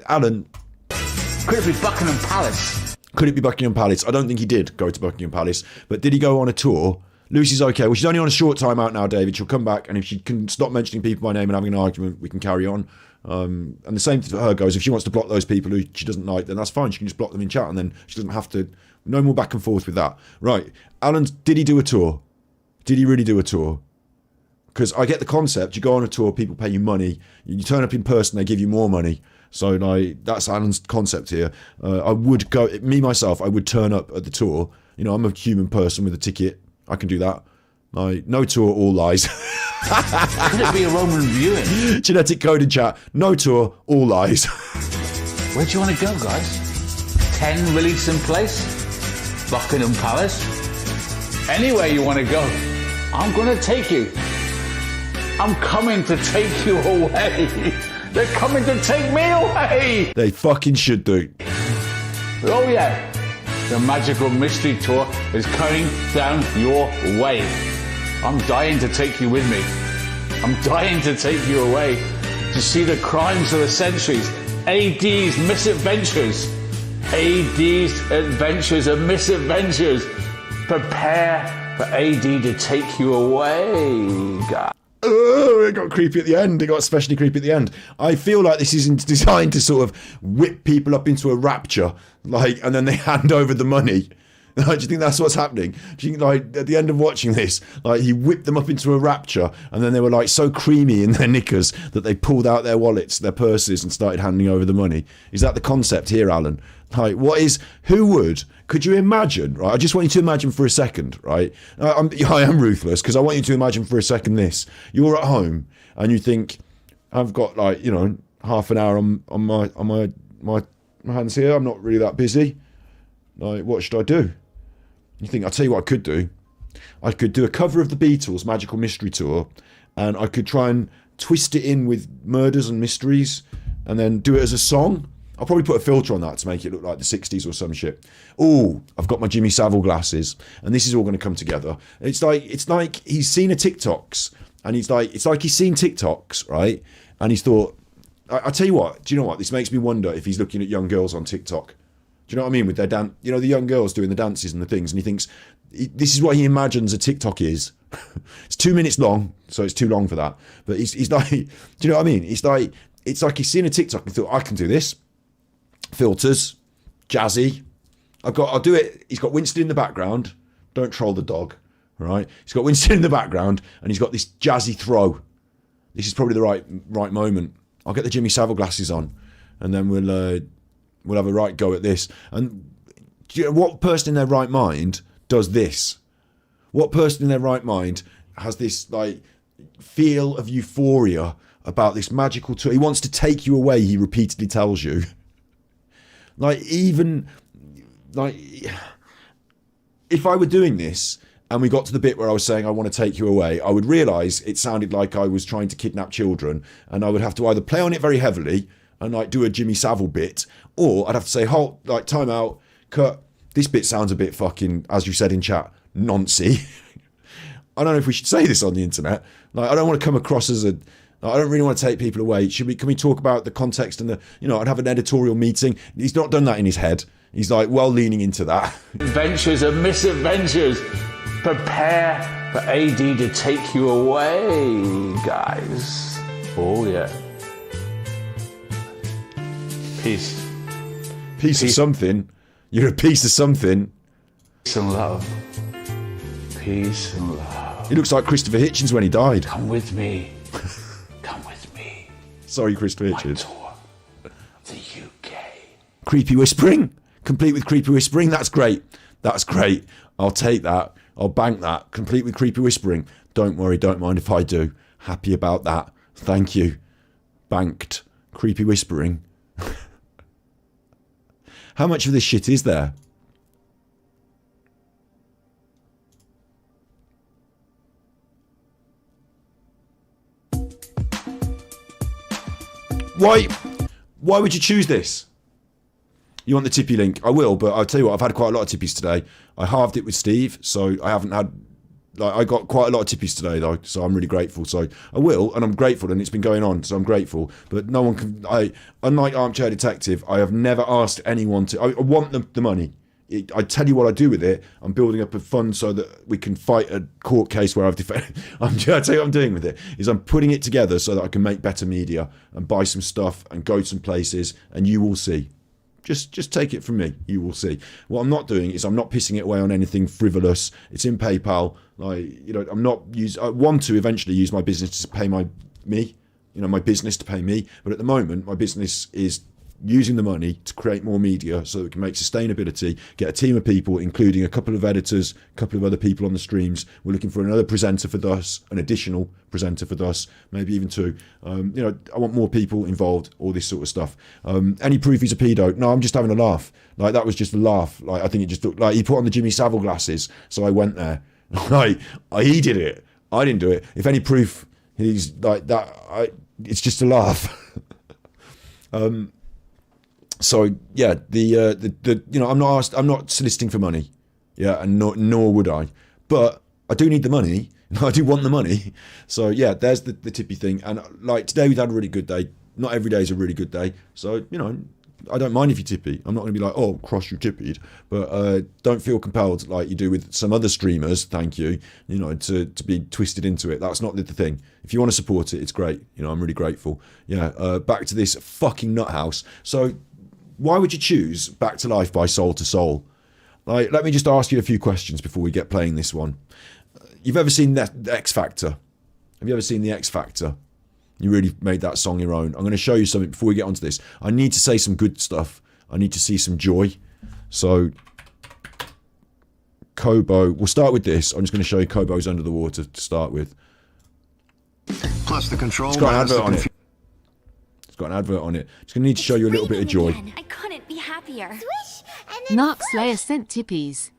Speaker 1: Alan.
Speaker 14: Could it be Buckingham Palace?
Speaker 1: Could it be Buckingham Palace? I don't think he did go to Buckingham Palace, but did he go on a tour? Lucy's okay. Well, she's only on a short time out now, David. She'll come back, and if she can stop mentioning people by name and having an argument, we can carry on. And the same for her goes. If she wants to block those people who she doesn't like, then that's fine. She can just block them in chat, and then she doesn't have to. No more back and forth with that. Right. Alan, did he do a tour? Did he really do a tour? Because I get the concept. You go on a tour, people pay you money. You turn up in person, they give you more money. So that's Alan's concept here. I would go, myself, I would turn up at the tour. I'm a human person with a ticket. I can do that. No tour, all lies.
Speaker 14: Could it be a Roman viewing?
Speaker 1: Genetic code in chat. No tour, all lies.
Speaker 14: Where do you want to go, guys? 10 release in place? Buckingham Palace? Anywhere you want to go, I'm going to take you. I'm coming to take you away. They're coming to take me away.
Speaker 1: They fucking should do.
Speaker 14: Oh yeah. The Magical Mystery Tour is coming down your way. I'm dying to take you with me. I'm dying to take you away to see the crimes of the centuries. AD's misadventures. AD's adventures and misadventures. Prepare for AD to take you away, guys.
Speaker 1: Oh, it got creepy at the end. It got especially creepy at the end. I feel like this is designed to sort of whip people up into a rapture, and then they hand over the money. Do you think that's what's happening? Do you think, at the end of watching this, he whipped them up into a rapture, and then they were so creamy in their knickers that they pulled out their wallets, their purses, and started handing over the money? Is that the concept here, Alan? Could you imagine, right? I just want you to imagine for a second, right? I am ruthless because I want you to imagine for a second this. You're at home and you think, I've got half an hour on my hands here. I'm not really that busy. What should I do? You think, I'll tell you what I could do. I could do a cover of the Beatles' Magical Mystery Tour, and I could try and twist it in with murders and mysteries and then do it as a song. I'll probably put a filter on that to make it look like the 60s or some shit. Oh, I've got my Jimmy Savile glasses, and this is all going to come together. It's like he's seen a TikToks, and it's like he's seen TikToks, right? And he's thought, I tell you what, do you know what? This makes me wonder if he's looking at young girls on TikTok. Do you know what I mean? With their dance, the young girls doing the dances and the things, and he thinks this is what he imagines a TikTok is. It's 2 minutes long, so it's too long for that. But he's like, do you know what I mean? It's like he's seen a TikTok and thought, I can do this. Filters, jazzy. I'll do it. He's got Winston in the background. Don't troll the dog, right? He's got Winston in the background, and he's got this jazzy throw. This is probably the right moment. I'll get the Jimmy Savile glasses on, and then we'll have a right go at this. And do you know what person in their right mind does this? What person in their right mind has this feel of euphoria about this magical tour? He wants to take you away. He repeatedly tells you. If I were doing this and we got to the bit where I was saying I want to take you away, I would realise it sounded like I was trying to kidnap children, and I would have to either play on it very heavily and do a Jimmy Savile bit, or I'd have to say, halt, time out, cut, this bit sounds a bit fucking, as you said in chat, noncy. I don't know if we should say this on the internet. I don't want to come across as I don't really want to take people away. Can we talk about the context and I'd have an editorial meeting. He's not done that in his head. He's leaning into that.
Speaker 14: Adventures and misadventures. Prepare for AD to take you away, guys. Oh yeah. Peace.
Speaker 1: Piece of something. You're a piece of something.
Speaker 14: Peace and love. Peace and love.
Speaker 1: He looks like Christopher Hitchens when he died.
Speaker 14: Come with me. Come with me.
Speaker 1: Sorry, Christopher Hitchens.
Speaker 14: Tour. The UK.
Speaker 1: Creepy whispering. Complete with creepy whispering. That's great. That's great. I'll take that. I'll bank that. Complete with creepy whispering. Don't worry, don't mind if I do. Happy about that. Thank you. Banked. Creepy whispering. How much of this shit is there? Why would you choose this? You want the Tippy link? I will, but I'll tell you what, I've had quite a lot of Tippies today. I halved it with Steve, so I haven't had... Like, I got quite a lot of Tippies today, though, so I'm really grateful. So I will, and I'm grateful, and it's been going on, so I'm grateful. But no one can... Unlike Armchair Detective, I have never asked anyone to... I want the money. I tell you what I do with it. I'm building up a fund so that we can fight a court case where I've defended. I tell you what I'm doing with it is I'm putting it together so that I can make better media and buy some stuff and go to some places, and you will see. Just take it from me. You will see. What I'm not doing is I'm not pissing it away on anything frivolous. It's in PayPal. I'm not I want to eventually use my business to pay my business to pay me. But at the moment, my business is using the money to create more media so that we can make sustainability, get a team of people, including a couple of editors, a couple of other people on the streams. We're looking for another presenter for Thus, an additional presenter for Thus, maybe even two. I want more people involved, all this sort of stuff. Any proof he's a pedo? No, I'm just having a laugh. Like, that was just a laugh. Like, I think it just looked like he put on the Jimmy Savile glasses, so I went there. He did it. I didn't do it. If any proof he's like that, it's just a laugh. So yeah, I'm not soliciting for money, yeah, and nor would I, but I do need the money. I do want the money. So yeah, there's the Tippy thing. And like today, we've had a really good day. Not every day is a really good day. So I don't mind if you tippy. I'm not going to be like, oh, cross you tippied, but don't feel compelled like you do with some other streamers. Thank you. To be twisted into it. That's not the thing. If you want to support it, it's great. I'm really grateful. Yeah. Back to this fucking nut house. So. Why would you choose Back to Life by Soul to Soul? Like, let me just ask you a few questions before we get playing this one. You've ever seen the X Factor? Have you ever seen the X Factor? You really made that song your own. I'm going to show you something before we get onto this. I need to say some good stuff. I need to see some joy. So, Kobo. We'll start with this. I'm just going to show you Kobo's Under the Water to start with.
Speaker 16: Plus the control.
Speaker 1: It's got an advert on it. It's got an advert on it. Just going to need to show you a little bit of joy.
Speaker 2: I couldn't be happier. Swish,
Speaker 3: Narc Slayer sent tippies.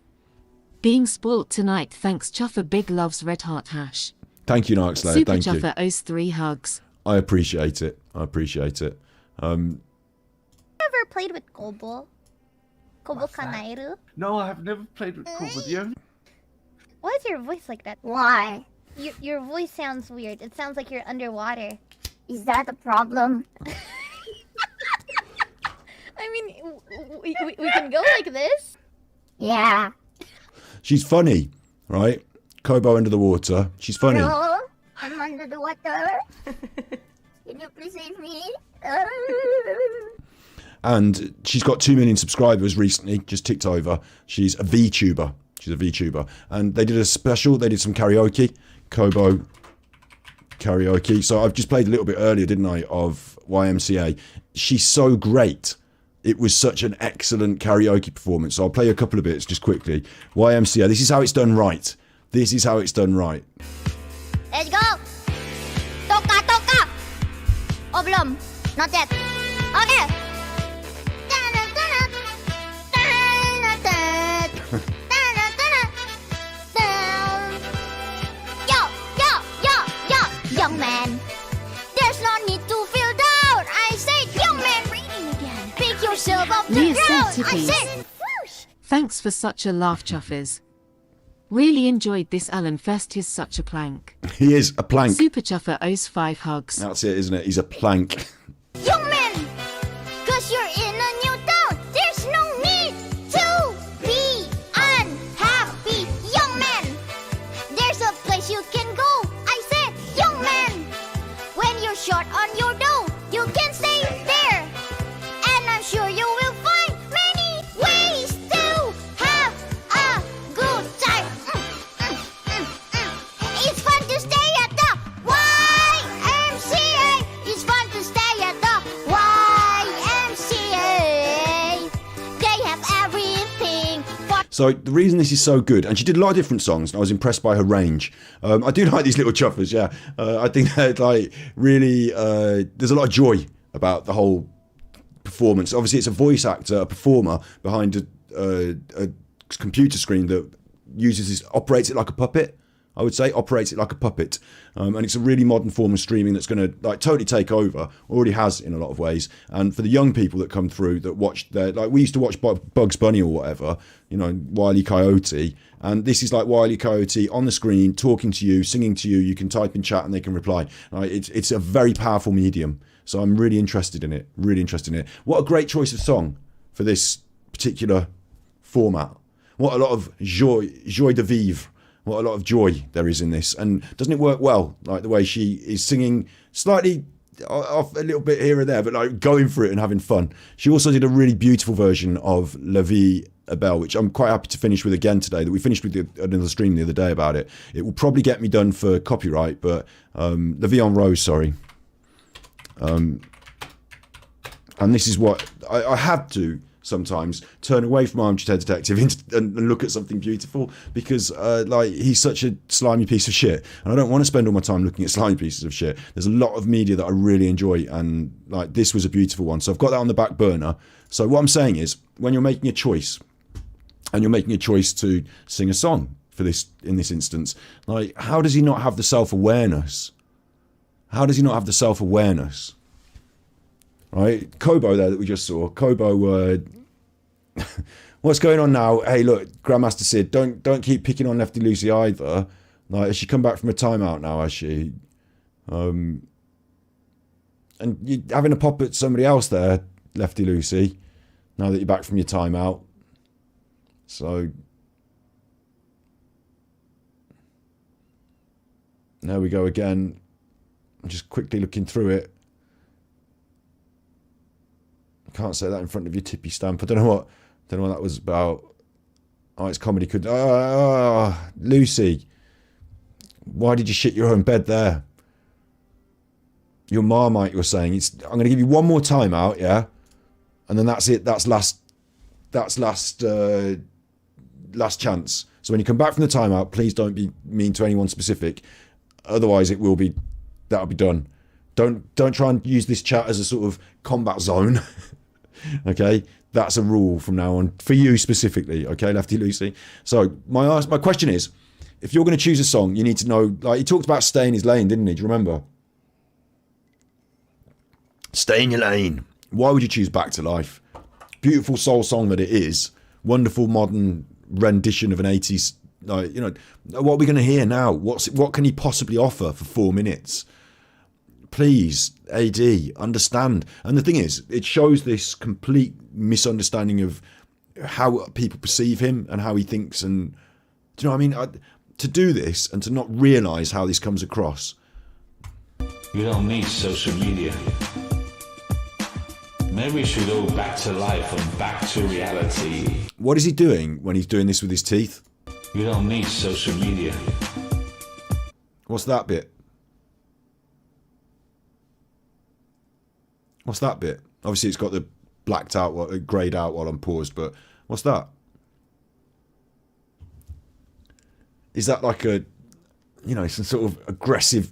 Speaker 3: Being spoilt tonight thanks Chuffer Big Loves Red Heart Hash.
Speaker 1: Thank you, Narc Slayer.
Speaker 3: Super
Speaker 1: Thank
Speaker 3: Chuffer
Speaker 1: you.
Speaker 3: owes 3 hugs.
Speaker 1: I appreciate it. Ever
Speaker 2: played with Kobo? Kobo Kanairu?
Speaker 17: No, I have never played with Kobo.
Speaker 2: Why is your voice like that? Why? Your voice sounds weird. It sounds like you're underwater. Is that a problem? I mean, we can go like this. Yeah.
Speaker 1: She's funny, right? Kobo Under the Water. She's funny.
Speaker 2: Hello? I'm under the water. Can you please save me?
Speaker 1: And she's got 2 million subscribers recently, just ticked over. She's a VTuber. And they did a special, they did some karaoke. Kobo karaoke. So I've just played a little bit earlier, didn't I, of YMCA. She's so great. It was such an excellent karaoke performance. So I'll play a couple of bits just quickly. YMCA, this is how it's done right. This is how it's done right.
Speaker 2: Let's go. Toka. Oblong. Not yet. Okay. Young man, there's no need to feel down. I said, young man, reading again. Pick yourself up the
Speaker 3: Leah
Speaker 2: ground.
Speaker 3: sent
Speaker 2: I
Speaker 3: tippies.
Speaker 2: said, whoosh.
Speaker 3: Thanks for such a laugh, Chuffers. Really enjoyed this Alan Fest. Is such a plank.
Speaker 1: He is a plank.
Speaker 3: Super Chuffer owes 5 hugs.
Speaker 1: That's it, isn't it? He's a plank.
Speaker 2: Young man, cause you're in a new town. There's no need to be unhappy. Young man, there's a place you can go. I said, young man, when you're short on your dough, you can stay there. And I'm sure you will find many ways to have a good time. It's fun to stay at the YMCA. It's fun to stay
Speaker 1: So the reason this is so good, and she did a lot of different songs, and I was impressed by her range. I do like these little chuffers, yeah. I think they're like really, there's a lot of joy about the whole performance. Obviously, it's a voice actor, a performer behind a computer screen that operates it like a puppet. I would say operates it like a puppet, and it's a really modern form of streaming that's going to like totally take over. Already has in a lot of ways. And for the young people that come through that watch we used to watch Bugs Bunny or whatever, Wile E. Coyote, and this is like Wile E. Coyote on the screen talking to you, singing to you. You can type in chat and they can reply. It's a very powerful medium. So I'm really interested in it. Really interested in it. What a great choice of song for this particular format. What a lot of joie de vivre. What a lot of joy there is in this. And doesn't it work well? Like the way she is singing slightly off a little bit here and there, but like going for it and having fun. She also did a really beautiful version of La Vie est Belle, which I'm quite happy to finish with again today, that we finished with another stream the other day about it. It will probably get me done for copyright, but La Vie en Rose, sorry. And this is what I had to sometimes turn away from Armchair Detective and look at something beautiful, because he's such a slimy piece of shit, and I don't want to spend all my time looking at slimy pieces of shit. There's a lot of media that I really enjoy, and like this was a beautiful one, so I've got that on the back burner. So what I'm saying is, when you're making a choice, and you're making a choice to sing a song for this, in this instance, like how does he not have the self-awareness? How does he not have the self-awareness? Right, Kobo there that we just saw. Kobo, what's going on now? Hey, look, Grandmaster Sid, don't keep picking on Lefty Lucy either. Like, has she come back from a timeout now? Has she? And you're having a pop at somebody else there, Lefty Lucy. Now that you're back from your timeout, so there we go again. I'm just quickly looking through it. Can't say that in front of your tippy stamp. I don't know what that was about. Oh, it's comedy. Lucy, why did you shit your own bed there? Your Marmite, you're saying. I'm going to give you one more time out, yeah, and then that's it. That's last chance. So when you come back from the timeout, please don't be mean to anyone specific. Otherwise, that'll be done. Don't try and use this chat as a sort of combat zone. Okay, that's a rule from now on for you specifically. Okay, Lefty Lucy. So my question is, if you're going to choose a song, you need to know. Like he talked about stay in his lane, didn't he? Do you remember? Stay in your lane. Why would you choose Back to Life? Beautiful soul song that it is. Wonderful modern rendition of an 80s. What are we going to hear now? What can he possibly offer for 4 minutes? Please, AD, understand. And the thing is, it shows this complete misunderstanding of how people perceive him and how he thinks. And do you know what I mean? To do this and to not realise how this comes across.
Speaker 14: You don't need social media. Maybe we should go back to life and back to reality.
Speaker 1: What is he doing when he's doing this with his teeth?
Speaker 14: You don't need social media.
Speaker 1: What's that bit? What's that bit? Obviously, it's got the blacked out, greyed out while I'm paused, but what's that? Is that like some sort of aggressive...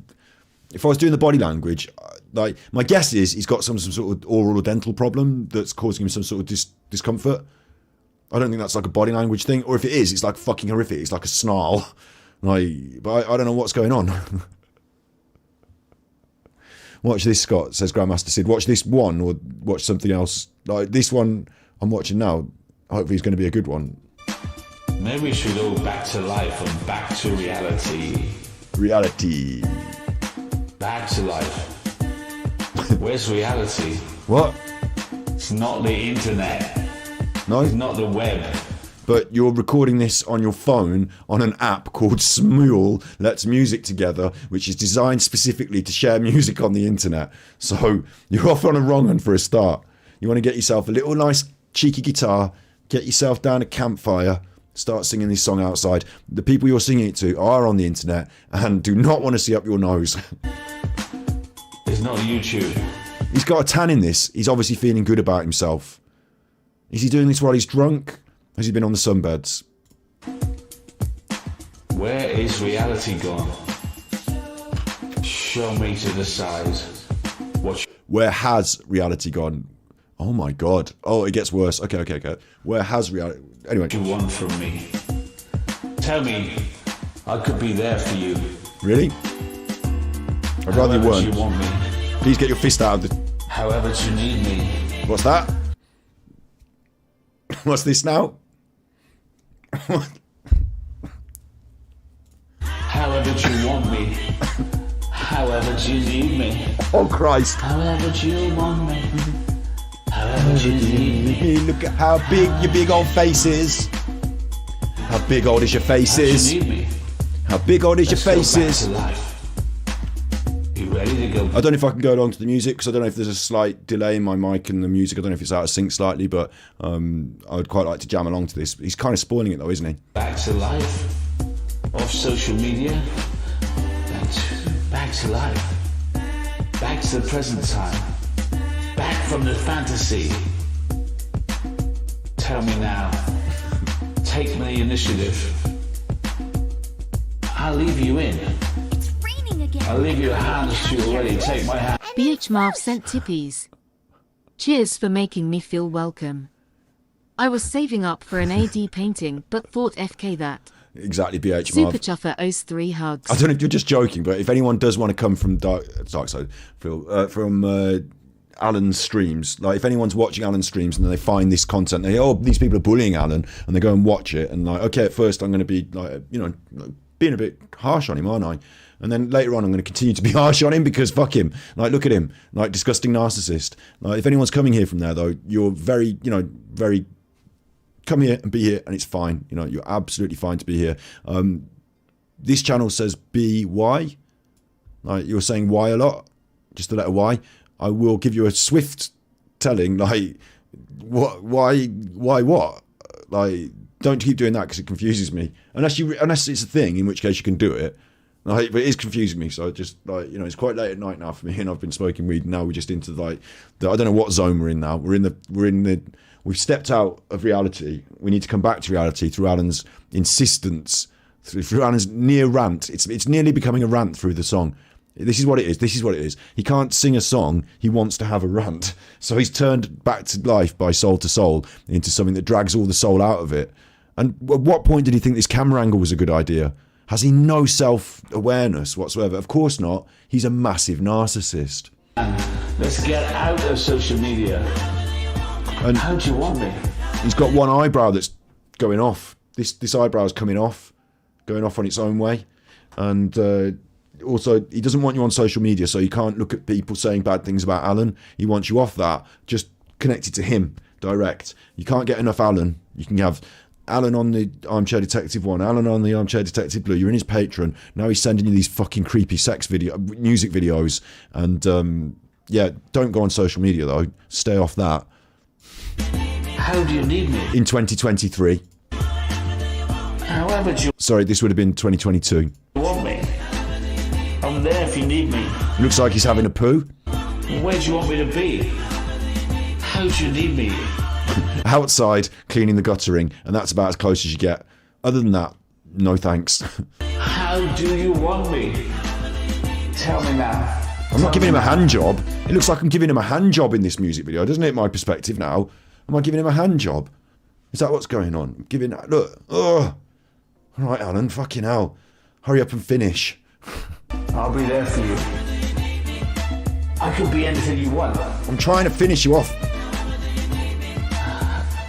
Speaker 1: If I was doing the body language, like my guess is he's got some sort of oral or dental problem that's causing him some sort of discomfort. I don't think that's like a body language thing, or if it is, it's like fucking horrific. It's like a snarl. But I don't know what's going on. Watch this, Scott, says Grandmaster Sid. Watch this one or watch something else. Like this one I'm watching now, hopefully it's going to be a good one.
Speaker 14: Maybe we should go back to life and back to reality.
Speaker 1: Reality.
Speaker 14: Back to life. Where's reality?
Speaker 1: What?
Speaker 14: It's not the internet.
Speaker 1: No?
Speaker 14: It's not the web.
Speaker 1: But you're recording this on your phone on an app called Smule Let's Music Together, which is designed specifically to share music on the internet. So you're off on a wrong one for a start. You want to get yourself a little nice cheeky guitar, get yourself down a campfire, start singing this song outside. The people you're singing it to are on the internet and do not want to see up your nose.
Speaker 14: It's not YouTube.
Speaker 1: He's got a tan in this. He's obviously feeling good about himself. Is he doing this while he's drunk? Has he been on the sunbeds?
Speaker 14: Where is reality gone? Show me to the size.
Speaker 1: Where has reality gone? Oh my god. Oh, it gets worse. Okay. Where has reality... Anyway.
Speaker 14: What you want from me? Tell me I could be there for you.
Speaker 1: Really? I'd rather you weren't.
Speaker 14: You want me.
Speaker 1: Please get your fist out of the...
Speaker 14: However you need me.
Speaker 1: What's that? What's this now?
Speaker 14: However you want me. However you need me.
Speaker 1: Oh Christ.
Speaker 14: However you want me. However you need me.
Speaker 1: Look at how big your big old face is. How big old is your face is. How big old is your face is.
Speaker 14: You ready to go?
Speaker 1: I don't know if I can go along to the music because I don't know if there's a slight delay in my mic and the music. I don't know if it's out of sync slightly, but I would quite like to jam along to this. He's kind of spoiling it though, isn't he?
Speaker 14: Back to life. Off social media. Back to life. Back to the present time. Back from the fantasy. Tell me now. Take the initiative. I'll leave you in.
Speaker 2: It's raining again.
Speaker 14: I'll leave your hands to you already. Take my hand.
Speaker 3: BH Marv sent tippies. Cheers for making me feel welcome. I was saving up for an AD painting, but thought FK that.
Speaker 1: Exactly, BH
Speaker 3: Super
Speaker 1: Marv.
Speaker 3: Chuffer owes 3 hugs.
Speaker 1: I don't know if you're just joking, but if anyone does want to come from Dark Side, from Alan's streams, like if anyone's watching Alan's streams and then they find this content, they these people are bullying Alan, and they go and watch it, and like, okay, at first I'm going to be like, being a bit harsh on him, aren't I? And then later on I'm going to continue to be harsh on him because fuck him. Like, look at him, like disgusting narcissist. Like, if anyone's coming here from there though, you're very, very. Come here and be here, and it's fine. You're absolutely fine to be here. This channel says BY. Like, you're saying Y a lot, just the letter Y. I will give you a swift telling, like, what? Why? What? Like, don't keep doing that because it confuses me. Unless it's a thing, in which case you can do it. Like, but it is confusing me. So just like, it's quite late at night now for me, and I've been smoking weed. Now we're just into like I don't know what zone we're in now. We've stepped out of reality. We need to come back to reality through Alan's insistence, through Alan's near rant. It's nearly becoming a rant through the song. This is what it is. He can't sing a song. He wants to have a rant. So he's turned back to life by Soul to Soul into something that drags all the soul out of it. And at what point did he think this camera angle was a good idea? Has he no self-awareness whatsoever? Of course not. He's a massive narcissist.
Speaker 14: Let's get out of social media.
Speaker 1: And
Speaker 14: how do you want me?
Speaker 1: He's got one eyebrow that's going off. This eyebrow's coming off, going off on its own way. And also, he doesn't want you on social media, so you can't look at people saying bad things about Alan. He wants you off that, just connected to him, direct. You can't get enough Alan. You can have Alan on the Armchair Detective 1, Alan on the Armchair Detective Blue. You're in his Patreon. Now he's sending you these fucking creepy music videos. And yeah, don't go on social media though. Stay off that.
Speaker 14: How do you need me?
Speaker 1: In 2023.
Speaker 14: However,
Speaker 1: sorry, this would have been 2022.
Speaker 14: You want me? I'm there if you need me.
Speaker 1: Looks like he's having a poo.
Speaker 14: Where do you want me to be? How do you need me?
Speaker 1: Outside, cleaning the guttering, and that's about as close as you get. Other than that, no thanks.
Speaker 14: How do you want me? Tell me now.
Speaker 1: I'm not giving him a hand job. It looks like I'm giving him a hand job in this music video, doesn't it? My perspective now. Am I giving him a hand job? Is that what's going on? I'm giving... Look. Ugh. All right, Alan. Fucking hell. Hurry up and finish.
Speaker 14: I'll be there for you. I could be anything you want.
Speaker 1: I'm trying to finish you off.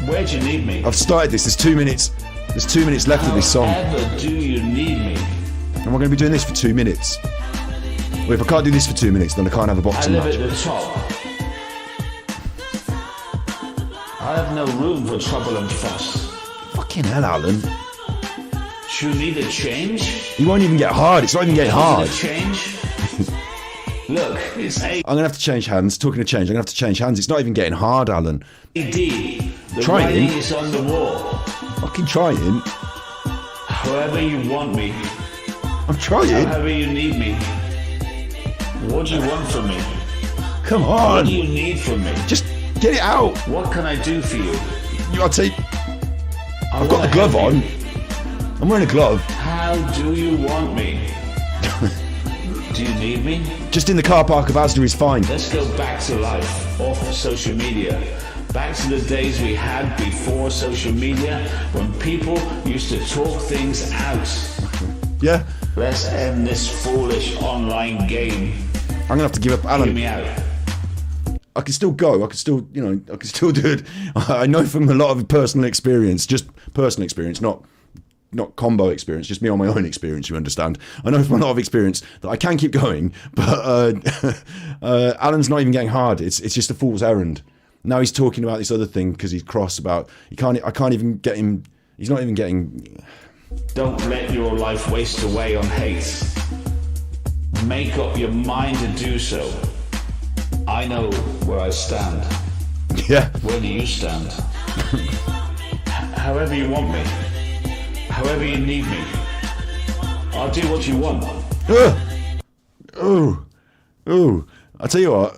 Speaker 14: Where do you need me?
Speaker 1: I've started this. There's 2 minutes. There's 2 minutes left of this song.
Speaker 14: However do you need me?
Speaker 1: And we're going to be doing this for 2 minutes. Well, if I can't do this for 2 minutes, then I can't have a boxing match.
Speaker 14: I live at the top. I have no room for trouble and fuss.
Speaker 1: Fucking hell, Alan.
Speaker 14: Do you need a change?
Speaker 1: He won't even get hard. It's not even getting hard.
Speaker 14: Change? Look, it's
Speaker 1: I'm going to have to change hands. Talking of change, I'm going to have to change hands. It's not even getting hard, Alan.
Speaker 14: The
Speaker 1: trying.
Speaker 14: writing is on the wall.
Speaker 1: Fucking trying.
Speaker 14: However you want me.
Speaker 1: I'm trying.
Speaker 14: However you need me. What do you want from me?
Speaker 1: Come on.
Speaker 14: What do you need from me?
Speaker 1: Just get it out.
Speaker 14: What can I do for you?
Speaker 1: I'll take... I've got the glove on. I'm wearing a glove.
Speaker 14: How do you want me? Do you need me?
Speaker 1: Just in the car park of Asda is fine.
Speaker 14: Let's go back to life, off social media. Back to the days we had before social media, when people used to talk things out.
Speaker 1: Yeah.
Speaker 14: Let's end this foolish online game.
Speaker 1: I'm gonna have to give up, Alan.
Speaker 14: Hear me out.
Speaker 1: I can still go. I can still, I can still do it. I know from a lot of personal experience, just personal experience, not combo experience, just me on my own experience, you understand. I know from a lot of experience that I can keep going, but Alan's not even getting hard. It's just a fool's errand. Now he's talking about this other thing because he's cross about, I can't even get him, he's not even getting...
Speaker 14: Don't let your life waste away on hate. Make up your mind to do so. I know where I stand.
Speaker 1: Yeah.
Speaker 14: Where do you stand? However you want me. However you need me. I'll do what you want.
Speaker 1: Oh. I tell you what,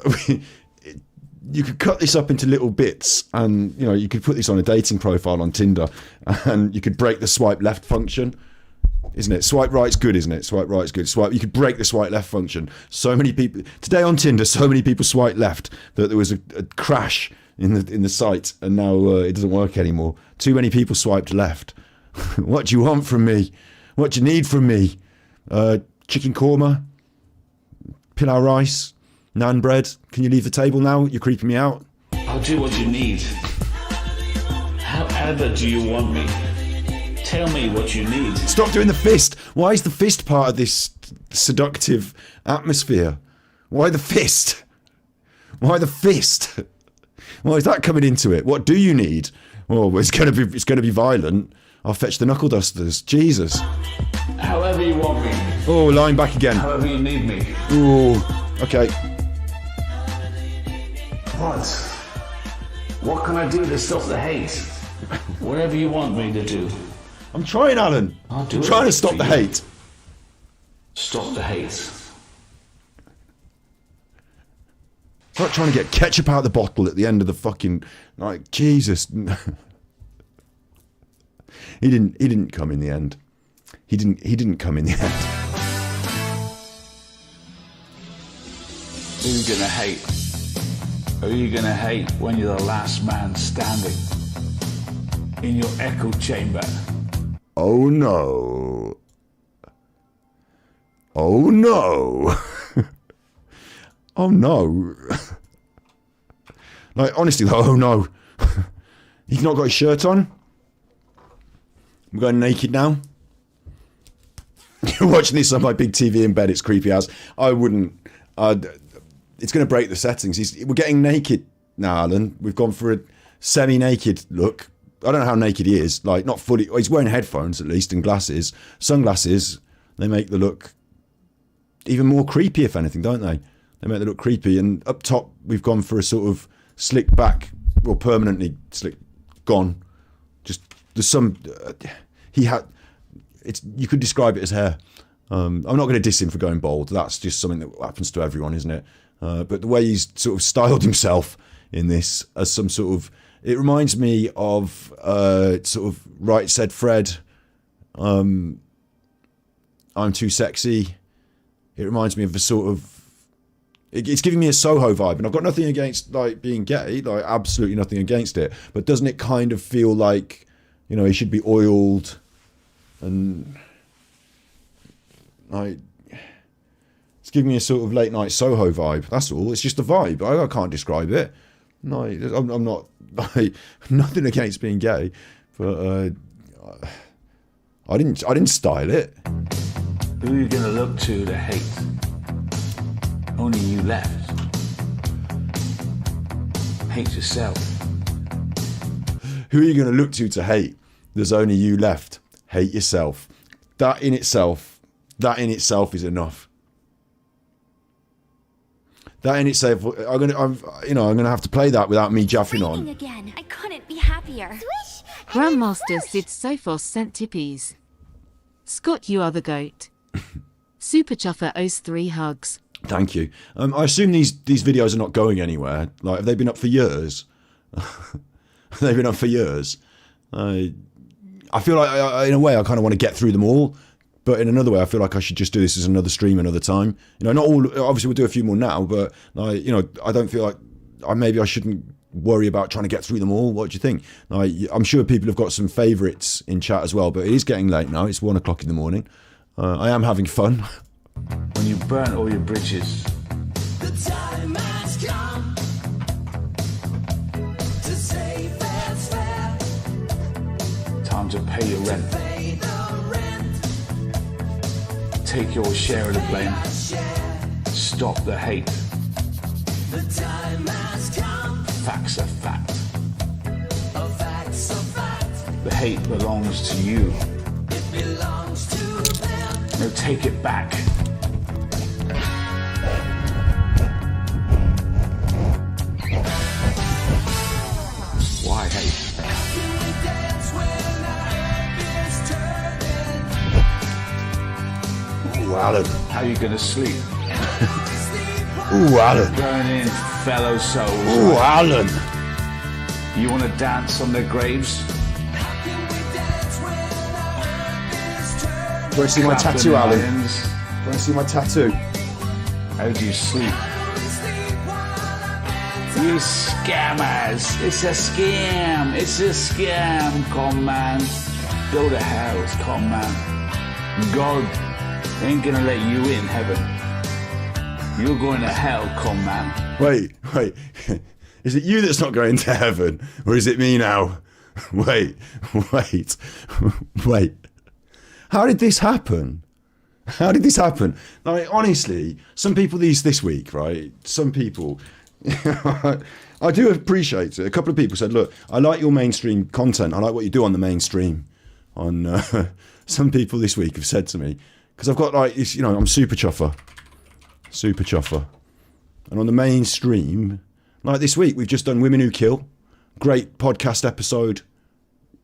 Speaker 1: you could cut this up into little bits and, you could put this on a dating profile on Tinder and you could break the swipe left function. Isn't it? Swipe right's good, isn't it? Swipe right's good. You could break the swipe left function. So many people today on Tinder, so many people swipe left that there was a crash in the site, and now it doesn't work anymore. Too many people swiped left. What do you want from me? What do you need from me? Chicken korma, pilau rice, naan bread. Can you leave the table now? You're creeping me out.
Speaker 14: I'll do what you need. However do you want me? Tell me what you need.
Speaker 1: Stop doing the fist. Why is the fist part of this seductive atmosphere? Why the fist? Why the fist? Why is that coming into it? What do you need? Oh, it's gonna be violent. I'll fetch the knuckle dusters. Jesus.
Speaker 14: However you want me.
Speaker 1: Oh, lying back again.
Speaker 14: However you need me.
Speaker 1: Oh, okay.
Speaker 14: What can I do to stop the hate? Whatever you want me to do.
Speaker 1: I'm trying, Alan. I'm trying to stop the hate.
Speaker 14: Stop the hate.
Speaker 1: I'm not trying to get ketchup out of the bottle at the end of the fucking, Jesus. He didn't come in the end. He didn't come in the end.
Speaker 14: Who are you gonna hate? Who are you gonna hate when you're the last man standing in your echo chamber?
Speaker 1: Oh no. Oh no. Oh no. Honestly though, oh no. He's not got his shirt on. I'm going naked now. You're watching this on my big TV in bed, it's creepy as. I wouldn't. It's going to break the settings. We're getting naked now, Alan. We've gone for a semi-naked look. I don't know how naked he is. Not fully. He's wearing headphones at least and glasses. Sunglasses. They make the look even more creepy, if anything, don't they? They make the look creepy. And up top, we've gone for a sort of slick back, well, permanently slick, gone. Just there's some. He had. You could describe it as hair. I'm not going to diss him for going bald. That's just something that happens to everyone, isn't it? But the way he's sort of styled himself in this as some sort of, it reminds me of sort of Right Said Fred. I'm Too Sexy. It reminds me of a sort of. It's giving me a Soho vibe, and I've got nothing against being gay, absolutely nothing against it. But doesn't it kind of feel like, he should be oiled, and it's giving me a sort of late night Soho vibe. That's all. It's just a vibe. I can't describe it. No, I'm not. Nothing against being gay, but I didn't style it.
Speaker 14: Who are you gonna look to hate? Only you left. Hate yourself.
Speaker 1: Who are you going to look to hate? There's only you left. Hate yourself. That in itself is enough. That in itself, I'm gonna have to play that without me jaffing on.
Speaker 18: Again. I couldn't be happier.
Speaker 3: Grandmaster Sid Sophos sent tippies. Scott, you are the goat. Super Chuffer owes 3 hugs.
Speaker 1: Thank you. I assume these videos are not going anywhere. Have they been up for years? Have they been up for years? I I feel like, in a way, I kind of want to get through them all. But in another way, I feel like I should just do this as another stream another time. You know, not all. Obviously, we'll do a few more now, but like, you know, I don't feel like maybe I shouldn't worry about trying to get through them all. What do you think? Like, I'm sure people have got some favourites in chat as well, but it is getting late now. It's 1 o'clock in the morning. I am having fun.
Speaker 14: When you burn all your bridges,
Speaker 19: The time has come to say fair's fair.
Speaker 14: time to pay your rent.
Speaker 19: Pay the rent.
Speaker 14: Take your share of the blame.
Speaker 19: Share.
Speaker 14: Stop the hate.
Speaker 19: The time has come.
Speaker 14: Facts are fact.
Speaker 19: A fact's a fact.
Speaker 14: The hate belongs to you.
Speaker 19: It belongs to them.
Speaker 14: No, take it back. Why hate?
Speaker 19: We dance when our is turning.
Speaker 1: Ooh, Alan.
Speaker 14: How you gonna sleep?
Speaker 1: Ooh, Alan.
Speaker 14: Burning fellow souls.
Speaker 1: Ooh, Alan.
Speaker 14: You wanna dance on their graves?
Speaker 1: Do you want to see my
Speaker 14: Clap
Speaker 1: tattoo,
Speaker 14: the
Speaker 1: Alan? Do
Speaker 14: lions.
Speaker 1: you want to see my tattoo?
Speaker 14: How do you sleep? You scammers! It's a scam! It's a scam! Come man. Go to hell, come man. God ain't gonna let you in heaven. You're going to hell, come man.
Speaker 1: Wait. Is it you that's not going to heaven? Or is it me now? Wait. How did this happen? Like, honestly, some people this week, right? Some people, I do appreciate it. A couple of people said, look, I like your mainstream content. I like what you do on the mainstream. Some people this week have said to me, because I've got like this, you know, I'm super chuffer. And on the mainstream, like this week, we've just done Women Who Kill. Great podcast episode.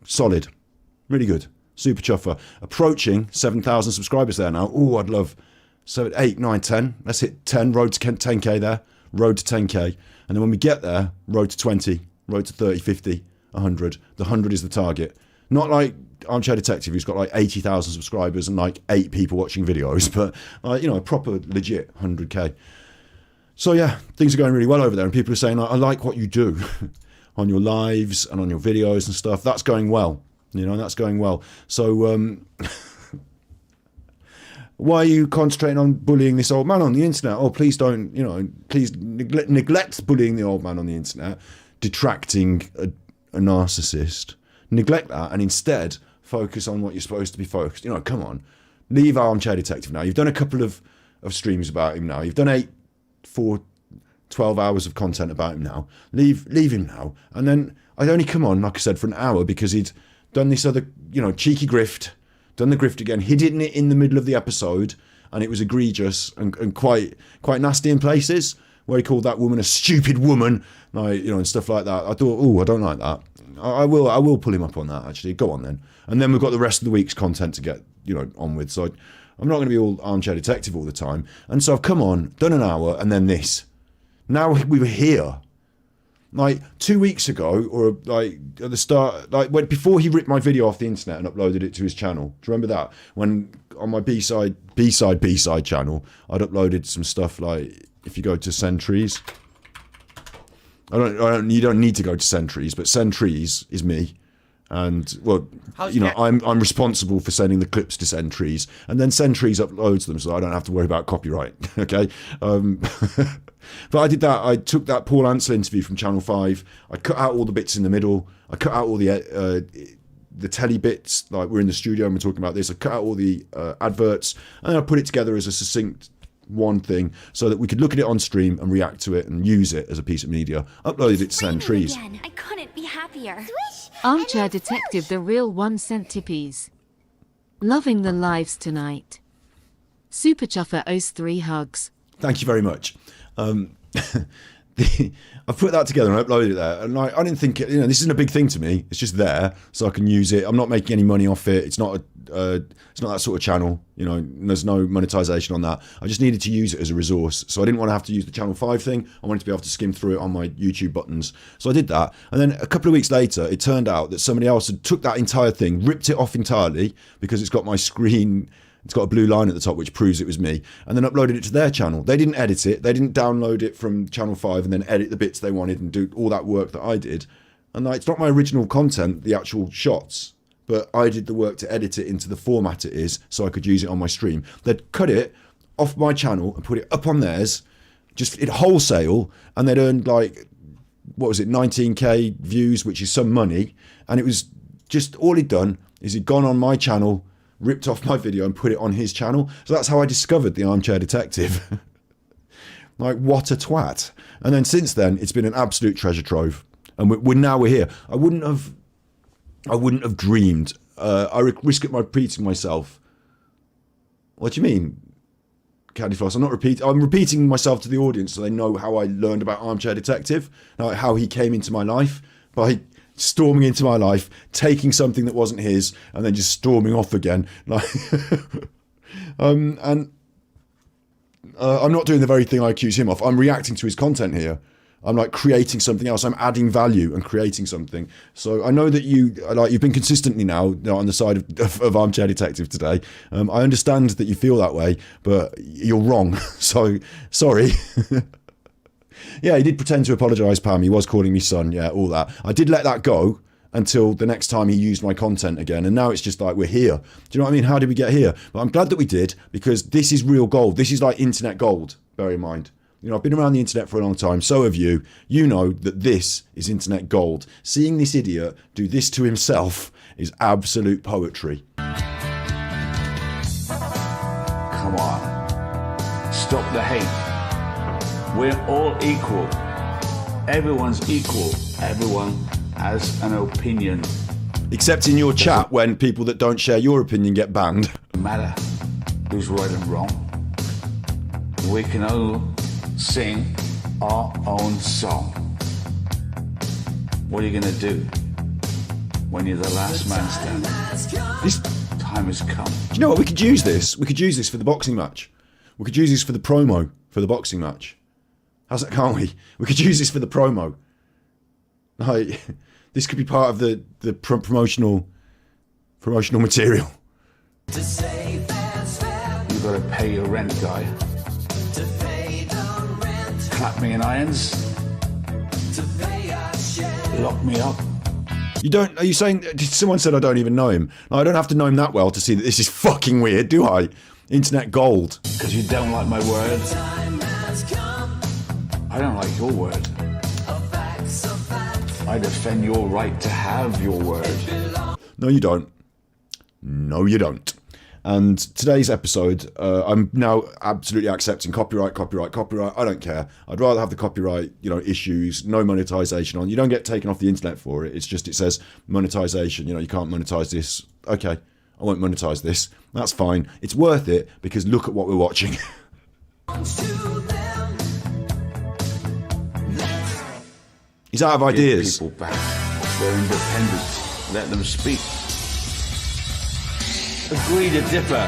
Speaker 1: Solid. Really good. Super chuffer. Approaching 7,000 subscribers there now. Oh, I'd love 7, 8, 9, 10. Let's hit 10. Road to 10K there. Road to 10K. And then when we get there, road to 20, road to 30, 50, 100. The 100 is the target. Not like Armchair Detective, who's got like 80,000 subscribers and like 8 people watching videos, but you know, a proper legit 100K. So yeah, things are going really well over there, and people are saying, I like what you do on your lives and on your videos and stuff. That's going well. You know, that's going well. So why are you concentrating on bullying this old man on the internet? Oh, please don't, you know, please neglect bullying the old man on the internet, detracting a narcissist. Neglect that and instead focus on what you're supposed to be focused. You know, come on. Leave Armchair Detective now. You've done a couple of streams about him now. You've done 12 hours of content about him now. Leave him now. And then I'd only come on, like I said, for an hour because he'd done this other, you know, cheeky grift, done the grift again, hidden it in the middle of the episode, and it was egregious and quite nasty in places, where he called that woman a stupid woman, like, you know, and stuff like that. I thought, oh, I don't like that. I will pull him up on that, actually. Go on then. And then we've got the rest of the week's content to get, you know, on with. So I'm not going to be all Armchair Detective all the time. And so I've come on, done an hour, and then this. Now we were here. Like 2 weeks ago, or like at the start, like before he ripped my video off the internet and uploaded it to his channel. Do you remember that? When on my B-side channel, I'd uploaded some stuff like, if you go to Sentries, you don't need to go to Sentries, but Sentries is me. And well, you know, I'm responsible for sending the clips to Sentries, and then Sentries uploads them, so I don't have to worry about copyright. Okay, but I did that. I took that Paul Ansel interview from Channel 5. I cut out all the bits in the middle. I cut out all the telly bits, like we're in the studio and we're talking about this. I cut out all the adverts, and I put it together as a succinct one thing, so that we could look at it on stream and react to it and use it as a piece of media. Uploaded it to Sentries.
Speaker 18: I couldn't be happier.
Speaker 3: Armchair Detective, the real 1 cent tippies. Loving the lives tonight. Super Chuffer owes 3 hugs.
Speaker 1: Thank you very much. I've put that together and uploaded it there, and I didn't think this isn't a big thing to me. It's just there, so I can use it. I'm not making any money off it. It's not that sort of channel. There's no monetization on that. I just needed to use it as a resource, so I didn't want to have to use the Channel 5 thing. I wanted to be able to skim through it on my YouTube buttons, so I did that. And then a couple of weeks later, it turned out that somebody else had took that entire thing, ripped it off entirely because it's got my screen. It's got a blue line at the top which proves it was me, and then uploaded it to their channel. They didn't edit it. They didn't download it from Channel 5 and then edit the bits they wanted and do all that work that I did. And it's not my original content, the actual shots, but I did the work to edit it into the format it is so I could use it on my stream. They'd cut it off my channel and put it up on theirs, just in wholesale, and they'd earned 19k views, which is some money. And it was just, all he'd done is he'd gone on my channel, ripped off my video and put it on his channel. So that's how I discovered the Armchair Detective. What a twat. And then since then, it's been an absolute treasure trove. And we're here. I wouldn't have dreamed. I risk it by repeating myself. What do you mean, Candy Floss? I'm repeating myself to the audience so they know how I learned about Armchair Detective, how he came into my life by storming into my life, taking something that wasn't his, and then just storming off again. I'm not doing the very thing I accuse him of. I'm reacting to his content here. I'm creating something else. I'm adding value and creating something. So I know that you've been consistently now on the side of Armchair Detective today. I understand that you feel that way, but you're wrong. So sorry. Yeah, he did pretend to apologise, Pam. He was calling me son. Yeah, all that. I did let that go until the next time he used my content again. And now it's just we're here. Do you know what I mean? How did we get here? But I'm glad that we did, because this is real gold. This is internet gold, bear in mind. I've been around the internet for a long time. So have you. You know that this is internet gold. Seeing this idiot do this to himself is absolute poetry.
Speaker 14: Come on. Stop the hate. We're all equal. Everyone's equal. Everyone has an opinion.
Speaker 1: Except in your chat, when people that don't share your opinion get banned.
Speaker 14: No matter who's right and wrong. We can all sing our own song. What are you going to do when you're the last man standing?
Speaker 1: This
Speaker 14: time has come.
Speaker 1: Do you know what? We could use this. We could use this for the boxing match. We could use this for the promo for the boxing match. How's that, can't we? We could use this for the promo. This could be part of the promotional material.
Speaker 14: You've got to pay your rent, guy. Clap me in irons. Lock me up.
Speaker 1: Are you saying, someone said I don't even know him. No, I don't have to know him that well to see that this is fucking weird, do I? Internet gold.
Speaker 14: Because you don't like my words. I don't like your word. I defend your right to have your word.
Speaker 1: No, you don't. No, you don't. And today's episode, I'm now absolutely accepting copyright. I don't care. I'd rather have the copyright, issues, no monetization on. You don't get taken off the internet for it. It's just, it says monetization. You can't monetize this. Okay, I won't monetize this. That's fine. It's worth it because look at what we're watching. He's out of ideas.
Speaker 14: Give people back their independence. Let them speak. Agree to differ.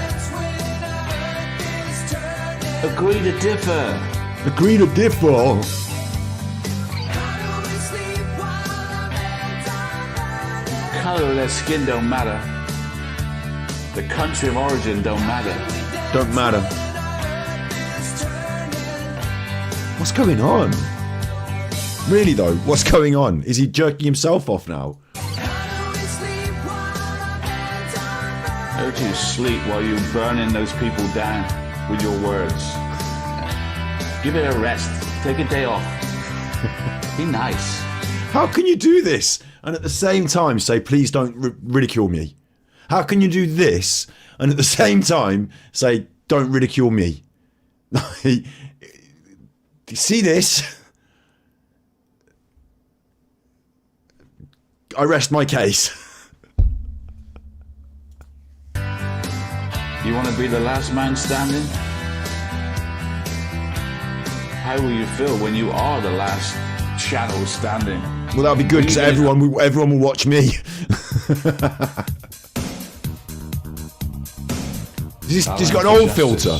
Speaker 14: Agree to differ.
Speaker 1: Agree to differ.
Speaker 14: Color of their skin don't matter. The country of origin don't matter.
Speaker 1: Don't matter. What's going on? Really though, what's going on? Is he jerking himself off now?
Speaker 14: How do you sleep while you're burning those people down with your words? Give it a rest. Take a day off. Be nice.
Speaker 1: How can you do this and at the same time say, please don't ridicule me? How can you do this and at the same time say, don't ridicule me? Do you see this? I rest my case.
Speaker 14: You want to be the last man standing? How will you feel when you are the last shadow standing?
Speaker 1: Well, that'll be good because everyone will watch me. He's got an old filter.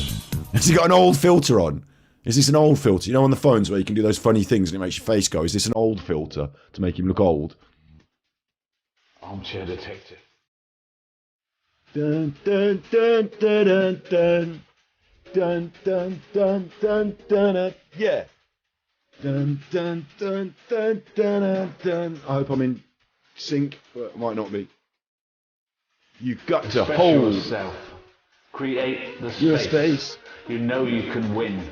Speaker 1: Has he got an old filter on? Is this an old filter? You know, on the phones where you can do those funny things and it makes your face go. Is this an old filter to make him look old?
Speaker 14: Armchair detective.
Speaker 1: Dun dun dun dun dun dun dun dun dun dun dun. Yeah. Dun dun dun dun dun dun. I hope I'm in sync, but it might not be. You've got to
Speaker 14: Express
Speaker 1: hold
Speaker 14: yourself. Create the space.
Speaker 1: your space.
Speaker 14: You know you can win.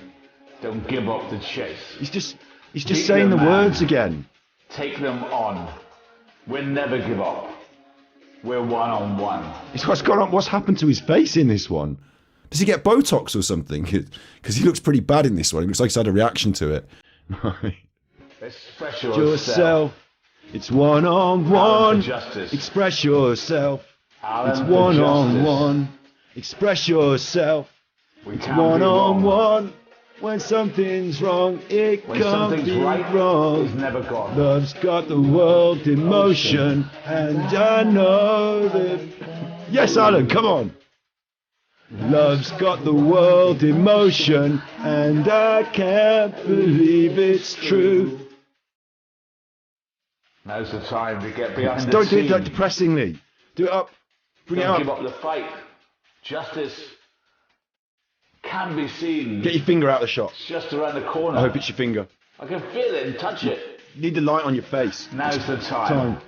Speaker 14: Don't give up the chase.
Speaker 1: He's just
Speaker 14: Beat
Speaker 1: saying the
Speaker 14: man.
Speaker 1: words again.
Speaker 14: Take them on. We'll never give up. We're one-on-one.
Speaker 1: It's what's gone on. What's happened to his face in this one? Does he get Botox or something? Because he looks pretty bad in this one. It looks like he's had a reaction to it.
Speaker 14: Express yourself.
Speaker 1: It's one-on-one.
Speaker 14: Alan for justice.
Speaker 1: Express yourself.
Speaker 14: Alan
Speaker 1: It's
Speaker 14: for
Speaker 1: one-on-one. Express yourself.
Speaker 14: We
Speaker 1: It's
Speaker 14: can't be wrong.
Speaker 1: one-on-one. When something's wrong, it
Speaker 14: When
Speaker 1: can't
Speaker 14: something's
Speaker 1: be
Speaker 14: right,
Speaker 1: wrong.
Speaker 14: it's never gone.
Speaker 1: Love's got the world in motion, and I know that. Yes, Alan, come on. Love's got the world in motion, and I can't believe it's true.
Speaker 14: Now's the time to get behind the
Speaker 1: Don't do
Speaker 14: scene.
Speaker 1: it that depressingly. Do it up. Bring
Speaker 14: Don't
Speaker 1: it
Speaker 14: give
Speaker 1: up.
Speaker 14: up the fight. Justice can be seen.
Speaker 1: Get your finger out of the shot.
Speaker 14: It's just around the corner.
Speaker 1: I hope it's your finger.
Speaker 14: I can feel it and touch it.
Speaker 1: You need the light on your face.
Speaker 14: Now's the time.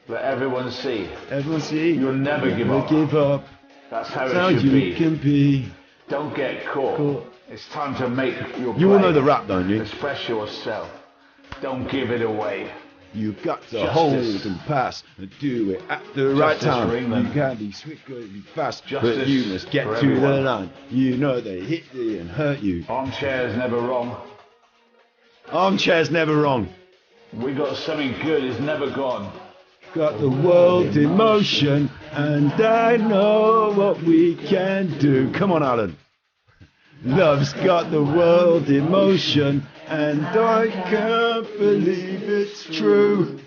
Speaker 14: Let everyone see.
Speaker 1: Everyone see.
Speaker 14: You'll never give
Speaker 1: Never
Speaker 14: up.
Speaker 1: give up.
Speaker 14: That's how
Speaker 1: That's how
Speaker 14: it should
Speaker 1: you
Speaker 14: be.
Speaker 1: can be.
Speaker 14: Don't get caught. It's time to make your
Speaker 1: You all
Speaker 14: play.
Speaker 1: know the rap, don't you?
Speaker 14: Express yourself. Don't give it away.
Speaker 1: You've got to
Speaker 14: Justice.
Speaker 1: hold and pass and do it at the right
Speaker 14: Justice
Speaker 1: time.
Speaker 14: for England.
Speaker 1: You can't be swift, good, be fast, but
Speaker 14: Justice
Speaker 1: you must get
Speaker 14: for
Speaker 1: to the
Speaker 14: everyone.
Speaker 1: line. You know they hit you and hurt you.
Speaker 14: Armchair's never wrong.
Speaker 1: Armchair's never wrong.
Speaker 14: We got something good. It's never gone.
Speaker 1: Got the world in motion, and I know what we can do. Come on, Alan. Love's got the world in motion, and I can't believe it's true.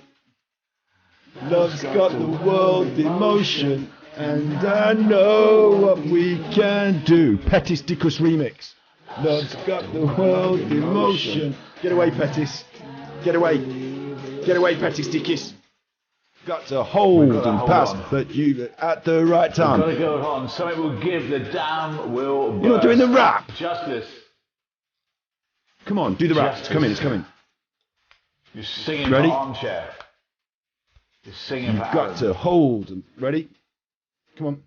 Speaker 1: Love's got the world in motion, and I know what we can do. Pettis Dickus remix. Love's got the world in motion. Get away, Pettis. Get away. Get away, Pettis Dickus. Got to hold
Speaker 14: We've got to
Speaker 1: and
Speaker 14: hold
Speaker 1: pass,
Speaker 14: on.
Speaker 1: but you at the right time.
Speaker 14: We've got to go on. Something will give. The dam will burst.
Speaker 1: You're not doing the rap.
Speaker 14: Justice.
Speaker 1: Come on, do the rap. It's
Speaker 14: Justice.
Speaker 1: coming, it's coming.
Speaker 14: You're singing
Speaker 1: Ready?
Speaker 14: for Armchair. You're singing
Speaker 1: You've
Speaker 14: for
Speaker 1: got
Speaker 14: Alan.
Speaker 1: to hold and ready? Come on.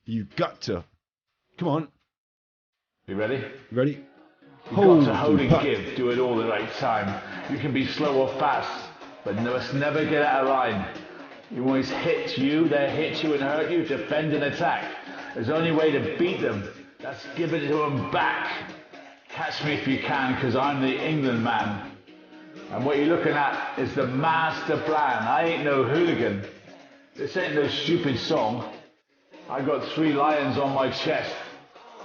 Speaker 1: You've got to. Come on.
Speaker 14: You ready?
Speaker 1: Ready?
Speaker 14: You've got to hold
Speaker 1: and
Speaker 14: and
Speaker 1: pass.
Speaker 14: give. Do it all the right time. You can be slow or fast, but must never get out of line. You always hit you, they hit you and hurt you, defend and attack. There's the only way to beat them. That's giving it to them back. Catch me if you can, because I'm the England man. And what you're looking at is the master plan. I ain't no hooligan. This ain't no stupid song. I got 3 lions on my chest.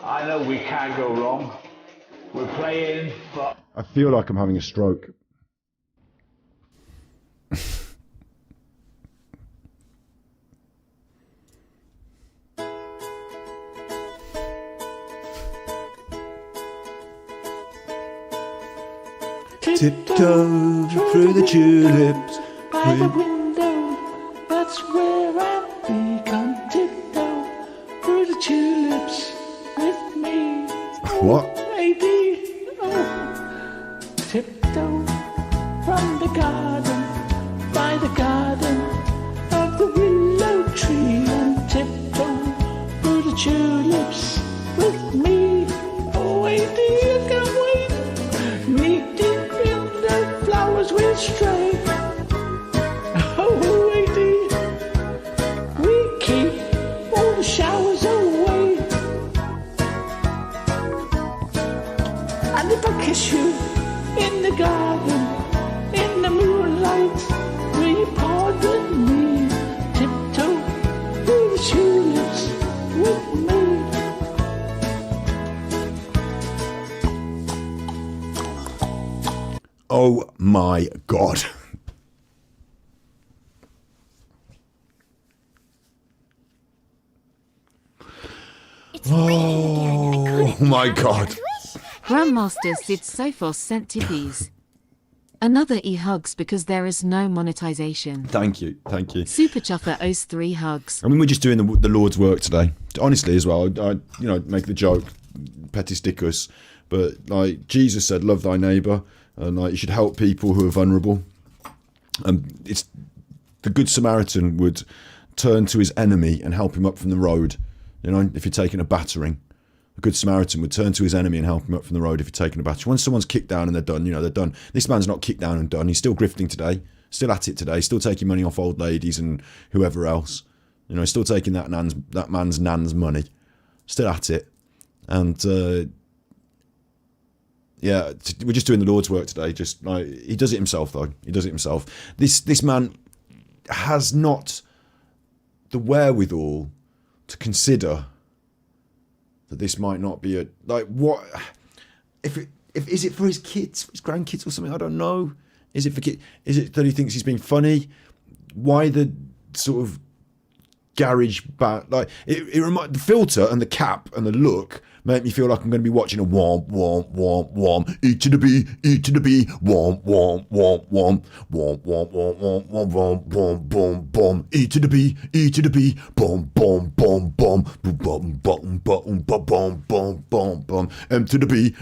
Speaker 14: I know we can't go wrong. We're playing for...
Speaker 1: I feel like I'm having a stroke. Tiptoe through the tulips.
Speaker 19: By the window, that's where I become tiptoe through the tulips with me.
Speaker 1: What?
Speaker 19: Lady, oh, tiptoe from the garden, by the garden of the willow tree, and tiptoe through the tulips with me. Oh, lady, I can't wait. Knee deep in the flowers will stray. Oh, lady, we keep all the showers away.
Speaker 1: my God. Oh my God.
Speaker 3: Grandmaster Sid Sophos sent tippies. Another hugs because there is no monetization.
Speaker 1: Thank you.
Speaker 3: Super Chuffer owes 3 hugs.
Speaker 1: I mean, we're just doing the Lord's work today. Honestly, as well, I make the joke, petty stickers, but like Jesus said, love thy neighbour, and like you should help people who are vulnerable. And it's the Good Samaritan would turn to his enemy and help him up from the road. You know, if you're taking a battering, the Good Samaritan would turn to his enemy and help him up from the road if you're taking a battering. Once someone's kicked down and they're done, they're done. This man's not kicked down and done. He's still grifting today, still at it today, still taking money off old ladies and whoever else. Still taking that man's nan's money, still at it. And we're just doing the Lord's work today. Just like he does it himself, though. He does it himself. This man has not the wherewithal to consider that this might not be a what if is it for his kids, for his grandkids or something? I don't know. Is it for kids? Is it that he thinks he's being funny? Why the sort of garage the filter and the cap and the look make me feel like I'm going to be watching a womp womp womp womp E to the B womp womp womp womp womp womp womp womp womp womp boom boom boom E to the B boom boom boom boom boom boom boom boom boom boom boom M to the B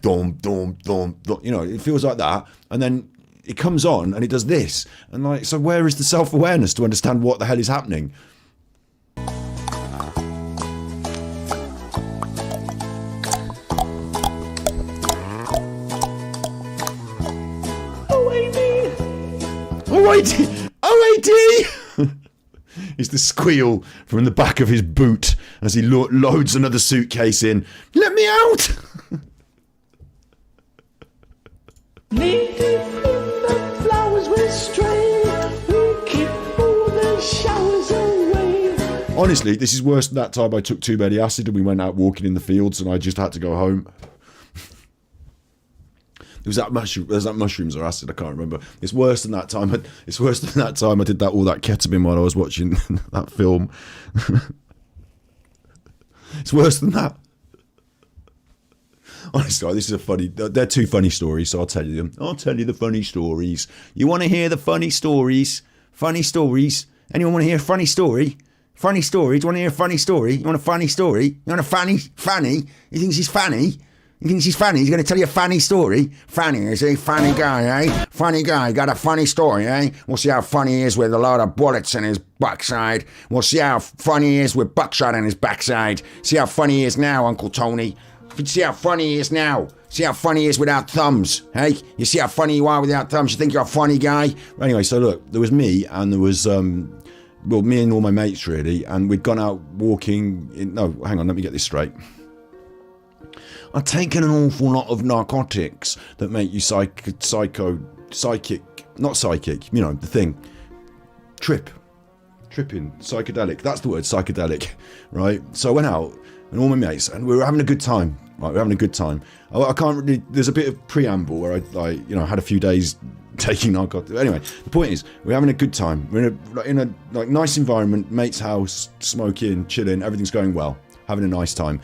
Speaker 1: dom dom dom. It feels like that, and then it comes on and it does this, and so where is the self-awareness to understand what the hell is happening? OAD! It's the squeal from the back of his boot as he loads another suitcase in. Let me out! Honestly, this is worse than that time I took too many acid and we went out walking in the fields and I just had to go home. There's that mushrooms or acid, I can't remember. It's worse than that time. It's worse than that time I did all that ketamine while I was watching that film. It's worse than that. Honestly, this is they're 2 funny stories, so I'll tell you them. I'll tell you the funny stories. You want to hear the funny stories? Funny stories? Anyone want to hear a funny story? Funny story? Do you want to hear a funny story? You want a funny story? You want a Fanny? He thinks he's Fanny? He thinks he's funny. He's going to tell you a funny story. Funny, is he? Funny guy, eh? Funny guy. Got a funny story, eh? We'll see how funny he is with a lot of bullets in his backside. We'll see how funny he is with buckshot in his backside. See how funny he is now, Uncle Tony. See how funny he is now. See how funny he is without thumbs, hey? You see how funny you are without thumbs? You think you're a funny guy? Anyway, so look, there was me and there was, me and all my mates, really, and we'd gone out walking no, hang on, let me get this straight. I've taken an awful lot of narcotics that make you psychic, not psychic, the thing. Tripping, psychedelic, that's the word, psychedelic, right? So I went out and all my mates, and we were having a good time, right? We were having a good time. I can't really, there's a bit of preamble where I had a few days taking narcotics. Anyway, the point is, we're having a good time. We're in a nice environment, mate's house, smoking, chilling, everything's going well. Having a nice time.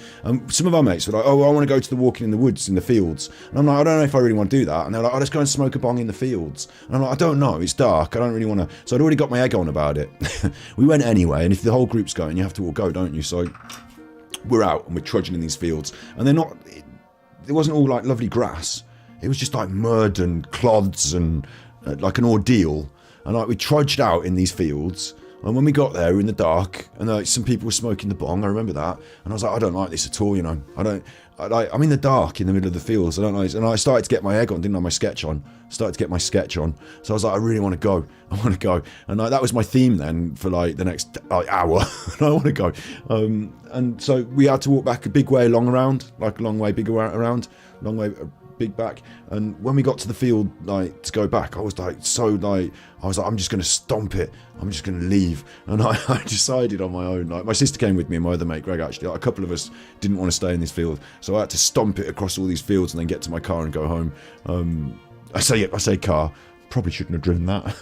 Speaker 1: Some of our mates were like, oh, I want to go to the walking in the woods, in the fields. And I'm like, I don't know if I really want to do that. And they're like, oh, let's go and smoke a bong in the fields. And I'm like, I don't know, it's dark, I don't really want to. So I'd already got my egg on about it. We went anyway, and if the whole group's going, you have to all go, don't you? So we're out and we're trudging in these fields. And it wasn't all like lovely grass. It was just like mud and clods and like an ordeal. And we trudged out in these fields. And when we got there, we were in the dark, and some people were smoking the bong. I remember that, and I was like, I don't like this at all. I'm in the dark in the middle of the fields. I don't like, and I started to get my egg on, didn't have my sketch on. So I was like, I really want to go. And that was my theme then for the next hour. And I want to go. And so we had to walk back a big way, a long way, big around, long way. Big back, and when we got to the field to go back, I was like I'm just going to stomp it, I'm just going to leave. And I decided on my own, my sister came with me and my other mate Greg, actually, a couple of us didn't want to stay in this field, so I had to stomp it across all these fields and then get to my car and go home. I say car. Probably shouldn't have driven that.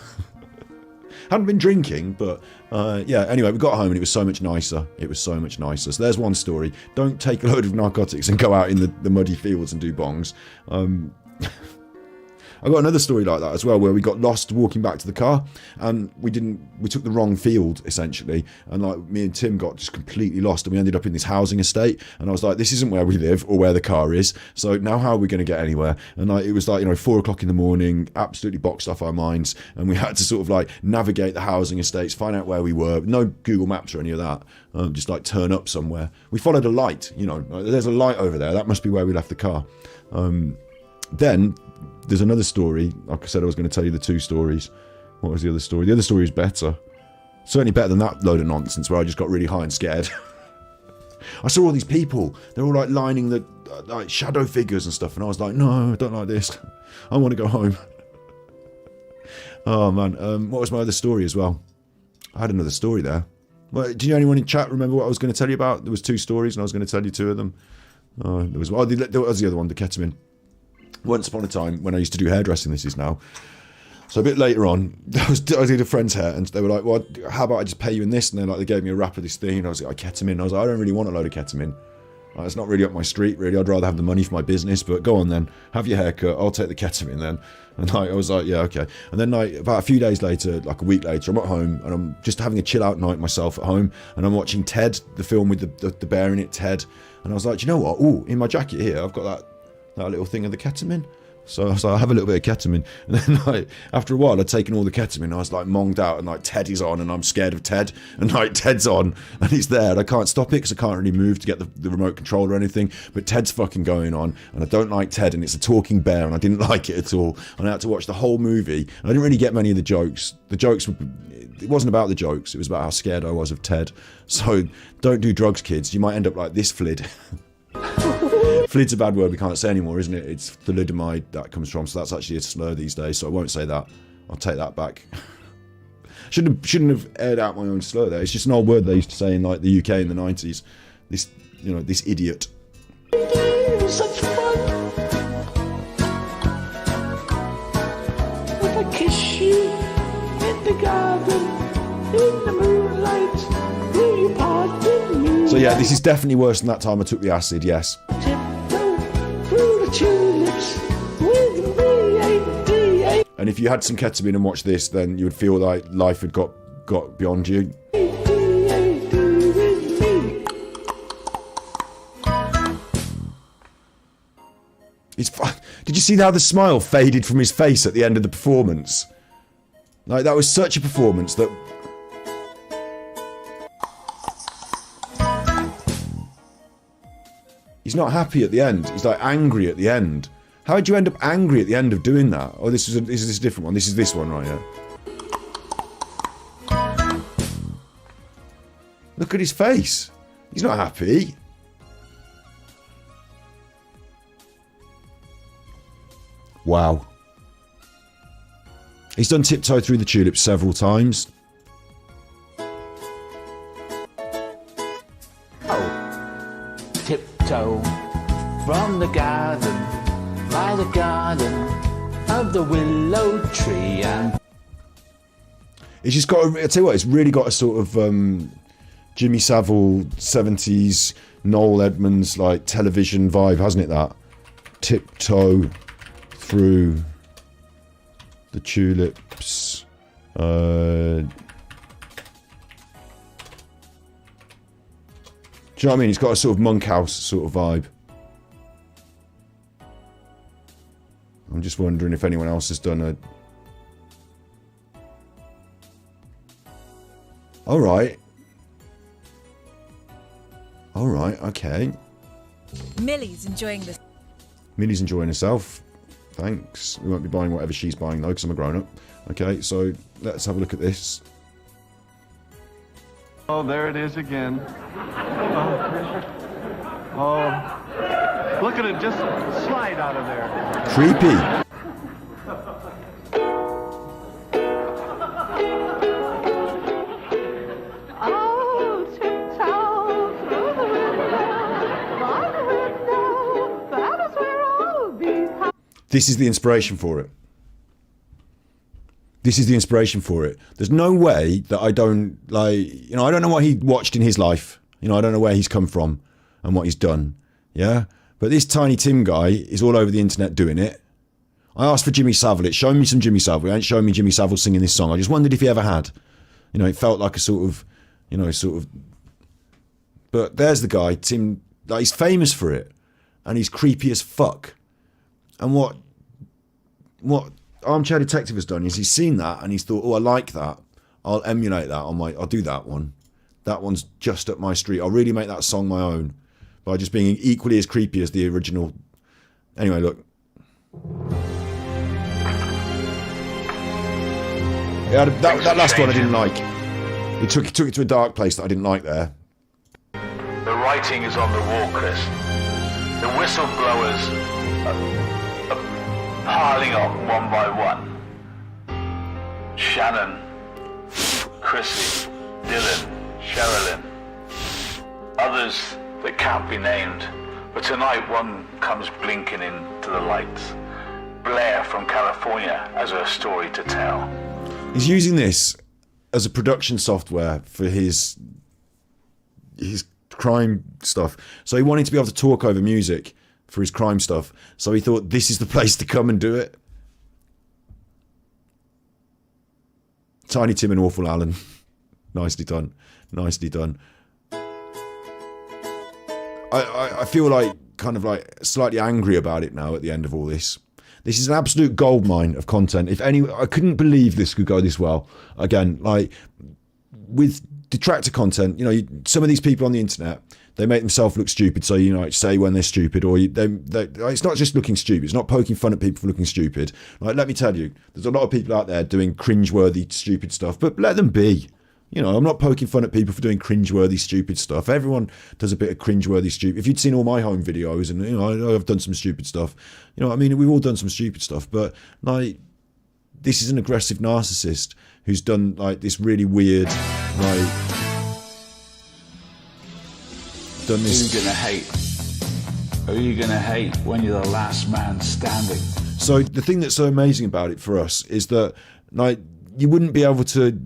Speaker 1: Hadn't been drinking, but yeah, anyway, we got home and it was so much nicer. It was so much nicer. So there's one story. Don't take a load of narcotics and go out in the muddy fields and do bongs. I got another story like that as well, where we got lost walking back to the car, and we took the wrong field essentially, and like me and Tim got just completely lost, and we ended up in this housing estate, and I was like, this isn't where we live or where the car is, so now how are we going to get anywhere? And like, it was like, 4 o'clock in the morning, absolutely boxed off our minds, and we had to sort of like navigate the housing estates, find out where we were. No Google Maps or any of that, just like turn up somewhere. We followed a light, like, there's a light over there, that must be where we left the car. Then there's another story. Like I said, I was going to tell you the 2 stories. What was the other story? The other story is better. Certainly better than that load of nonsense where I just got really high and scared. I saw all these people. They're all like lining the like shadow figures and stuff. And I was like, no, I don't like this. I want to go home. Oh, man. What was my other story as well? I had another story there. Well, do you know anyone in chat remember what I was going to tell you about? There was 2 stories and I was going to tell you 2 of them. There was the other one, the ketamine. Once upon a time, when I used to do hairdressing, this is now. So a bit later on, I did a friend's hair, and they were like, well, how about I just pay you in this? And they gave me a wrap of this thing, and I was like, ketamine. I was like, I don't really want a load of ketamine. Like, it's not really up my street, really. I'd rather have the money for my business, but go on then. Have your haircut. I'll take the ketamine then. And I was like, yeah, okay. And then about a few days later, like a week later, I'm at home, and I'm just having a chill out night myself at home, and I'm watching Ted, the film with the bear in it, Ted. And I was like, do you know what? Oh, in my jacket here, I've got that little thing of the ketamine. So I was like, I'll have a little bit of ketamine. And then like, after a while, I'd taken all the ketamine. I was like monged out, and like Ted is on, and I'm scared of Ted. And like Ted's on, and he's there, and I can't stop it because I can't really move to get the remote control or anything. But Ted's fucking going on, and I don't like Ted, and it's a talking bear, and I didn't like it at all. And I had to watch the whole movie. And I didn't really get many of the jokes. The jokes, it wasn't about the jokes. It was about how scared I was of Ted. So don't do drugs, kids. You might end up like this Flid. Flid's a bad word we can't say anymore, isn't it? It's thalidomide that comes from, so that's actually a slur these days, so I won't say that. I'll take that back. Shouldn't have aired out my own slur there. It's just an old word they used to say in like the UK in the 90s. This, this idiot.
Speaker 19: Such fun. If I kiss you in the garden, in the moonlight, will you pardon me?
Speaker 1: So yeah, this is definitely worse than that time I took the acid, yes.
Speaker 19: Through the tulips with me,
Speaker 1: and if you had some ketamine and watched this, then you would feel like life had got beyond you. Did you see how the smile faded from his face at the end of the performance? Like, that was such a performance that... He's not happy at the end. He's like angry at the end. How did you end up angry at the end of doing that? Oh, this is a different one. This is this one right here. Look at his face. He's not happy. Wow. He's done Tiptoe Through the Tulips several times.
Speaker 14: Tiptoe from the garden, by the garden of the willow tree. And
Speaker 1: it's just got I tell you what, it's really got a sort of Jimmy Savile 70s Noel Edmonds like television vibe, hasn't it? That Tiptoe Through the Tulips. Do you know what I mean? It's got a sort of monkhouse sort of vibe. I'm just wondering if anyone else has done a... Alright. Alright, okay.
Speaker 20: Millie's enjoying this.
Speaker 1: Millie's enjoying herself. Thanks. We won't be buying whatever she's buying though, because I'm a grown-up. Okay, so let's have a look at this.
Speaker 17: Oh, there it is again. Oh, look at it just slide out of there.
Speaker 1: Creepy. This is the inspiration for it. This is the inspiration for it. There's no way that I don't, like, you know, I don't know what he watched in his life. You know, I don't know where he's come from and what he's done. Yeah? But this Tiny Tim guy is all over the internet doing it. I asked for Jimmy Savile. It's showing me some Jimmy Savile. It ain't showing me Jimmy Savile singing this song. I just wondered if he ever had. You know, it felt like a sort of, you know, sort of. But there's the guy, Tim, like, he's famous for it. And he's creepy as fuck. And what Armchair Detective has done is he's seen that and he's thought, oh, I like that. I'll emulate that I'll do that one. That one's just up my street. I'll really make that song my own by just being equally as creepy as the original. Anyway, look. Yeah, that last one I didn't like. He took it to a dark place that I didn't like there.
Speaker 14: The writing is on the wall, Chris. The whistleblowers are piling up one by one. Shannon, Chrissy, Dylan, Sherilyn, others that can't be named. But tonight one comes blinking into the lights. Blair from California has her story to tell.
Speaker 1: He's using this as a production software for his crime stuff. So he wanted to be able to talk over music for his crime stuff. So he thought this is the place to come and do it. Tiny Tim and Awful Alan. Nicely done. Nicely done. I feel like kind of like slightly angry about it now at the end of all this. This is an absolute goldmine of content. I couldn't believe this could go this well. Again, like with detractor content, you know, some of these people on the internet, they make themselves look stupid. So, you know, say when they're stupid, or it's not just looking stupid. It's not poking fun at people for looking stupid. Like, let me tell you, there's a lot of people out there doing cringeworthy, stupid stuff, but let them be. You know, I'm not poking fun at people for doing cringeworthy, stupid stuff. Everyone does a bit of cringeworthy, stupid. If you'd seen all my home videos, and, you know, I've done some stupid stuff. You know what I mean? We've all done some stupid stuff, but, like, this is an aggressive narcissist who's done, like, this really weird, like, done this.
Speaker 14: Who are you gonna hate? Who are you gonna hate when you're the last man standing?
Speaker 1: So the thing that's so amazing about it for us is that, like, you wouldn't be able to.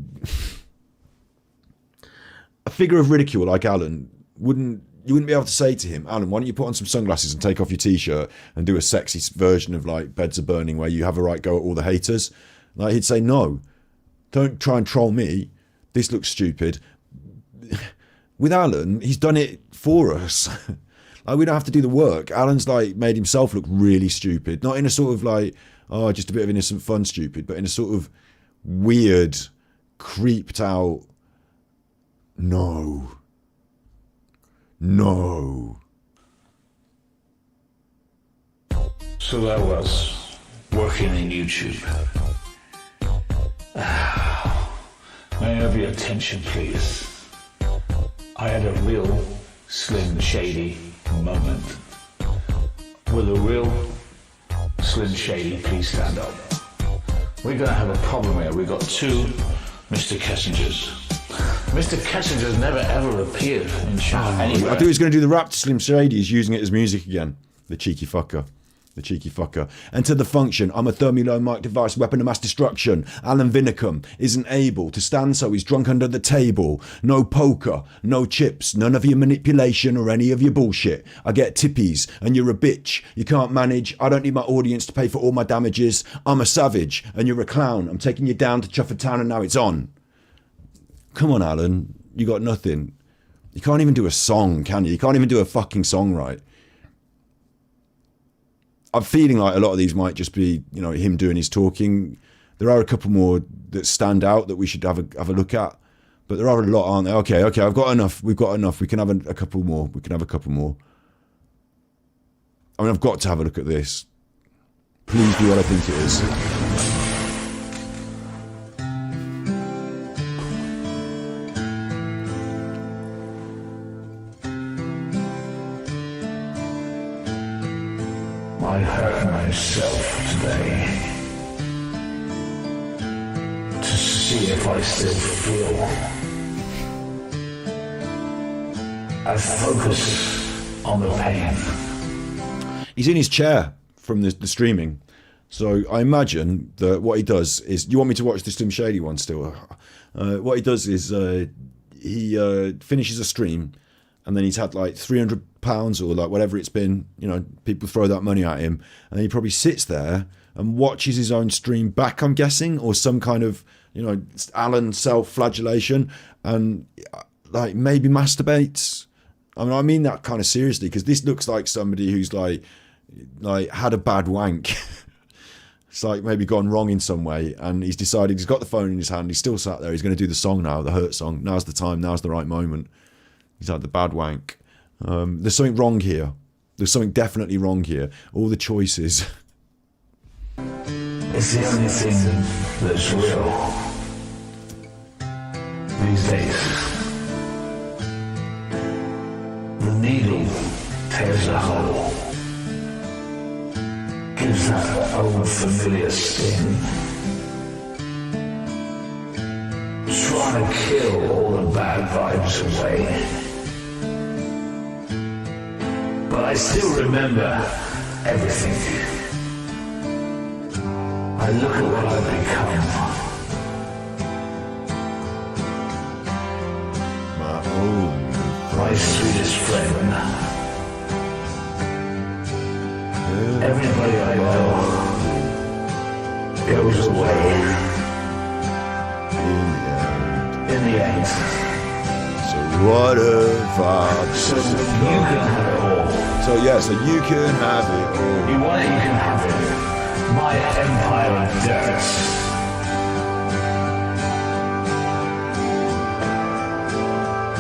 Speaker 1: A figure of ridicule like Alan you wouldn't be able to say to him, Alan, why don't you put on some sunglasses and take off your t-shirt and do a sexy version of like Beds Are Burning where you have a right go at all the haters? Like, he'd say, no, don't try and troll me. This looks stupid. With Alan, he's done it for us. Like, we don't have to do the work. Alan's like made himself look really stupid, not in a sort of like, oh, just a bit of innocent fun stupid, but in a sort of weird, creeped out. No.
Speaker 14: So that was working in YouTube. May I have your attention, please? I had a real Slim Shady moment. Will a real Slim Shady please stand up? We're going to have a problem here. We've got two Mr. Kessingers. Mr. Kessinger's never ever appeared in chat anywhere.
Speaker 1: I thought he was going to do the rap to Slim Shady. He's using it as music again. The cheeky fucker. The cheeky fucker. Enter the function. I'm a thermalow mic device, weapon of mass destruction. Alan Vinicum isn't able to stand, so he's drunk under the table. No poker, no chips, none of your manipulation or any of your bullshit. I get tippies and you're a bitch. You can't manage. I don't need my audience to pay for all my damages. I'm a savage and you're a clown. I'm taking you down to Chufford Town and now it's on. Come on, Alan. You got nothing. You can't even do a song, can you? You can't even do a fucking song right. I'm feeling like a lot of these might just be, you know, him doing his talking. There are a couple more that stand out that we should have a look at, but there are a lot, aren't there? Okay, I've got enough. We've got enough. We can have a couple more. We can have a couple more. I mean, I've got to have a look at this. Please be what I think it is.
Speaker 14: I hurt myself today to see if I still feel. I focus on the pain.
Speaker 1: He's in his chair from the streaming, So I imagine that what he does is, you want me to watch the Slim Shady one still? What he does is he finishes a stream, and then he's had like £300 or like whatever it's been. You know, people throw that money at him, and he probably sits there and watches his own stream back, I'm guessing, or some kind of, you know, Alan self-flagellation, and like maybe masturbates. I mean that kind of seriously, because this looks like somebody who's like had a bad wank. It's like maybe gone wrong in some way, and he's decided, he's got the phone in his hand, he's still sat there, he's going to do the song now, the Hurt song. Now's the time, now's the right moment. He's had the bad wank. There's something wrong here. There's something definitely wrong here. All the choices.
Speaker 19: It's the only thing that's real these days. The needle tears a hole, gives that old familiar sting, trying to kill all the bad vibes away. But I still remember everything. I look at what I've become. My sweetest friend. Everybody I know goes away. In the end.
Speaker 1: So what if I...
Speaker 19: So you can have it all.
Speaker 1: So yeah, so you can have it all.
Speaker 19: You want it, you can have it. My empire of dirt.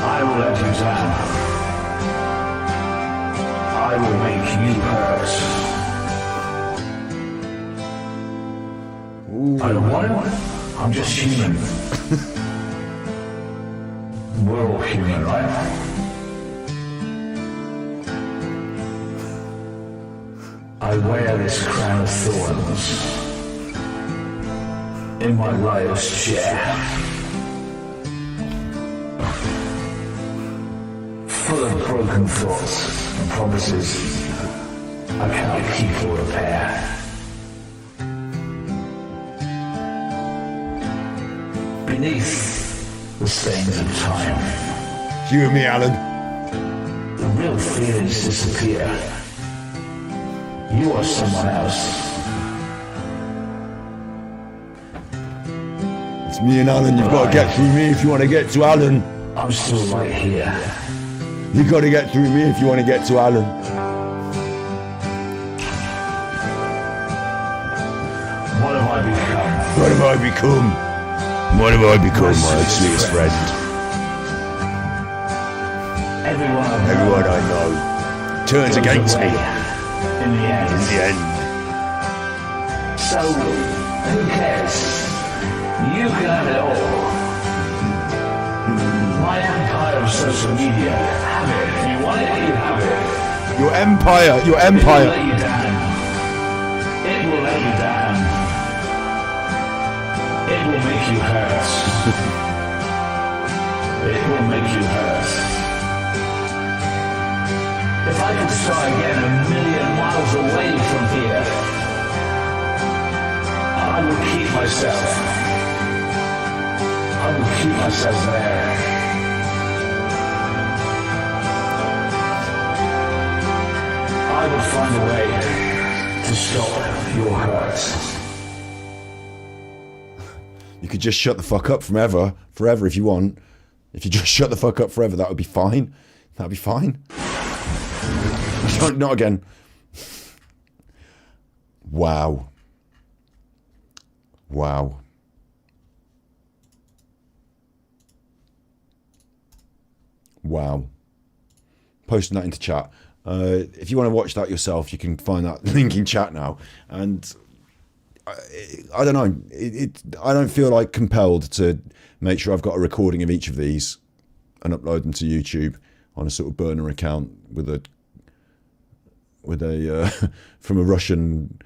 Speaker 19: I will let you down. I will make you hurt. I don't want it. I'm just human. We're all human, right? I wear this crown of thorns in my riot's chair, full of broken thoughts and promises I cannot keep or repair. Beneath the stains of time,
Speaker 1: you and me, Alan,
Speaker 19: the real feelings disappear. You are someone else.
Speaker 1: It's me and Alan. You've got to get through me if you want to get to Alan.
Speaker 19: I'm still right here.
Speaker 1: You've got to get through me if you want to get to Alan.
Speaker 19: What have I become?
Speaker 1: What have I become? What have I become, my sweetest friend? Everyone I know turns against me.
Speaker 19: In the end.
Speaker 1: In the end.
Speaker 19: So, who cares? You can have it all. My empire of social media, have it. You want it, you have it.
Speaker 1: Your empire.
Speaker 19: It will let you down. It will let you down. It will make you hurt. It will make you hurt. If I could start again 1,000,000 miles away from here, I would keep myself. I would keep myself there. I would find a way to stop your hurt.
Speaker 1: You could just shut the fuck up forever if you want. If you just shut the fuck up forever, that would be fine. That'd be fine. Not again. Wow. Wow. Wow. Posting that into chat. If you want to watch that yourself, you can find that link in chat now. And I don't know. I don't feel like compelled to make sure I've got a recording of each of these and upload them to YouTube on a sort of burner account with a from a Russian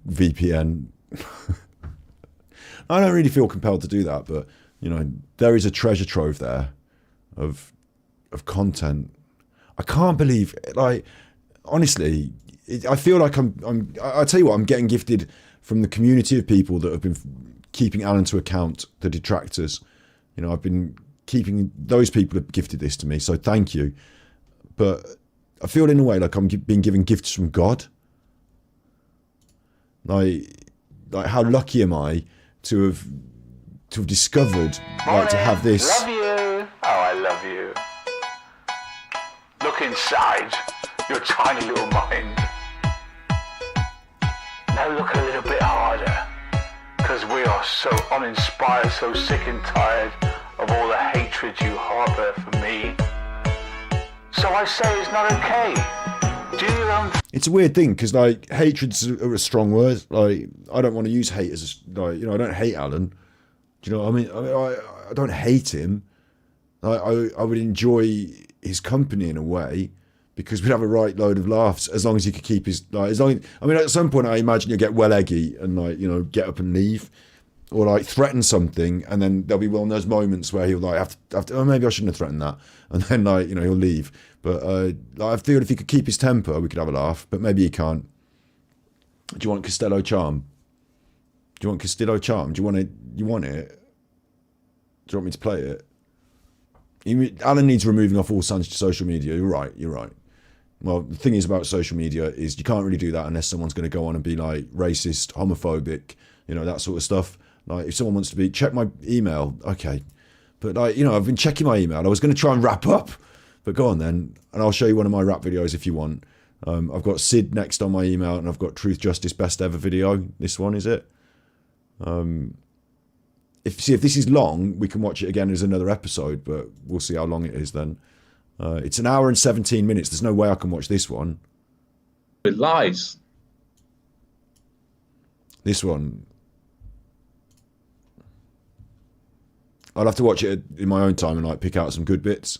Speaker 1: VPN. I don't really feel compelled to do that, but you know, there is a treasure trove there of content. I can't believe, like, honestly, I feel like I tell you what, I'm getting gifted from the community of people that have been keeping Alan to account, the detractors. You know, I've been keeping, those people have gifted this to me, so thank you. But I feel in a way like I'm being given gifts from God. Like how lucky am I to have discovered, like, to have this.
Speaker 14: Love you. Oh, I love you. Look inside your tiny little mind. Now look a little bit harder, because we are so uninspired, so sick and tired of all the hatred you harbour for me. So I say it's not okay. Do your own thing.
Speaker 1: It's a weird thing, because like hatred's a strong word. Like, I don't want to use hate as like, you know, I don't hate Alan. Do you know what I mean? I don't hate him. I would enjoy his company in a way, because we'd have a right load of laughs as long as he could keep his, like, I mean, at some point I imagine you'll get well eggy and, like, you know, get up and leave, or like threaten something, and then there'll be one of those moments where he'll like have to oh, maybe I shouldn't have threatened that, and then, like, you know, he'll leave. But I feel if he could keep his temper, we could have a laugh, but maybe he can't. Do you want Costello Charm? Do you want Castillo Charm? Do you want it? You want it? Do you want me to play it? Alan needs removing off all social media. You're right. You're right. Well, the thing is about social media is you can't really do that unless someone's going to go on and be like racist, homophobic, you know, that sort of stuff. Like, if someone wants to be, check my email, okay. But, like, you know, I've been checking my email. I was going to try and wrap up, but go on then, and I'll show you one of my rap videos if you want. I've got Sid next on my email, and I've got Truth, Justice, Best Ever video. This one, is it? If this is long, we can watch it again as another episode, but we'll see how long it is then. It's an hour and 17 minutes. There's no way I can watch this one.
Speaker 21: It lies.
Speaker 1: This one, I'll have to watch it in my own time and, like, pick out some good bits.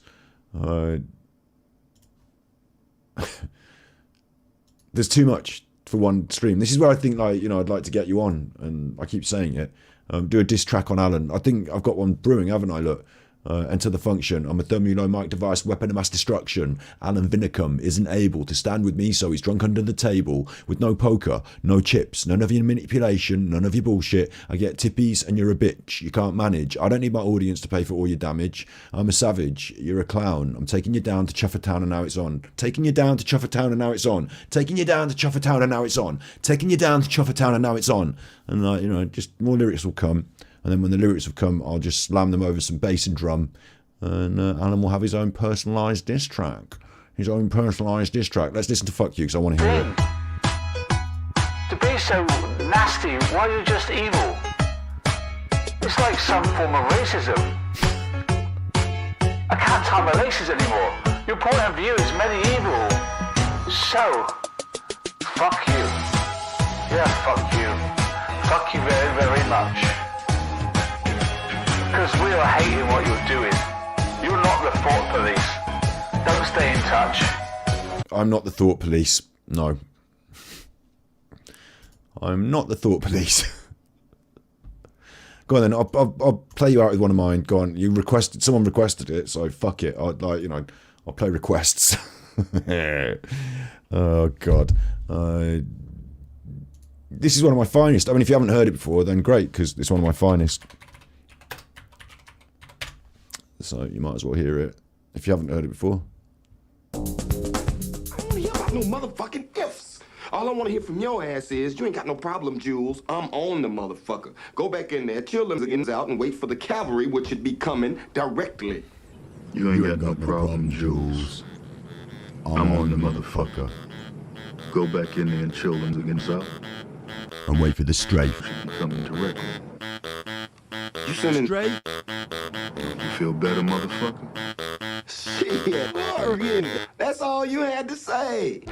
Speaker 1: There's too much for one stream. This is where I think, like, you know, I'd like to get you on, and I keep saying it. Do a diss track on Alan. I think I've got one brewing, haven't I? Look. Enter the function. I'm a thermonuclear device, weapon of mass destruction. Alan Vinicum isn't able to stand with me, so he's drunk under the table with no poker, no chips, none of your manipulation, none of your bullshit. I get tippies and you're a bitch. You can't manage. I don't need my audience to pay for all your damage. I'm a savage. You're a clown. I'm taking you down to Chuffertown and now it's on. Taking you down to Chuffertown and now it's on. Taking you down to Chuffertown and now it's on. Taking you down to Chuffertown and now it's on. And, like, you know, just more lyrics will come. And then when the lyrics have come, I'll just slam them over some bass and drum. And Alan will have his own personalised diss track. His own personalised diss track. Let's listen to Fuck You, because I want to hear it.
Speaker 14: To be so nasty, why are you just evil? It's like some form of racism. I can't tie my laces anymore. Your point of view is medieval. So, fuck you. Yeah, fuck you. Fuck you very, very much. Because we are hating what you're doing. You're not the thought police. Don't stay in touch.
Speaker 1: I'm not the thought police. No. I'm not the thought police. Go on then. I'll play you out with one of mine. Go on. Someone requested it, so fuck it. I'll play requests. Oh God. This is one of my finest. I mean, if you haven't heard it before, then great, because it's one of my finest. So you might as well hear it if you haven't heard it before.
Speaker 22: I don't hear about no motherfucking ifs. All I want to hear from your ass is, you ain't got no problem, Jules. I'm on the motherfucker. Go back in there, chill them ends out, and wait for the cavalry, which should be coming directly.
Speaker 23: You ain't got no problem, Jules. I'm on the motherfucker. Go back in there and chill them ends out.
Speaker 1: And wait for the strafe.
Speaker 23: Should be coming directly.
Speaker 22: You sending
Speaker 23: strafe? You feel better, motherfucker?
Speaker 22: Shit, Morgan, that's all you had to say.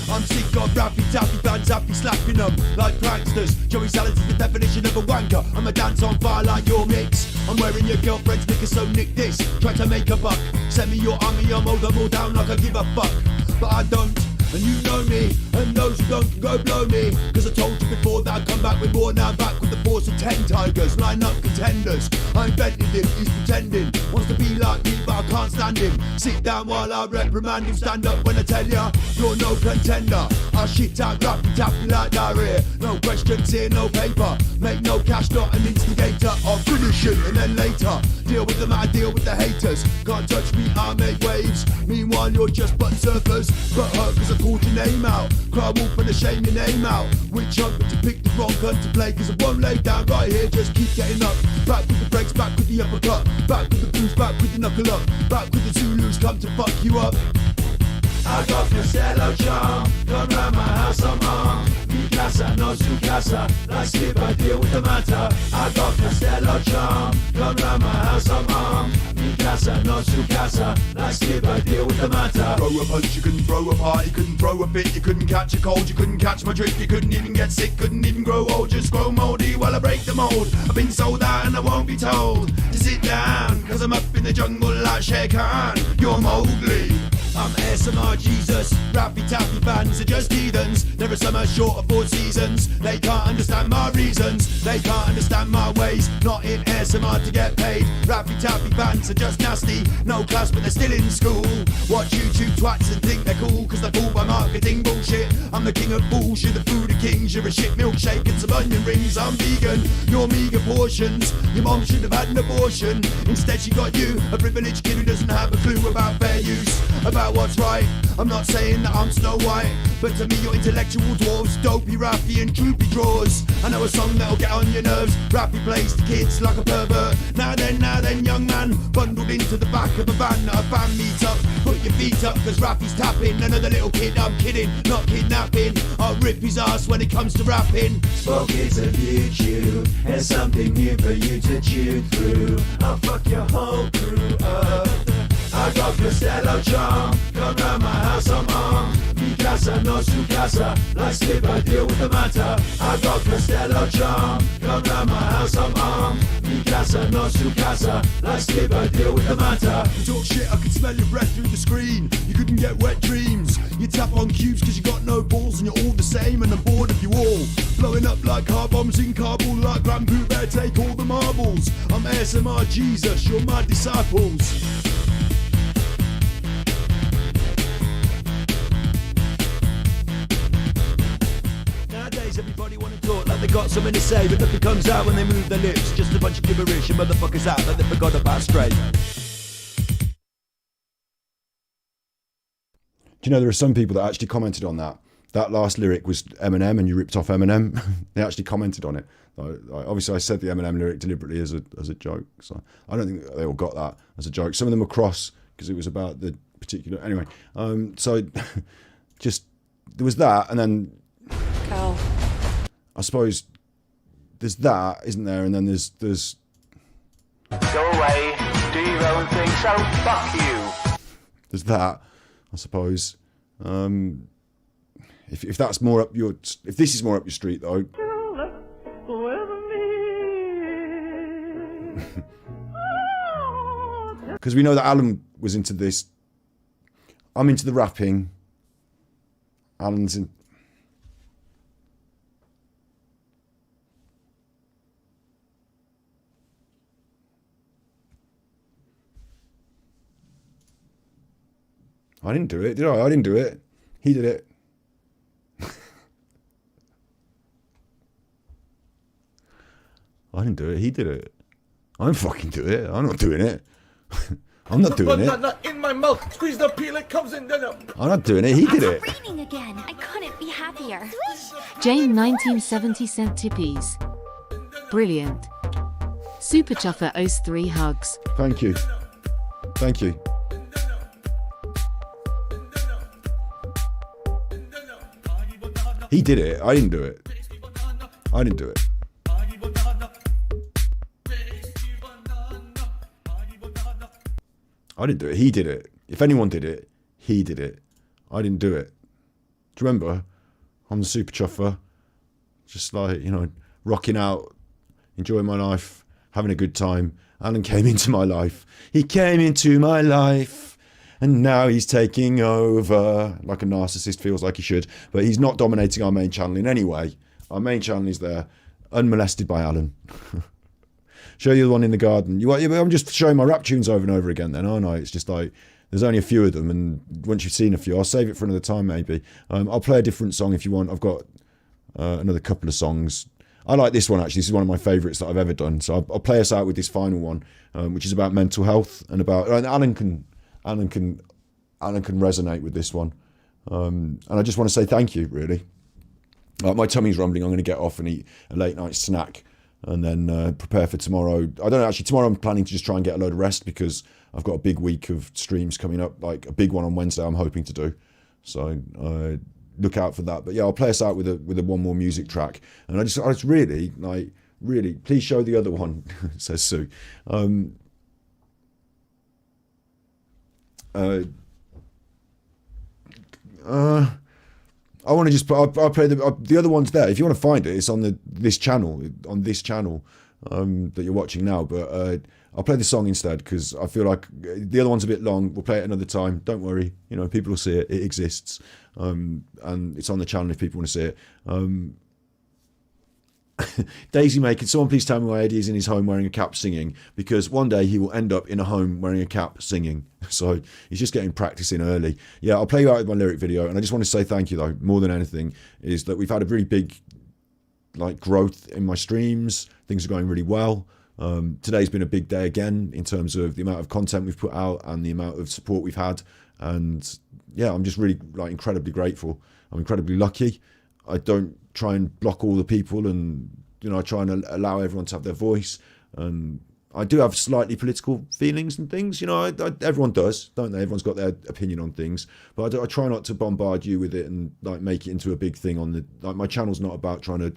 Speaker 24: I'm sick of rappy tappy bands happy slapping them like pranksters. Joey Salads is the definition of a wanker. I'm a dance on fire like your mix. I'm wearing your girlfriend's knickers, so nick this. Try to make a buck. Send me your army, I'm hold them all down like I give a fuck. But I don't. And you know me, and those who don't can go blow me. Cause I told you before that I'd come back with more. Now I'm back with the force of 10 tigers, line up contenders. I invented him, he's pretending, wants to be like me but I can't stand him. Sit down while I reprimand him, stand up when I tell ya you're no contender. I'll shit out, rap and tap you like diarrhea. No questions here, no paper. Make no cash, not an instigator. I'll finish it and then later deal with them, I deal with the haters. Can't touch me, I make waves. Meanwhile you're just butt surfers. But hurt cause I called your name out. Cry wolf and I shame your name out. Witch hunt but you picked the wrong cunt to play. Cause I won't lay down right here, just keep getting up. Back with the breaks, back with the uppercut. Back with the blues, back with the knuckle up. Back with the Zulus, come to fuck you up. I got Costello charm, come round my house I'm armed. Mi casa, no su casa, like skip I deal with the matter. I got Costello charm, come round my house I'm armed. Mi casa, no su casa, like skip I deal with the matter. Throw a punch, you couldn't throw a party, you couldn't throw a fit, you couldn't catch a cold, you couldn't catch my drift, you couldn't even get sick, couldn't even grow old, just grow mouldy while I break the mold. I've been sold out and I won't be told to sit down, cause I'm up in the jungle like Shere Khan. You're Mowgli. I'm ASMR Jesus, rappy tappy bands are just heathens. They're a summer short of 4 seasons. They can't understand my reasons, they can't understand my ways. Not in ASMR to get paid. Rappy tappy bands are just nasty, no class but they're still in school. Watch YouTube twats and think they're cool cause they're fooled by marketing bullshit. I'm the king of bullshit, the food of kings. You're a shit milkshake and some onion rings. I'm vegan, you're meager portions. Your mom should have had an abortion. Instead she got you, a privileged kid who doesn't have a clue about fair use, about what's right. I'm not saying that I'm Snow White, but to me you're intellectual dwarves, dopey, rappy and droopy drawers. I know a song that'll get on your nerves. Rappy plays to kids like a pervert. Now then, young man, bundled into the back of a van at a fan meet up. Put your feet up, cause Rappy's tapping. Another little kid, I'm kidding, not kidnapping. I'll rip his ass when it comes to rapping. Spoke is of YouTube, there's something new for you to chew through. I'll fuck your whole crew up. I got Costello charm, come round my house I'm armed. Mi casa, no su casa, like slip I deal with the matter. I got Costello charm, come round my house I'm armed. Mi casa, no su casa, like slip I deal with the matter. You talk shit, I can smell your breath through the screen. You couldn't get wet dreams. You tap on cubes cause you got no balls and you're all the same and I'm bored of you all. Blowing up like car bombs in Kabul, like Grand Pooh Bear, take all the marbles. I'm ASMR Jesus, you're my disciples. Everybody wanna talk like they got something to say, but nothing comes out when they move their lips. Just a bunch of gibberish and motherfuckers out like they forgot about straight.
Speaker 1: Do you know there are some people that actually commented on that? That last lyric was Eminem and you ripped off Eminem. They actually commented on it. Obviously I said the Eminem lyric deliberately as a joke, so I don't think they all got that as a joke. Some of them were cross because it was about the particular... Anyway, so just... There was that, and then...
Speaker 6: Cal.
Speaker 1: I suppose there's that, isn't there? And then there's
Speaker 14: Go away, do your own thing, so fuck you.
Speaker 1: There's that, I suppose. If that's more up your, if this is more up your street though. Because we know that Alan was into this. I'm into the rapping. Alan's in. I didn't do it, did I? I didn't do it. He did it. I didn't do it. He did it. I didn't fucking do it. I'm not doing it. I'm not doing it.
Speaker 7: Not in my mouth. Squeeze the peel. It comes in.
Speaker 1: I'm not doing it. He did it.
Speaker 18: It's raining again. I couldn't be happier.
Speaker 3: Jane 1970 cent tippies. Brilliant. Super Chuffer owes 3 hugs.
Speaker 1: Thank you. Thank you. He did it. I didn't do it. I didn't do it. I didn't do it. He did it. If anyone did it, he did it. I didn't do it. Do you remember? I'm the Super Chuffer. Just like, you know, rocking out, enjoying my life, having a good time. Alan came into my life. He came into my life and now he's taking over, like a narcissist feels like he should, but he's not dominating our main channel in any way. Our main channel is there, unmolested by Alan. Show you the one in the garden. I'm just showing my rap tunes over and over again then, aren't I? It's just like, there's only a few of them, and once you've seen a few, I'll save it for another time maybe. I'll play a different song if you want. I've got another couple of songs. I like this one actually. This is one of my favourites that I've ever done. So I'll play us out with this final one, which is about mental health and about Alan can resonate with this one. And I just want to say thank you, really. My tummy's rumbling. I'm going to get off and eat a late night snack, and then prepare for tomorrow. I don't know, actually, tomorrow I'm planning to just try and get a load of rest because I've got a big week of streams coming up, like a big one on Wednesday I'm hoping to do. So look out for that. But yeah, I'll play us out with a one more music track. And I just really, please show the other one, says Sue. I want to just I'll play the other one's there. If you want to find it, it's on this channel that you're watching now. But I'll play the song instead because I feel like the other one's a bit long. We'll play it another time. Don't worry, people will see it. It exists, and it's on the channel if people want to see it. Daisy May, can someone please tell me why Eddie is in his home wearing a cap singing? Because one day he will end up in a home wearing a cap singing. So he's just getting practice in early. Yeah, I'll play you out with my lyric video. And I just want to say thank you, though, more than anything, is that we've had a really big growth in my streams. Things are going really well. Today's been a big day again in terms of the amount of content we've put out and the amount of support we've had. And yeah, I'm just really incredibly grateful. I'm incredibly lucky. I don't try and block all the people, and I try and allow everyone to have their voice. And I do have slightly political feelings and things, everyone does, don't they? Everyone's got their opinion on things, but I try not to bombard you with it and make it into a big thing on my channel's not about trying to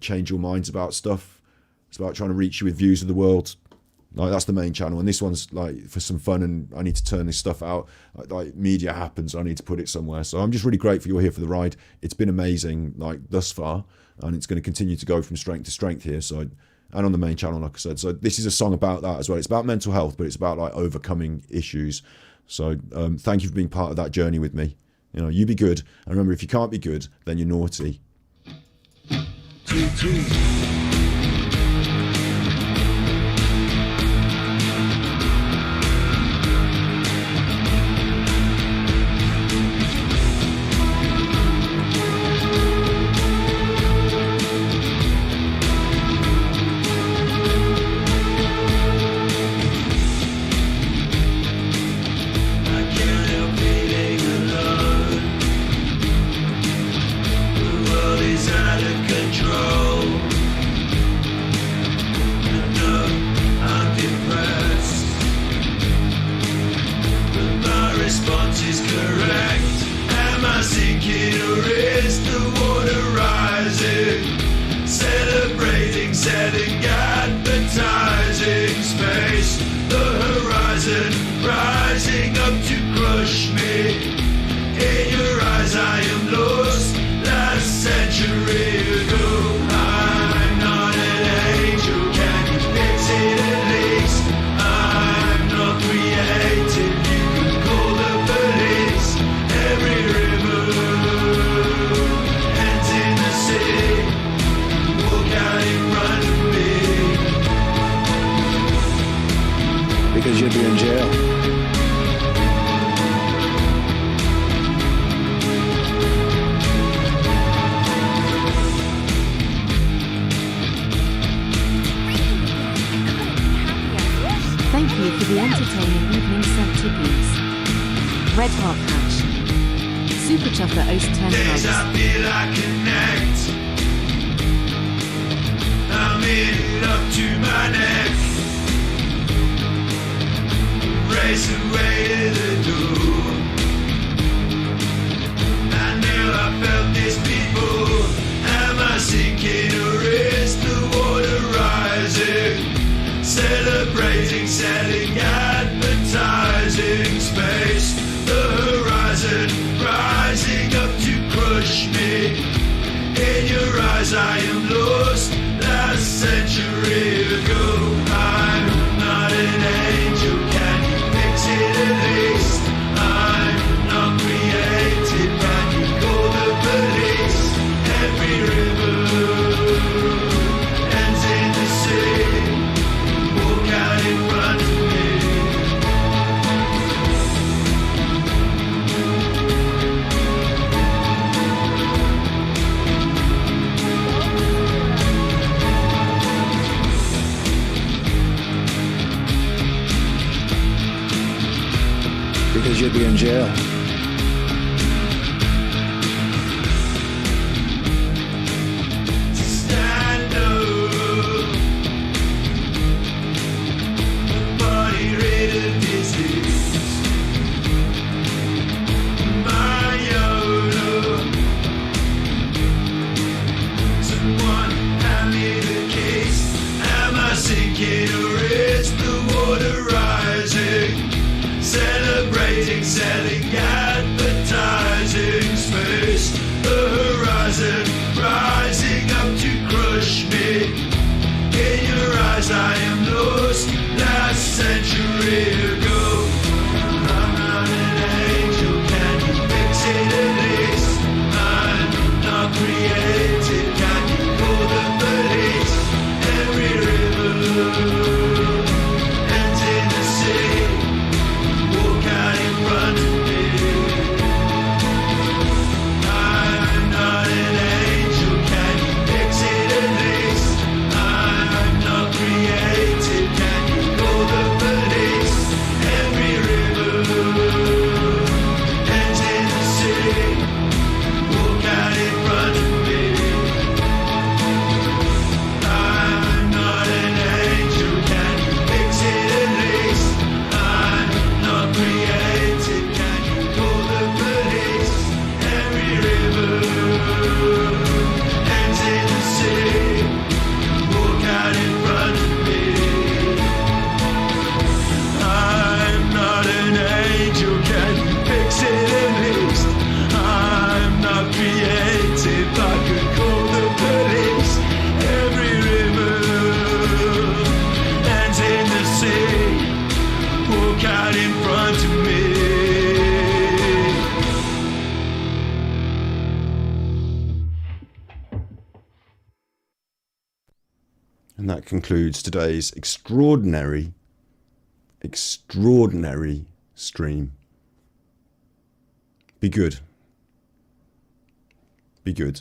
Speaker 1: change your minds about stuff. It's about trying to reach you with views of the world. That's the main channel, and this one's for some fun, and I need to turn this stuff out. Media happens, I need to put it somewhere. So I'm just really grateful you're here for the ride. It's been amazing, thus far, and it's going to continue to go from strength to strength here. So, and on the main channel, like I said. So this is a song about that as well. It's about mental health, but it's about overcoming issues. So thank you for being part of that journey with me. You be good, and remember, if you can't be good, then you're naughty.
Speaker 5: Because you'd be in jail.
Speaker 3: Thank you for the entertaining evening tippies. Red Heart Hatch. Super Chuffer Oast 10
Speaker 24: Days I feel I connect. I'm in it up to my neck. Race away to the door. I knew I felt this before. Am I sinking or is the water rising? Celebrating, selling, advertising space. The horizon rising up to crush me. In your eyes I am lost. Last century ago, I'm not an angel. Can you fix it at least?
Speaker 5: Because you'd be in jail.
Speaker 24: Stand up. Body rid of disease. My Yoda. Someone hand me the case. Am I sinking or is the water rising? Celebrating, selling, advertising space. The horizon rising up to crush me. In your eyes I am lost, last century ago. I'm not an angel, can you fix it at least? I'm not created, can you call the police? Every river ends in the sea. Walk out in front of me. I'm not an angel, can you fix it at least? I'm not created, can you call the police? Every river ends in the sea. Walk out in front of me. I'm not an angel, can you fix it at least? I'm not created, can you call the police? Every river ends in the sea. Walk out in front of me. I'm not an angel, can you fix it at least? I'm not creative, I could call the police. Every river ends in the sea. Walk out in front of me.
Speaker 1: And that concludes today's extraordinary stream. Be good. Be good.